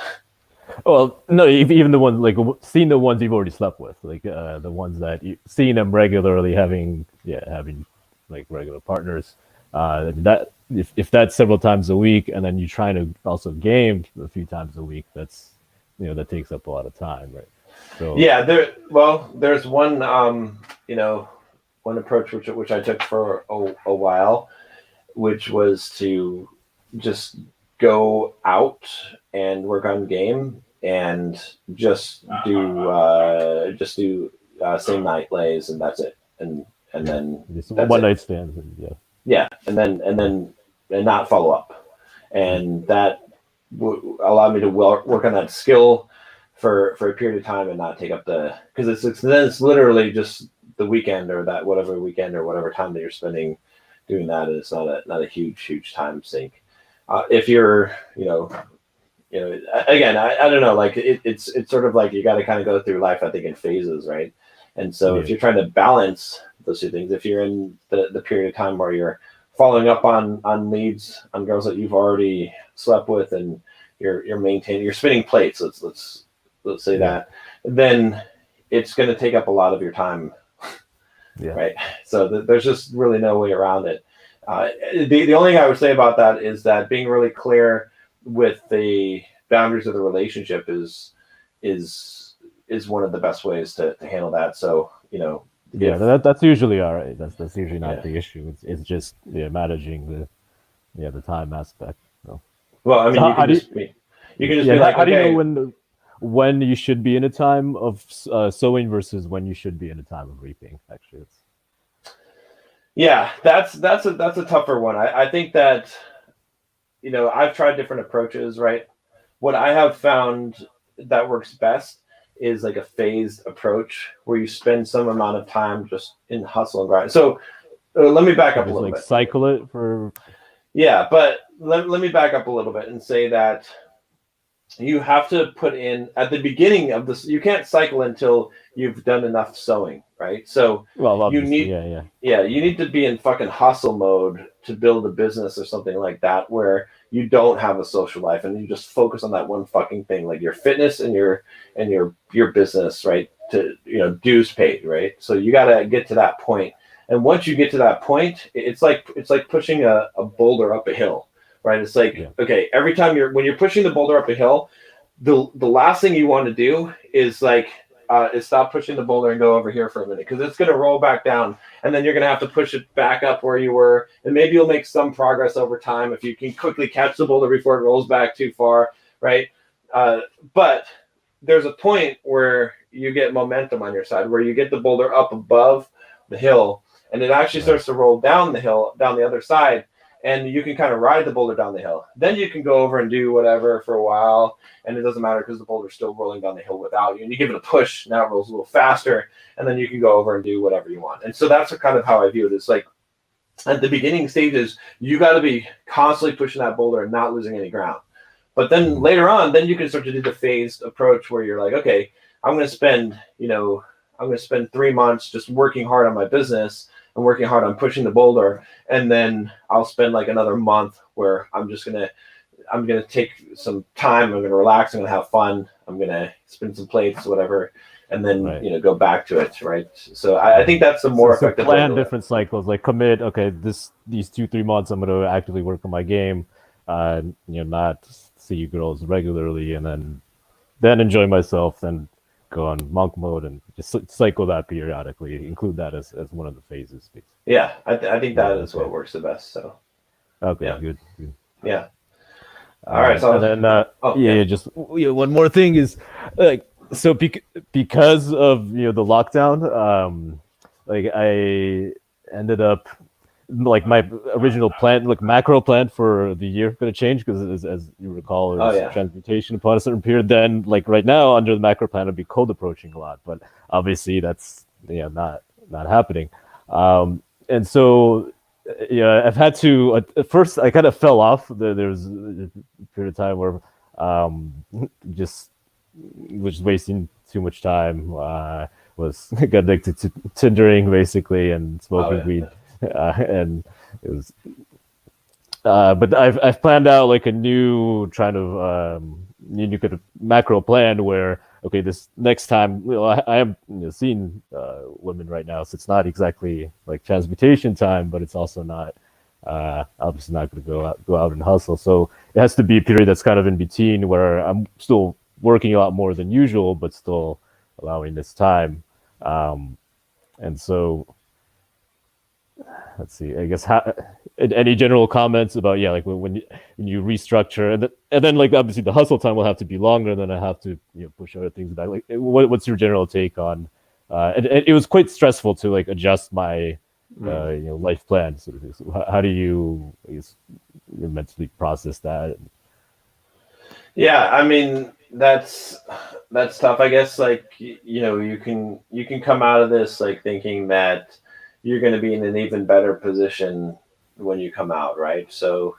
Well, no, even the ones like seeing the ones you've already slept with, like the ones that seeing them regularly, having like regular partners. That if that's several times a week, and then you're trying to also game a few times a week, that's that takes up a lot of time, right? So yeah, there's one one approach which I took for a while, which was to just go out and work on game and just do same night lays, and that's it, and then just one night stands, and not follow up, and that allowed me to work on that skill for a period of time and not take up because it's literally just the weekend or that whatever weekend or whatever time that you're spending doing that, and it's not a huge time sink. If you're, again, I don't know, like it's sort of like you got to kind of go through life, I think, in phases, right? And so if you're trying to balance those two things, if you're in the period of time where you're following up on leads on girls that you've already slept with, and you're spinning plates, let's say that, then it's going to take up a lot of your time, right? So there's just really no way around it. The only thing I would say about that is that being really clear with the boundaries of the relationship is one of the best ways to handle that. So that's usually all right. That's usually not the issue. It's just managing the time aspect. So. Well, I mean, you can just be like, how do you know when you should be in a time of sowing versus when you should be in a time of reaping? Actually, that's a tougher one. I think that I've tried different approaches, right? What I have found that works best is like a phased approach where you spend some amount of time just in hustle and grind. So let me back up a little bit. Cycle it for. Yeah, but let me back up a little bit and say that you have to put in at the beginning of this. You can't cycle until you've done enough sewing, right? So you need, you need to be in fucking hustle mode to build a business or something like that, where you don't have a social life and you just focus on that one fucking thing, like your fitness and your business, right? To dues paid, right? So you got to get to that point, and once you get to that point, it's like pushing a boulder up a hill. Right, it's like okay. Every time when you're pushing the boulder up a hill, the last thing you want to do is is stop pushing the boulder and go over here for a minute, because it's going to roll back down, and then you're going to have to push it back up where you were, and maybe you'll make some progress over time if you can quickly catch the boulder before it rolls back too far, right? But there's a point where you get momentum on your side, where you get the boulder up above the hill, and it actually starts to roll down the hill, down the other side. and you can kind of ride the boulder down the hill. Then you can go over and do whatever for a while, and it doesn't matter because the boulder's still rolling down the hill without you. And you give it a push, now it rolls a little faster, and then you can go over and do whatever you want. And so that's kind of how I view it. It's like at the beginning stages, you got to be constantly pushing that boulder and not losing any ground. But then later on, then you can start to do the phased approach where you're like, okay, I'm going to spend 3 months just working hard on my business and working hard on pushing the boulder, and then I'll spend like another month where I'm gonna take some time, I'm gonna relax, I'm gonna have fun, I'm gonna spin some plates, whatever, and then go back to it, right? So I think that's the more effective way to plan do it. different cycles, like commit, okay, these 2-3 months I'm gonna actively work on my game, not see girls regularly, and then enjoy myself, then go on monk mode and just cycle that periodically, include that as one of the phases. Yeah, I think that is what works the best. So okay, good. Yeah. All right. So and then just one more thing is like, so because of the lockdown, like I ended up, like my original plan, like macro plan for the year, going to change because as you recall, it was transmutation upon a certain period. Then like right now under the macro plan, it'd be cold approaching a lot, but obviously that's not happening. And so I've had to at first I kind of fell off. There was a period of time where just was wasting too much time. Was got addicted to Tindering basically and smoking weed. And it was, but I've planned out like a new kind of macro plan where this next time I am seeing women right now, so it's not exactly like transmutation time, but it's also not obviously not going to go out and hustle. So it has to be a period that's kind of in between where I'm still working a lot more than usual, but still allowing this time, and so. Let's see. I guess any general comments about like when you restructure and then like obviously the hustle time will have to be longer, and then I have to push other things back. Like what's your general take on? And it was quite stressful to like adjust my life plan. So how do you mentally process that? Yeah, I mean that's tough. I guess like you can come out of this like thinking that you're going to be in an even better position when you come out, right? So,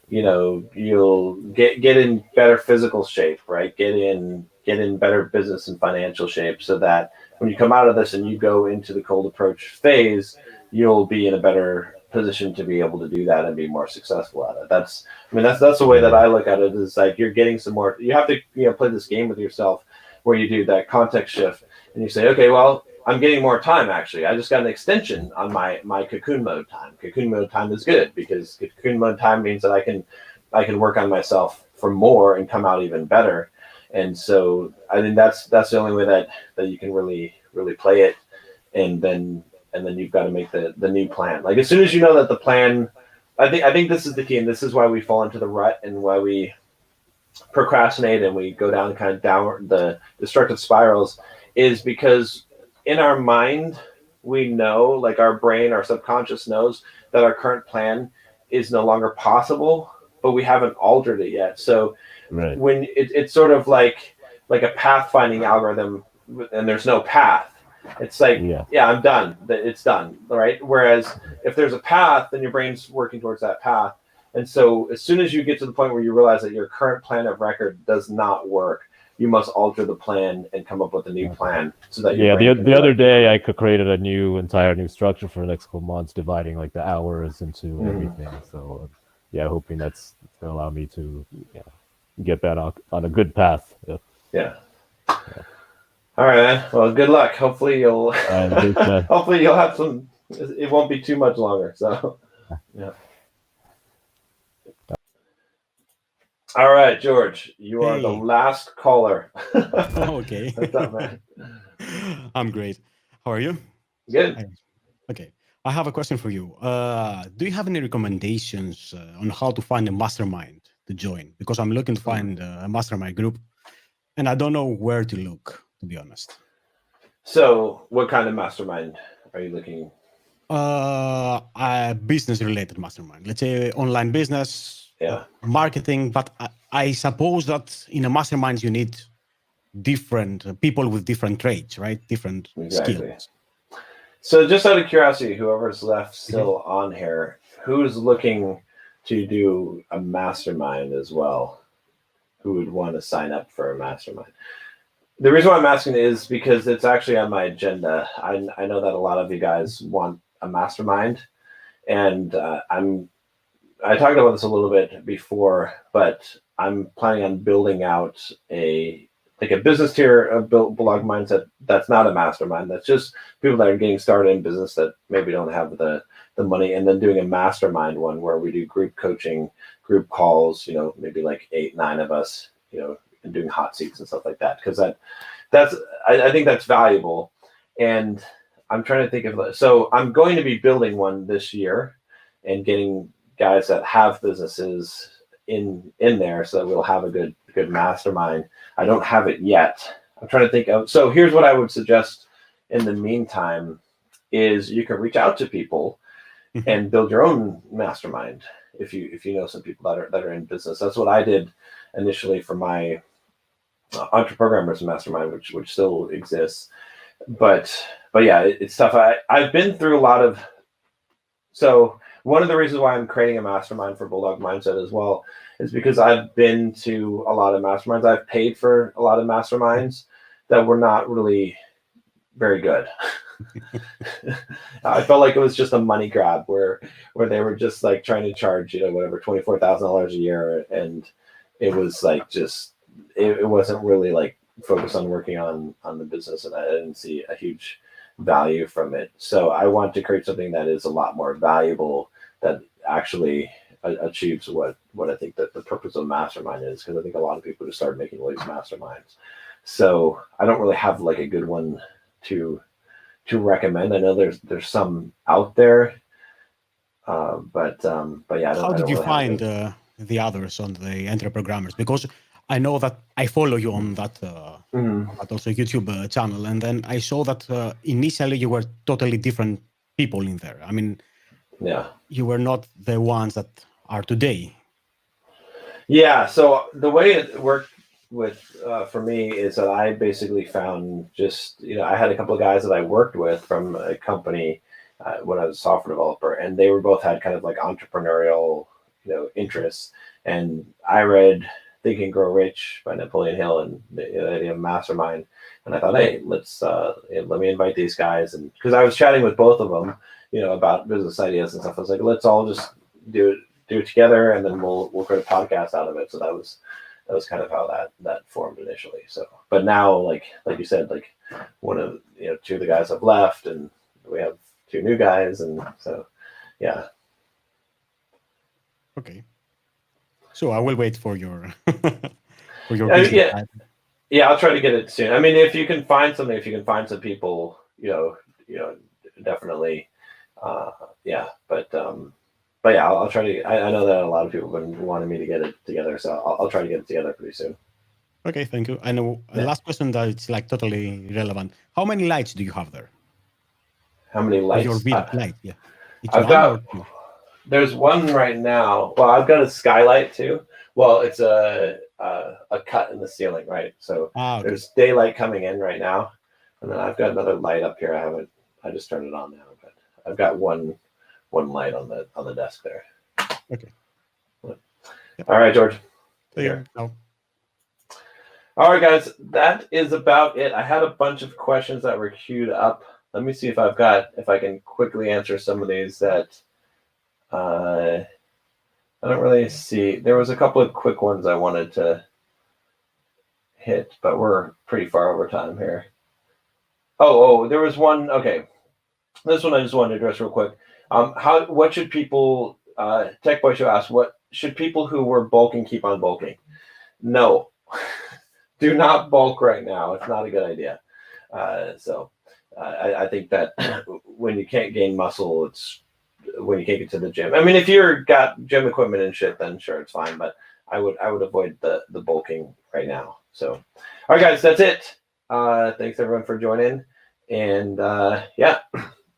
you'll get in better physical shape, right? Get in better business and financial shape, so that when you come out of this and you go into the cold approach phase, you'll be in a better position to be able to do that and be more successful at it. That's the way that I look at it. Is like you're getting some more. You have to play this game with yourself, where you do that context shift and you say, okay, well, I'm getting more time actually. I just got an extension on my cocoon mode time. Cocoon mode time is good because cocoon mode time means that I can work on myself for more and come out even better. And so I think that's the only way that you can really play it. And then you've got to make the new plan. Like as soon as you know that the plan, I think this is the key, and this is why we fall into the rut and why we procrastinate and we go down kind of downward the destructive spirals, is because in our mind, we know, like our brain, our subconscious knows that our current plan is no longer possible, but we haven't altered it yet. So when it's sort of like a pathfinding algorithm and there's no path, it's like, I'm done. It's done, right? Whereas if there's a path, then your brain's working towards that path. And so as soon as you get to the point where you realize that your current plan of record does not work, you must alter the plan and come up with a new plan so that the other day I created a entire new structure for the next couple months, dividing like the hours into everything. So hoping that's going to allow me to get back on a good path. Yeah. All right, man. Well, good luck. Hopefully you'll hopefully you'll have some. It won't be too much longer. So yeah. All right, George, you are the last caller. Okay. What's up, man? I'm great. How are you? Good. Okay. I have a question for you. Do you have any recommendations on how to find a mastermind to join? Because I'm looking to find a mastermind group, and I don't know where to look, to be honest. So what kind of mastermind are you looking a business-related mastermind. Let's say online business, marketing. But I suppose that in a mastermind you need different people with different traits, right? Different skills. So just out of curiosity, whoever's left still on here, who's looking to do a mastermind as well? Who would want to sign up for a mastermind? The reason why I'm asking is because it's actually on my agenda. I know that a lot of you guys want a mastermind, and I talked about this a little bit before, but I'm planning on building out a business tier of Bulldog mindset that's not a mastermind. That's just people that are getting started in business that maybe don't have the money, and then doing a mastermind one where we do group coaching, group calls, maybe like 8-9 of us, and doing hot seats and stuff like that. Because I think that's valuable. And I'm trying to think of, so I'm going to be building one this year and getting guys that have businesses in there so that we'll have a good mastermind. I don't have it yet. I'm trying to think of, so here's what I would suggest in the meantime is you can reach out to people and build your own mastermind if you know some people that are in business. That's what I did initially for my Entrepreneurship Mastermind, which still exists. But yeah, it's tough. I've been through a lot of, so one of the reasons why I'm creating a mastermind for Bulldog Mindset as well is because I've been to a lot of masterminds. I've paid for a lot of masterminds that were not really very good. I felt like it was just a money grab where they were just like trying to charge, whatever, $24,000 a year. And it was like, just, it wasn't really like focused on working on the business, and I didn't see a huge value from it. So I want to create something that is a lot more valuable, that actually achieves what I think that the purpose of mastermind is, because I think a lot of people just started making all these masterminds. So I don't really have like a good one to recommend. I know there's some out there, but yeah. How did you find the others on the Entrepreneurship? Because I know that I follow you on that, but also YouTube channel, and then I saw that initially you were totally different people in there. I mean, you were not the ones that are today. Yeah. So the way it worked for me is that I basically found just, I had a couple of guys that I worked with from a company when I was a software developer, and they were both had kind of like entrepreneurial, interests. And I read Think and Grow Rich by Napoleon Hill and the idea of mastermind. And I thought, hey, let's let me invite these guys. And because I was chatting with both of them, about business ideas and stuff, I was like, let's all just do it together, and then we'll create a podcast out of it. So that was kind of how that formed initially. So, but now, like you said, like one of two of the guys have left, and we have two new guys, and so yeah. Okay. So I will wait for your yeah, I'll try to get it soon. I mean, if you can find some people, definitely, yeah. But yeah, I'll try to. I know that a lot of people have been wanting me to get it together, so I'll try to get it together pretty soon. Okay, thank you. I know. Last question that it's like totally relevant. How many lights do you have there? How many lights? Your build light, yeah. I've got. There's one right now. Well, I've got a skylight too. Well, it's a cut in the ceiling, right? So there's daylight coming in right now, and then I've got another light up here. I just turned it on now, but I've got one light on the desk there. Okay. All right, George. There. Oh. All right, guys, that is about it. I had a bunch of questions that were queued up. Let me see if I can quickly answer some of these that. I don't really see. There was a couple of quick ones I wanted to hit, but we're pretty far over time here. Oh, there was one. Okay, this one I just wanted to address real quick. What should people? Tech Boy Show asked, what should people who were bulking keep on bulking? No, do not bulk right now. It's not a good idea. I think that when you can't gain muscle, it's when you can't get to the gym. I mean, if you're got gym equipment and shit, then sure, it's fine. But I would avoid the bulking right now. So, all right, guys, that's it. Thanks everyone for joining. And yeah,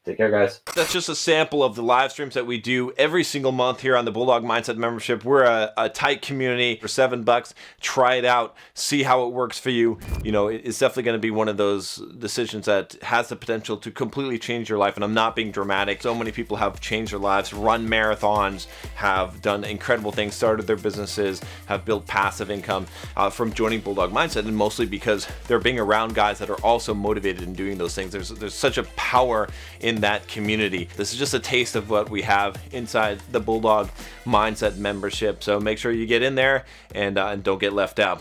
Take care, guys. That's just a sample of the live streams that we do every single month here on the Bulldog Mindset membership. We're a tight community for $7. Try it out. See how it works for you. You know, it's definitely going to be one of those decisions that has the potential to completely change your life. And I'm not being dramatic. So many people have changed their lives, run marathons, have done incredible things, started their businesses, have built passive income from joining Bulldog Mindset, and mostly because they're being around guys that are also motivated in doing those things. There's such a power in that community. This is just a taste of what we have inside the Bulldog Mindset membership. So make sure you get in there and don't get left out.